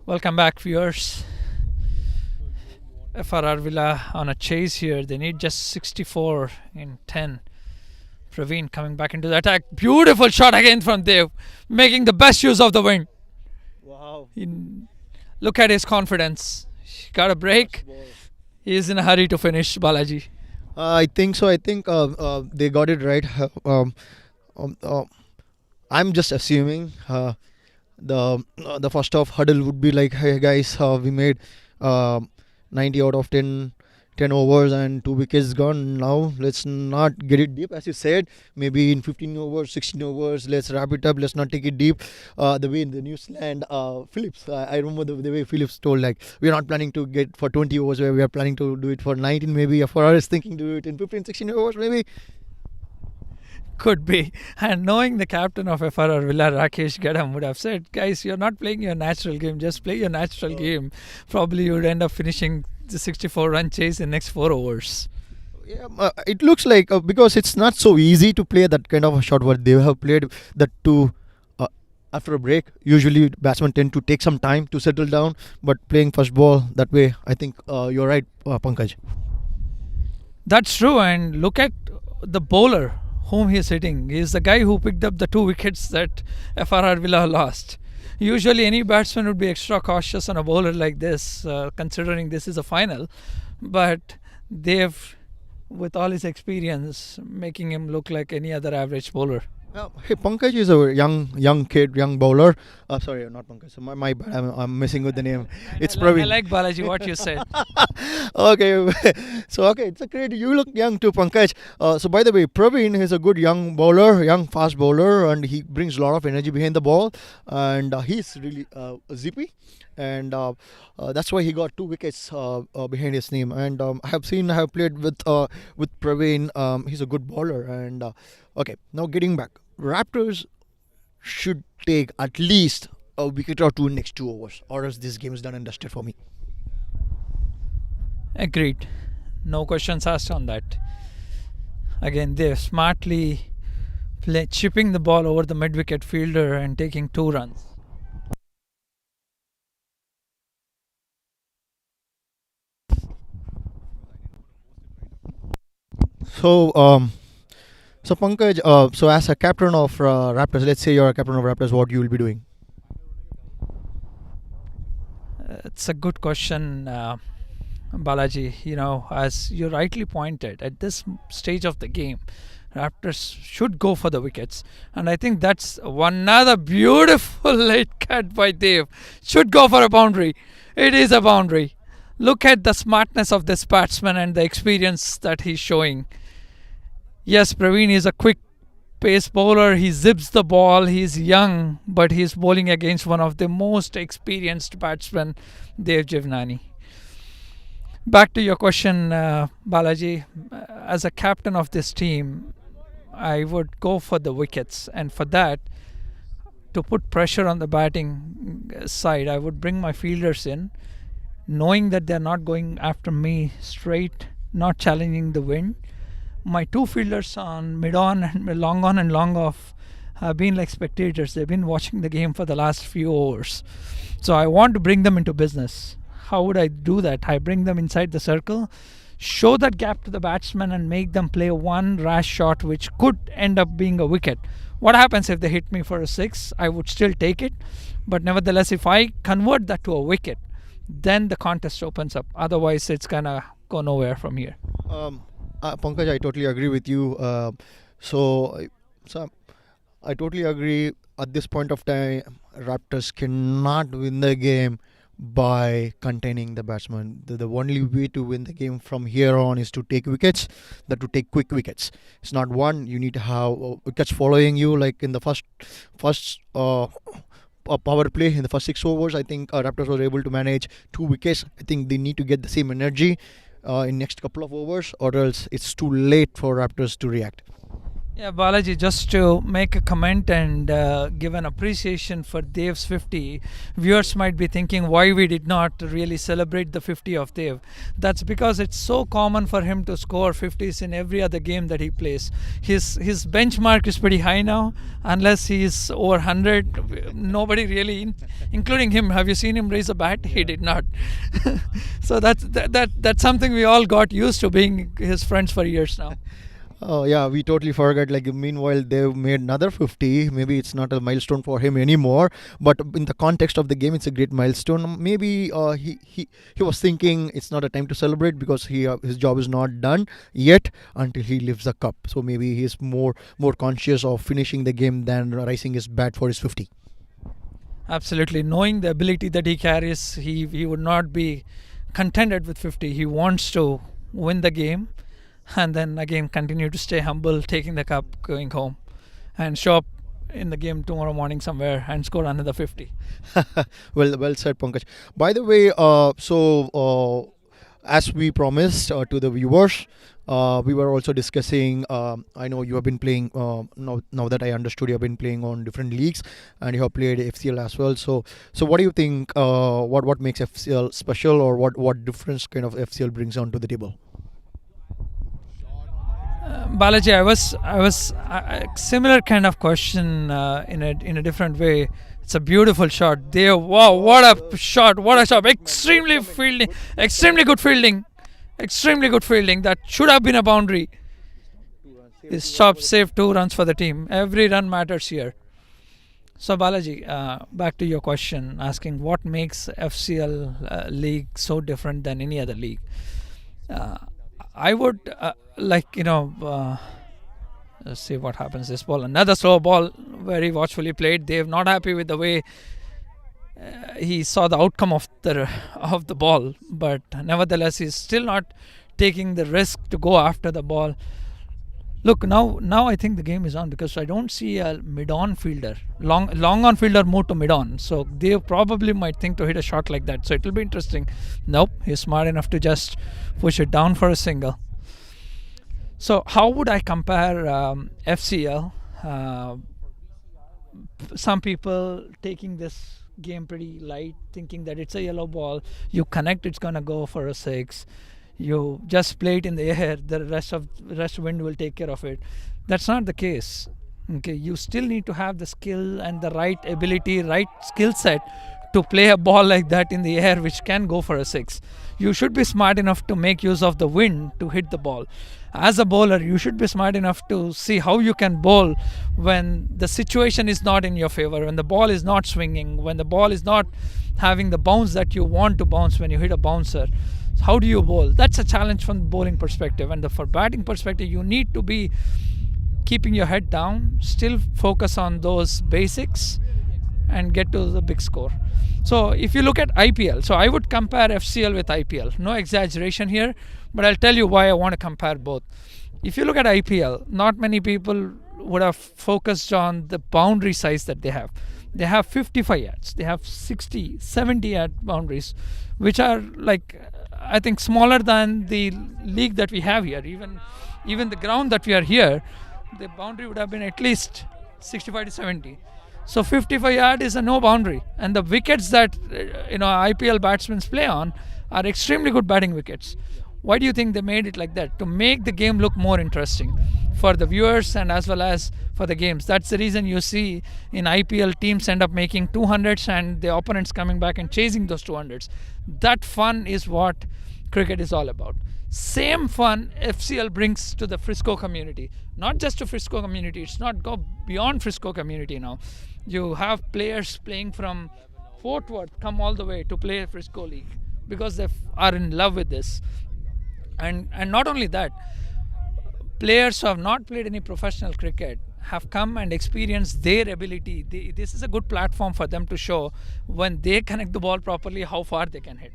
Welcome back, viewers. FRR Vela on a chase here. They need just 64 in 10. Praveen coming back into the attack. Beautiful shot again from Dev, making the best use of the wind. Wow. Look at his confidence. He got a break. He is in a hurry to finish, Balaji. I think so. I think they got it right. I'm just assuming the first half huddle would be like, hey guys, we made 90 out of 10 overs and 2 wickets gone. Now let's not get it deep, as you said. Maybe in 15 overs, 16 overs, let's wrap it up. Let's not take it deep. The way in the New Zealand, Phillips, I remember the way Phillips told, like, we're not planning to get for 20 overs, where we are planning to do it for 19 maybe. FRR is thinking to do it in 15, 16 overs maybe. Could be. And knowing the captain of FRR Villa, Rakesh Gadam, would have said, guys, you're not playing your natural game. Just play your natural game. Probably you would end up finishing the 64 run chase in next 4 overs. Yeah, it looks like because it's not so easy to play that kind of a shot what they have played that to after a break. Usually batsmen tend to take some time to settle down, but playing first ball that way, I think you're right, Pankaj. That's true. And look at the bowler whom he is hitting. He is the guy who picked up the 2 wickets that FRR Villa lost. Usually any batsman would be extra cautious on a bowler like this, considering this is a final. But they've, with all his experience, making him look like any other average bowler. Hey, Pankaj is a young kid, young bowler. Sorry, not Pankaj. So my bad. I'm messing with the name. It's Praveen. I like Balaji, what you said. Okay, so it's a great. You look young too, Pankaj. So by the way, Praveen is a good young bowler, young fast bowler, and he brings a lot of energy behind the ball, and he's really zippy, and that's why he got 2 wickets behind his name. And I have played with Praveen. He's a good bowler, and okay, now getting back, Raptors should take at least a wicket or 2 next 2 overs, or else this game is done and dusted for me. Agreed. No questions asked on that. Again, they're smartly chipping the ball over the mid-wicket fielder and taking 2 runs. So, Pankaj, so as a captain of Raptors, let's say you're a captain of Raptors, what you will be doing? It's a good question, Balaji. You know, as you rightly pointed, at this stage of the game, Raptors should go for the wickets. And I think that's another beautiful late cut by Dev. Should go for a boundary. It is a boundary. Look at the smartness of this batsman and the experience that he's showing. Yes, Praveen is a quick pace bowler. He zips the ball. He's young, but he's bowling against one of the most experienced batsmen, Dev Jivnani. Back to your question, Balaji. As a captain of this team, I would go for the wickets, and for that, to put pressure on the batting side, I would bring my fielders in, knowing that they're not going after me straight, not challenging the wind. My two fielders on mid-on and long on and long off have been like spectators. They've been watching the game for the last few overs. So I want to bring them into business. How would I do that? I bring them inside the circle, show that gap to the batsman and make them play one rash shot which could end up being a wicket. What happens if they hit me for a 6? I would still take it. But nevertheless, if I convert that to a wicket, then the contest opens up. Otherwise, it's going to go nowhere from here. Pankaj, I totally agree with you. So I totally agree. At this point of time, Raptors cannot win the game by containing the batsman. The only way to win the game from here on is to take wickets, to take quick wickets. It's not one. You need to have wickets following you, like in the first power play in the first 6 overs. I think Raptors were able to manage 2 wickets. I think they need to get the same energy in next couple of overs, or else it's too late for Raptors to react. Yeah, Balaji, just to make a comment and give an appreciation for Dev's 50, viewers might be thinking why we did not really celebrate the 50 of Dev. That's because it's so common for him to score 50s in every other game that he plays. His benchmark is pretty high now. Unless he's over 100, nobody really, including him, have you seen him raise a bat? He did not. So that's something we all got used to, being his friends for years now. Oh yeah, we totally forgot. Like meanwhile, they've made another 50. Maybe it's not a milestone for him anymore, but in the context of the game, it's a great milestone. Maybe he was thinking it's not a time to celebrate because his job is not done yet until he lifts the cup. So maybe he's more conscious of finishing the game than raising his bat for his 50. Absolutely, knowing the ability that he carries, he would not be contented with 50. He wants to win the game. And then again continue to stay humble, taking the cup, going home, and show up in the game tomorrow morning somewhere and score another 50. Well said, Pankaj. By the way, as we promised to the viewers, we were also discussing. I know you have been playing. Now that I understood, you have been playing on different leagues, and you have played FCL as well. So what do you think? What makes FCL special, or what difference kind of FCL brings onto the table? Balaji, I was a similar kind of question in a different way. It's a beautiful shot. There, wow, what a shot! What a shot! Extremely good fielding. That should have been a boundary. His shot saved 2 runs for the team. Every run matters here. So Balaji, back to your question, asking what makes FCL league so different than any other league. I would let's see what happens. This ball, another slow ball, very watchfully played. They're not happy with the way he saw the outcome of the ball, but nevertheless he's still not taking the risk to go after the ball. Look, now I think the game is on because I don't see a mid-on fielder, long on fielder move to mid-on. So they probably might think to hit a shot like that. So it will be interesting. Nope, he's smart enough to just push it down for a single. So how would I compare FCL? Some people taking this game pretty light, thinking that it's a yellow ball. You connect, it's gonna go for a 6. You just play it in the air, the rest wind will take care of it. That's not the case. Okay, you still need to have the skill and the right ability, right skill set to play a ball like that in the air, which can go for a 6. You should be smart enough to make use of the wind to hit the ball. As a bowler, you should be smart enough to see how you can bowl when the situation is not in your favor, when the ball is not swinging, when the ball is not having the bounce that you want to bounce when you hit a bouncer. How do you bowl? That's a challenge from the bowling perspective. And for batting perspective, you need to be keeping your head down, still focus on those basics and get to the big score. So if you look at IPL, so I would compare FCL with IPL. No exaggeration here, but I'll tell you why I want to compare both. If you look at IPL, not many people would have focused on the boundary size that they have. They have 55 yards, they have 60, 70 yard boundaries, which are like, I think, smaller than the league that we have here. Even the ground that we are here, the boundary would have been at least 65 to 70. So 55 yard is a no boundary, and the wickets that IPL batsmen play on are extremely good batting wickets. Why do you think they made it like that? To make the game look more interesting for the viewers and as well as for the games. That's the reason you see in IPL teams end up making 200s and the opponents coming back and chasing those 200s. That fun is what cricket is all about. Same fun FCL brings to the Frisco community. Not just to Frisco community, it's not go beyond Frisco community now. You have players playing from Fort Worth come all the way to play Frisco League because they are in love with this. And not only that, players who have not played any professional cricket have come and experienced their ability. This is a good platform for them to show when they connect the ball properly how far they can hit.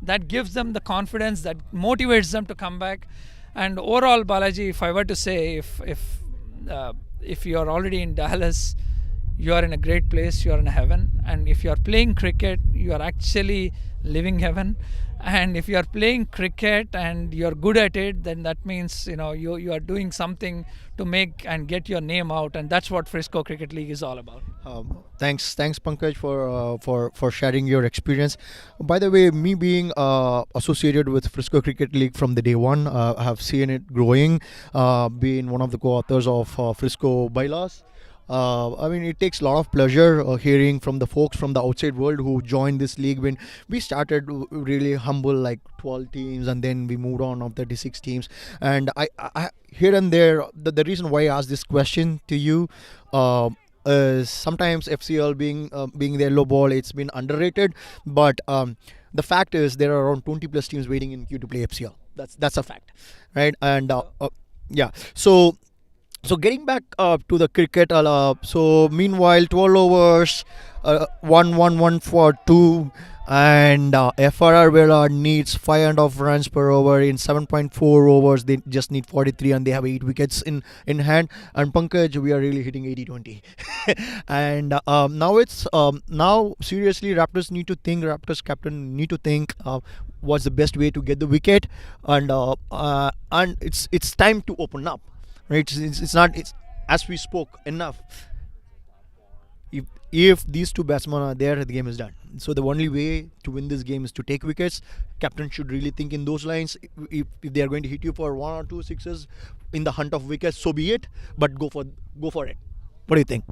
That gives them the confidence, that motivates them to come back. And overall, Balaji, if I were to say, if you are already in Dallas, you are in a great place, you are in heaven. And if you are playing cricket, you are actually living heaven. And if you are playing cricket and you are good at it, then that means you are doing something to make and get your name out, and that's what Frisco Cricket League is all about. Thanks Pankaj for sharing your experience. By the way, me being associated with Frisco Cricket League from the day one, I have seen it growing, being one of the co-authors of Frisco bylaws. I mean, it takes a lot of pleasure hearing from the folks from the outside world who joined this league. When we started really humble, like 12 teams, and then we moved on of 36 teams. And I here and there, the reason why I asked this question to you is sometimes FCL being the yellow ball, it's been underrated. But the fact is there are around 20 plus teams waiting in queue to play FCL. That's a fact, right? And yeah, so getting back to the cricket, so meanwhile 12 overs, 1 for 2, and FRR Vela needs 5.5 runs per over in 7.4 overs. They just need 43 and they have 8 wickets in hand. And Pankaj, we are really hitting 80-20. And now seriously, Raptors captain need to think what's the best way to get the wicket, and it's time to open up. Right, it's as we spoke enough. If these two batsmen are there, the game is done. So the only way to win this game is to take wickets. Captain should really think in those lines. If they are going to hit you for 1 or 2 sixes in the hunt of wickets, so be it. But go for it. What do you think?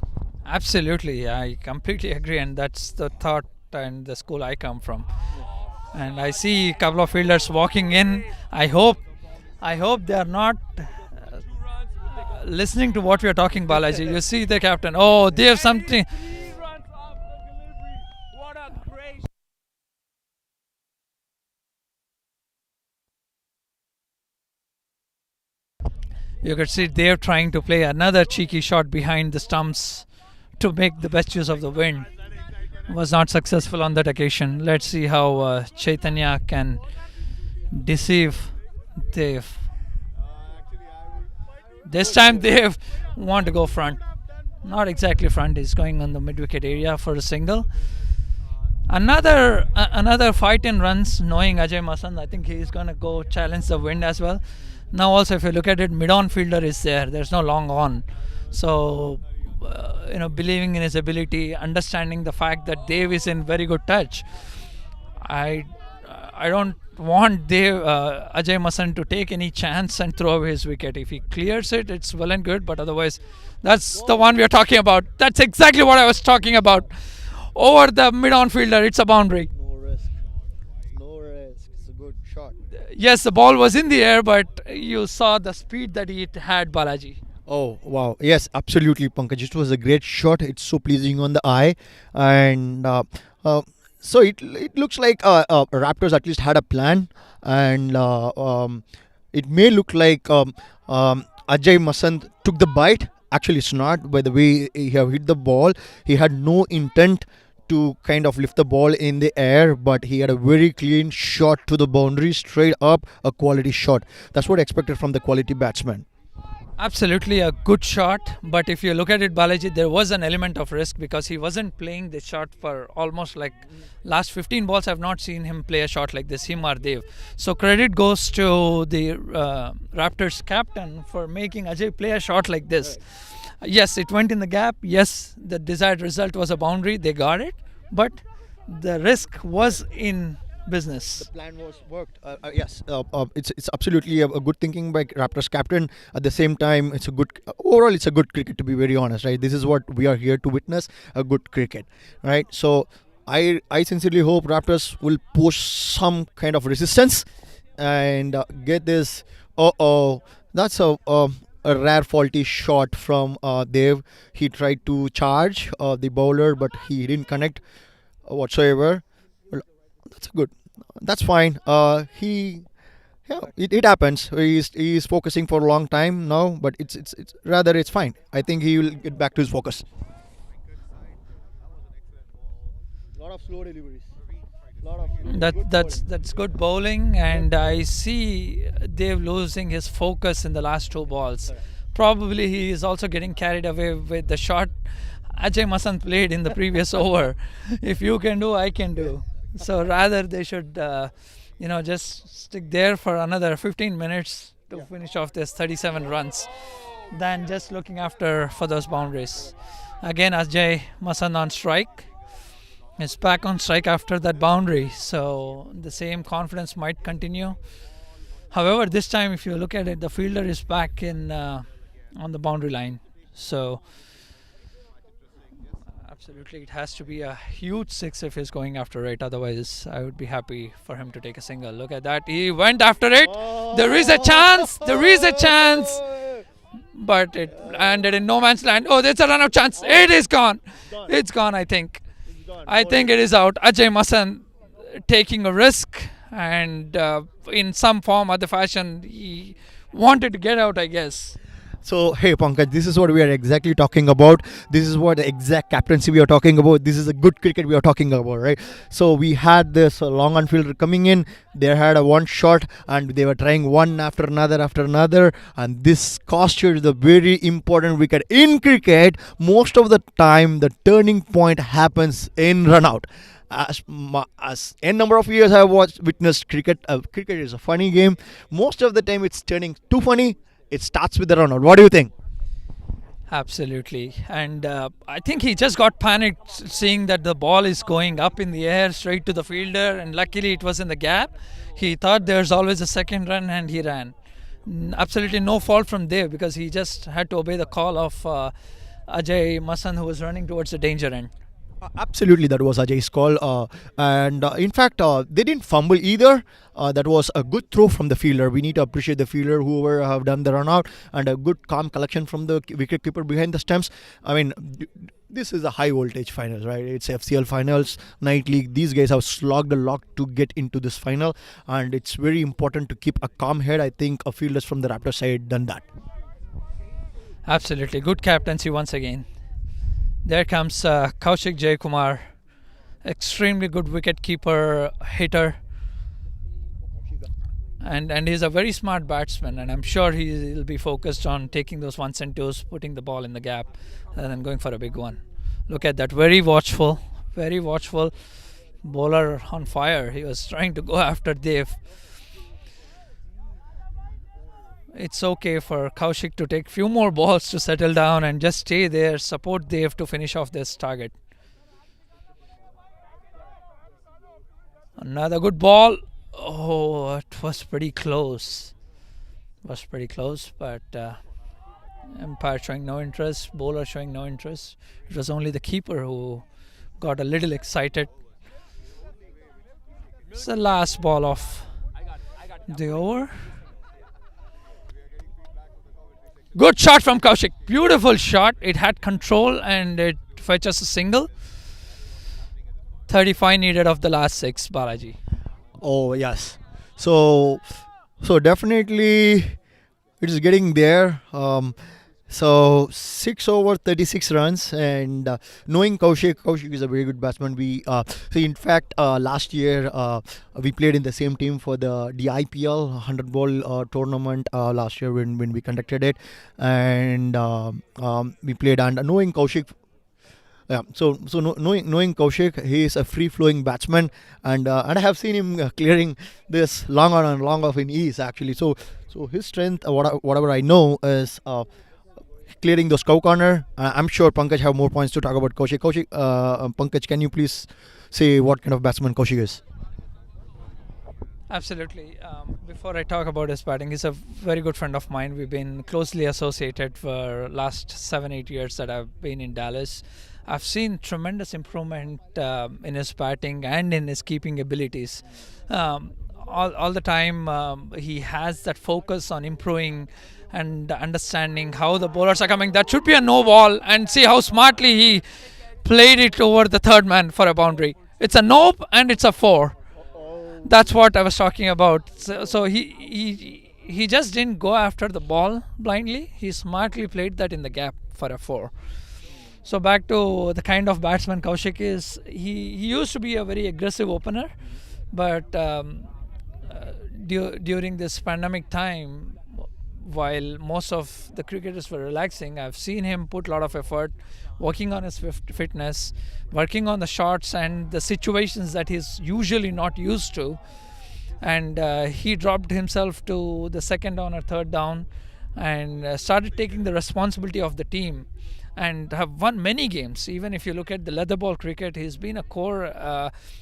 Absolutely, I completely agree, and that's the thought and the school I come from. And I see a couple of fielders walking in. I hope they are not listening to what we are talking, Balaji. You see the captain. Oh, they have something. You could see they're trying to play another cheeky shot behind the stumps to make the best use of the wind. Was not successful on that occasion. Let's see how Chaitanya can deceive Dev. This time Dev want to go front. Not exactly front. He's going on the mid-wicket area for a single. Another fight in runs, knowing Ajay Masand. I think he's going to go challenge the wind as well. Now also, if you look at it, mid-on fielder is there. There's no long on. So, believing in his ability, understanding the fact that Dev is in very good touch. I don't want Ajay Masand to take any chance and throw away his wicket. If he clears it, it's well and good. But otherwise, that's the one we are talking about. That's exactly what I was talking about. Over the mid-on fielder, it's a boundary. No risk. It's a good shot. Yes, the ball was in the air, but you saw the speed that it had, Balaji. Oh wow! Yes, absolutely, Pankaj. It was a great shot. It's so pleasing on the eye, and so it looks like Raptors at least had a plan, and it may look like Ajay Masant took the bite. Actually, it's not. By the way he have hit the ball, he had no intent to kind of lift the ball in the air, but he had a very clean shot to the boundary, straight up, a quality shot. That's what I expected from the quality batsman. Absolutely a good shot, but if you look at it, Balaji, there was an element of risk because he wasn't playing the shot for almost like last 15 balls. I've not seen him play a shot like this, him or Dev. So credit goes to the Raptors captain for making Ajay play a shot like this. Yes, it went in the gap. Yes, the desired result was a boundary. They got it, but the risk was in business. Plan was worked. Yes, it's absolutely a good thinking by Raptors captain. At the same time, it's a good overall. It's a good cricket, to be very honest, right? This is what we are here to witness: a good cricket, right? So I sincerely hope Raptors will push some kind of resistance and get this. That's a rare faulty shot from Dev. He tried to charge the bowler, but he didn't connect whatsoever. Well, that's good. That's fine. It happens. He's focusing for a long time now, but it's rather it's fine. I think he will get back to his focus. Lot of slow deliveries. That's good bowling, and I see Dev losing his focus in the last two balls. Probably he is also getting carried away with the shot Ajay Masant played in the previous over. If you can do, I can do. So rather they should, just stick there for another 15 minutes to finish off this 37 runs, than just looking after for those boundaries. Again, Ajay Masant on strike. Is back on strike after that boundary, so the same confidence might continue. However, this time if you look at it, the fielder is back in on the boundary line, so absolutely it has to be a huge six if he's going after it. Otherwise I would be happy for him to take a single. Look at that, he went after it. There is a chance, but it landed in no man's land. Oh, there's a run of chance. It is gone. It's gone. I think it is out. Ajay Masant taking a risk, and in some form or the fashion he wanted to get out, I guess. So, hey Pankaj, this is what we are exactly talking about. This is what the exact captaincy we are talking about. This is a good cricket we are talking about, right? So, we had this long on fielder coming in. They had a one shot and they were trying one after another. And this cost you the very important wicket. In cricket, most of the time, the turning point happens in run out. As n number of years I have witnessed cricket. Cricket is a funny game. Most of the time, it's turning too funny. It starts with the run out. What do you think? Absolutely, and I think he just got panicked seeing that the ball is going up in the air straight to the fielder, and luckily it was in the gap. He thought there's always a second run and he ran. Absolutely no fault from there, because he just had to obey the call of Ajay Masant, who was running towards the danger end. Absolutely, that was Ajay's call. And in fact, they didn't fumble either. That was a good throw from the fielder. We need to appreciate the fielder, whoever have done the run out, and a good calm collection from the wicket keeper behind the stumps. I mean, this is a high voltage finals, right? It's FCL finals, night league. These guys have slogged a lot to get into this final, and it's very important to keep a calm head. I think a fielders from the Raptors side done that. Absolutely, good captaincy once again. There comes Kaushik Jayakumar, extremely good wicket keeper, hitter, and he's a very smart batsman, and I'm sure he'll be focused on taking those ones and twos, putting the ball in the gap, and then going for a big one. Look at that, very watchful bowler on fire. He was trying to go after Dev. It's okay for Kaushik to take few more balls to settle down and just stay there, support Dev to finish off this target. Another good ball. Oh, it was pretty close. But umpire showing no interest, bowler showing no interest. It was only the keeper who got a little excited. It's the last ball of the over. Good shot from Kaushik. Beautiful shot. It had control and it fetches a single. 35 needed of the last 6, Balaji. Oh yes. So definitely it is getting there. So 6 over 36 runs, and knowing Kaushik is a very good batsman. So in fact last year we played in the same team for the IPL 100 ball tournament last year when we conducted it, and we played, and knowing Kaushik. Yeah, knowing Kaushik, he is a free-flowing batsman, and I have seen him clearing this long on and long off in ease actually. So his strength, whatever I know, is clearing those cow corner. I'm sure Pankaj have more points to talk about Kaushik. Pankaj, can you please say what kind of batsman Kaushik is? Absolutely. Before I talk about his batting, he's a very good friend of mine. We've been closely associated for last 7-8 years that I've been in Dallas. I've seen tremendous improvement in his batting and in his keeping abilities. All the time he has that focus on improving and understanding how the bowlers are coming. That should be a no ball, and see how smartly he played it over the third man for a boundary. It's a nope and it's a 4. That's what I was talking about. So he just didn't go after the ball blindly. He smartly played that in the gap for a 4. So back to the kind of batsman Kaushik is. He used to be a very aggressive opener, but during this pandemic time, while most of the cricketers were relaxing, I've seen him put a lot of effort, working on his fitness, working on the shots and the situations that he's usually not used to. And he dropped himself to the second down or third down and started taking the responsibility of the team and have won many games. Even if you look at the leather ball cricket, he's been a core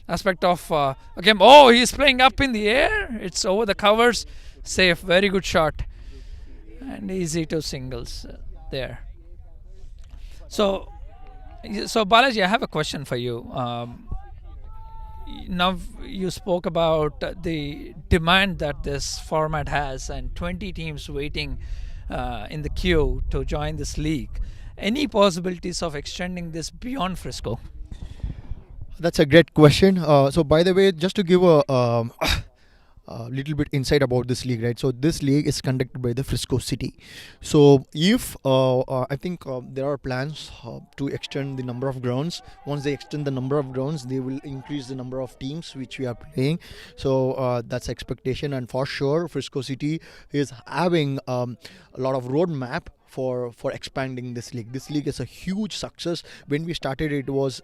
aspect of a game. Oh, he's playing up in the air. It's over the covers. Safe. Very good shot. And easy to singles there. So Balaji, I have a question for you. Now you spoke about the demand that this format has and 20 teams waiting in the queue to join this league. Any possibilities of extending this beyond Frisco? That's a great question. So by the way, just to give a little bit insight about this league, right? So this league is conducted by the Frisco City. So if I think there are plans to extend the number of grounds. Once they extend the number of grounds, they will increase the number of teams which we are playing. So that's expectation, and for sure Frisco City is having a lot of roadmap for expanding this league. This league is a huge success. When we started, it was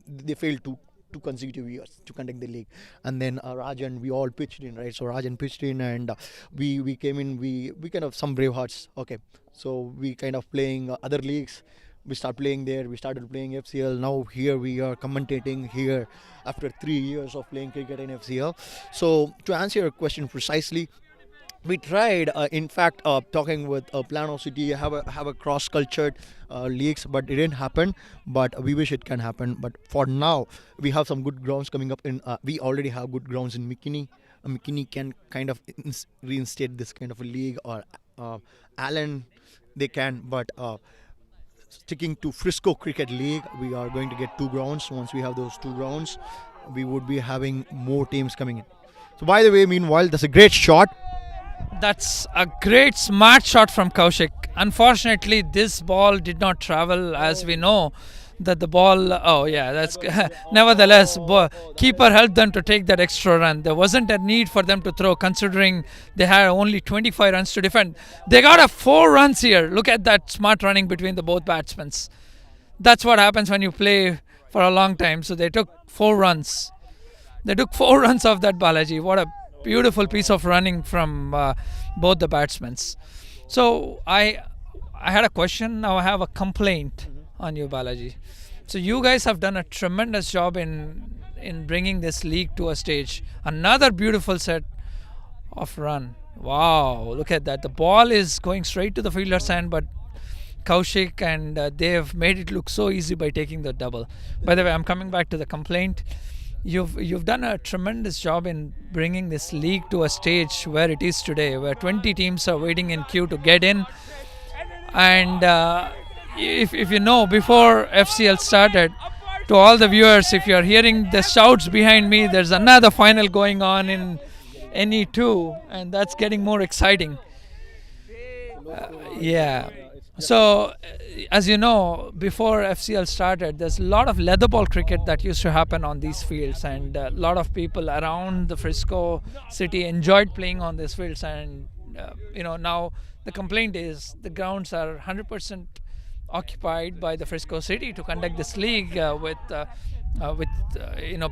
they failed to 2 consecutive years to conduct the league, and then Rajan, we all pitched in, right? So Rajan pitched in, and we came in, we kind of some brave hearts. Okay, so we kind of playing other leagues. We start playing there. We started playing FCL. Now here we are commentating here after 3 years of playing cricket in FCL. So to answer your question precisely, we tried, in fact, talking with Plano City, have a cross-cultured leagues, but it didn't happen. But we wish it can happen. But for now, we have some good grounds coming up. We already have good grounds in McKinney. McKinney can kind of reinstate this kind of a league, or Allen, they can. But sticking to Frisco Cricket League, we are going to get 2 grounds. Once we have those 2 grounds, we would be having more teams coming in. So by the way, meanwhile, that's a great shot. That's a great smart shot from Kaushik. Unfortunately, this ball did not travel, as we know that the ball. Oh yeah, that's nevertheless. Keeper helped them to take that extra run. There wasn't a need for them to throw, considering they had only 25 runs to defend. They got a 4 runs here. Look at that smart running between the both batsmen. That's what happens when you play for a long time. So they took 4 runs. They took 4 runs off that, Balaji. What a beautiful piece of running from both the batsmen. So I had a question. Now I have a complaint on you, Balaji. So you guys have done a tremendous job in bringing this league to a stage. Another beautiful set of run. Wow, look at that. The ball is going straight to the fielder's hand, but Kaushik and they have made it look so easy by taking the double. By the way, I'm coming back to the complaint. You've done a tremendous job in bringing this league to a stage where it is today, where 20 teams are waiting in queue to get in. And if you know, before FCL started, to all the viewers, if you're hearing the shouts behind me, there's another final going on in NE2, and that's getting more exciting. Yeah. So, as you know, before FCL started, there's a lot of leather ball cricket that used to happen on these fields, and a lot of people around the Frisco city enjoyed playing on these fields. And now the complaint is the grounds are 100% occupied by the Frisco city to conduct this league with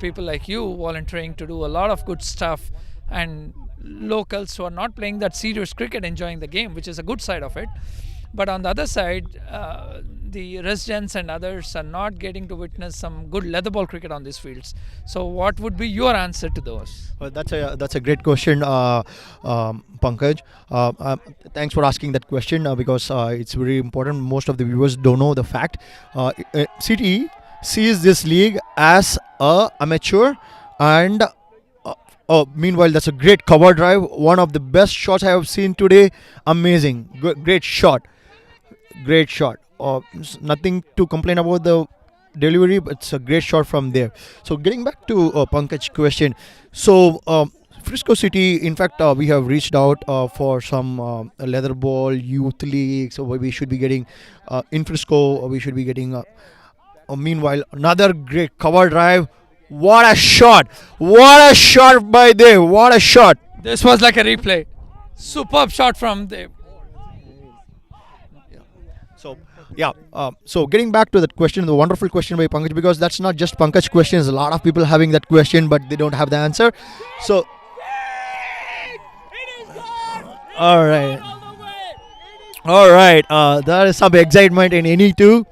people like you volunteering to do a lot of good stuff, and locals who are not playing that serious cricket enjoying the game, which is a good side of it. But on the other side, the residents and others are not getting to witness some good leather ball cricket on these fields. So, what would be your answer to those? Well, that's a great question, Pankaj. Thanks for asking that question because it's very important. Most of the viewers don't know the fact. City sees this league as a amateur, and meanwhile, that's a great cover drive. One of the best shots I have seen today. Amazing, great shot, great shot. Nothing to complain about the delivery, but it's a great shot from there. So getting back to Pankaj's question, so Frisco City, in fact, we have reached out for some leather ball youth leagues. So we should be getting in Frisco. We should be getting. Meanwhile, another great cover drive. What a shot! What a shot by there! What a shot! This was like a replay. Superb shot from the. So so getting back to that question, the wonderful question by Pankaj, because that's not just Pankaj's question. There's a lot of people having that question, but they don't have the answer. So, all right. There is some excitement in any two.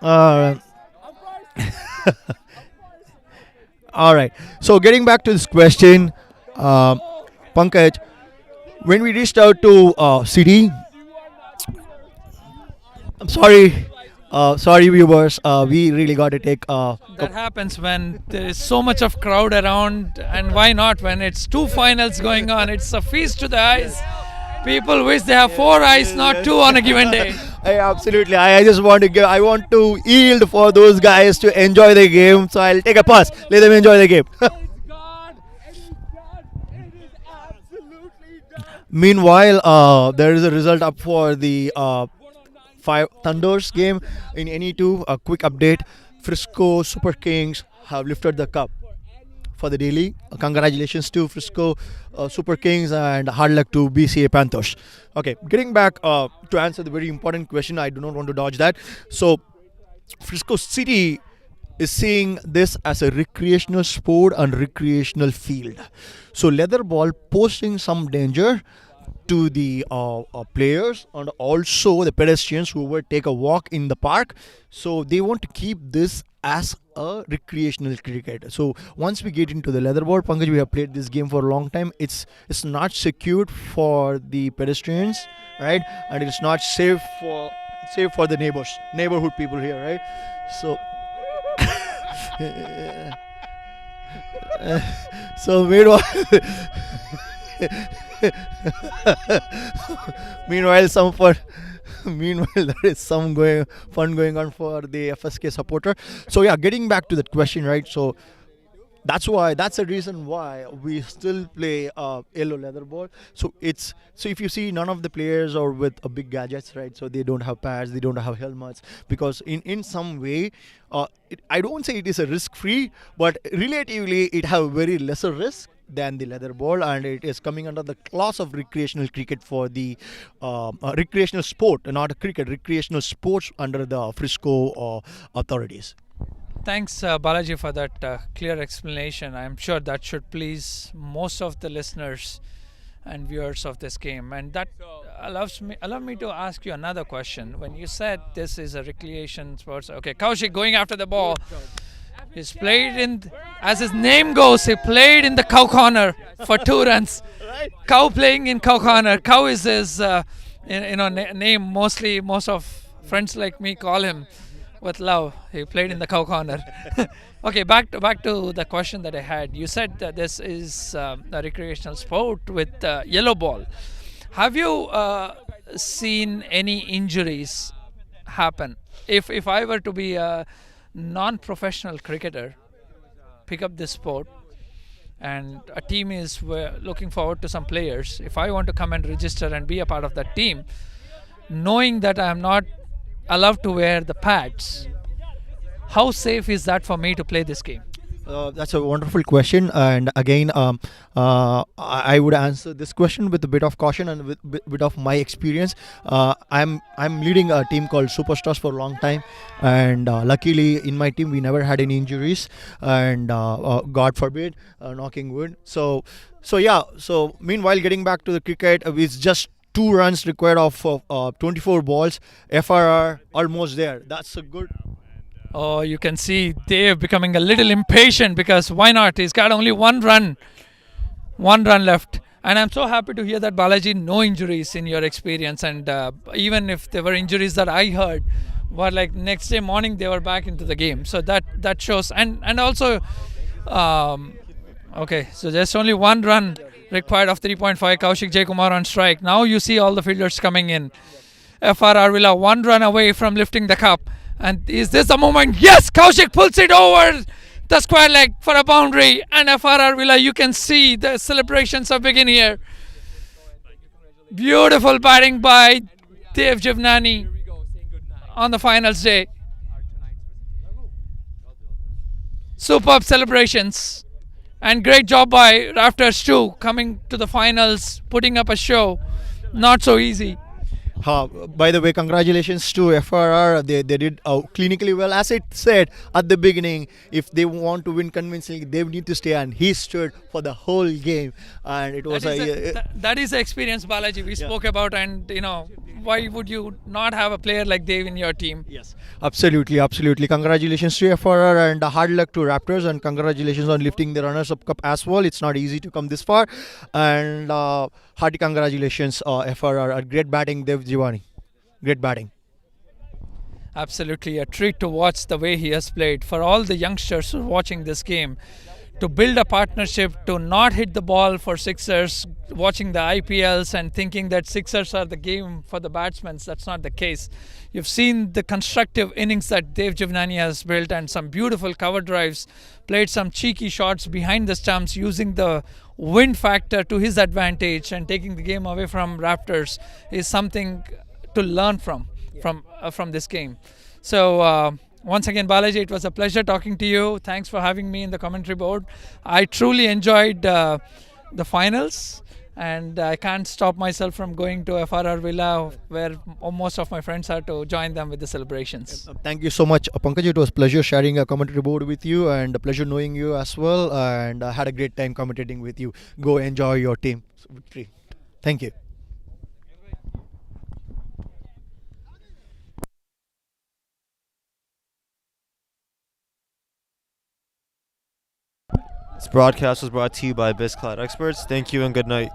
All right. All right. So getting back to this question, Pankaj, when we reached out to CD, I'm sorry viewers, we really got to take. That happens when there is so much of crowd around, and why not when it's two finals going on? It's a feast to the eyes. People wish they have four eyes, not two on a given day. Absolutely. I just want to give. I want to yield for those guys to enjoy the game. So I'll take a pass. Let them enjoy the game. Meanwhile, there is a result up for the Five Thunders game in NE2. A quick update: Frisco Super Kings have lifted the cup for the daily. Congratulations to Frisco Super Kings and hard luck to BCA Panthers. Okay, getting back to answer the very important question, I do not want to dodge that. So, Frisco City is seeing this as a recreational sport and recreational field. So, leather ball posing some danger to the players and also the pedestrians who will take a walk in the park. So they want to keep this as a recreational cricket. So once we get into the leather ball, Pankaj, we have played this game for a long time. It's not secured for the pedestrians, right? And it's not safe for the neighborhood people here, right? So so meanwhile there is some fun going on for the FSK supporter. So yeah, getting back to that question, right? So that's the reason why we still play yellow leather ball. So if you see, none of the players are with big gadgets, right? So they don't have pads, they don't have helmets, because in some way I don't say it is a risk free, but relatively it have very lesser risk than the leather ball, and it is coming under the class of recreational cricket for the recreational sport, not a cricket, recreational sports under the Frisco authorities. Thanks, Balaji, for that clear explanation. I'm sure that should please most of the listeners and viewers of this game. And that allow me to ask you another question. When you said this is a recreation sports, okay, Kaushik going after the ball. He's played in, as his name goes, he played in the cow corner for 2 runs. Cow playing in cow corner. Cow is his name. Most of friends like me call him with love. He played in the cow corner. Okay, back to the question that I had. You said that this is a recreational sport with yellow ball. Have you seen any injuries happen? If I were to be a non-professional cricketer, pick up this sport, and a team is looking forward to some players, if I want to come and register and be a part of that team, knowing that I am not allowed to wear the pads, how safe is that for me to play this game? That's a wonderful question, and again, I would answer this question with a bit of caution and with bit of my experience. I'm leading a team called Superstars for a long time, and luckily in my team we never had any injuries, and God forbid, knocking wood. So yeah. So meanwhile, getting back to the cricket, it's just 2 runs required of 24 balls. FRR almost there. That's a good. Oh, you can see Dave becoming a little impatient because why not? He's got only one run left. And I'm so happy to hear that, Balaji, no injuries in your experience. And even if there were injuries that I heard, were like next day morning they were back into the game. So that shows. And also, okay, so there's only one run required of 3.5. Kaushik Jayakumar on strike. Now you see all the fielders coming in. FRR Vela 1 run away from lifting the cup. And is this the moment? Yes, Kaushik pulls it over the square leg for a boundary. And FRR Villa, you can see the celebrations are begin here. Beautiful batting by Dev Jivnani on the finals day. Superb celebrations. And great job by Raptors too, coming to the finals, putting up a show. Not so easy. By the way, congratulations to FRR. They did clinically well. As I said at the beginning, if they want to win convincingly, they need to stay. And he stood for the whole game. And it was that is the experience, Balaji, we spoke about. And, why would you not have a player like Dave in your team? Yes, absolutely. Congratulations to FRR and hard luck to Raptors. And congratulations on lifting the runners-up cup as well. It's not easy to come this far. And hearty congratulations, FRR. Great batting, Dev Jivani. Great batting. Absolutely a treat to watch the way he has played. For all the youngsters who are watching this game, to build a partnership, to not hit the ball for sixers, watching the IPLs and thinking that sixers are the game for the batsmen, that's not the case. You've seen the constructive innings that Dev Jivnani has built and some beautiful cover drives, played some cheeky shots behind the stumps using the wind factor to his advantage, and taking the game away from Raptors is something to learn from this game. So once again, Balaji, it was a pleasure talking to you. Thanks for having me in the commentary board. I truly enjoyed the finals, and I can't stop myself from going to FRR Villa, where most of my friends are, to join them with the celebrations. Thank you so much, Pankaj. It was a pleasure sharing a commentary board with you, and a pleasure knowing you as well. And I had a great time commentating with you. Go enjoy your team's victory. Thank you. This broadcast was brought to you by BizCloud Experts. Thank you and good night.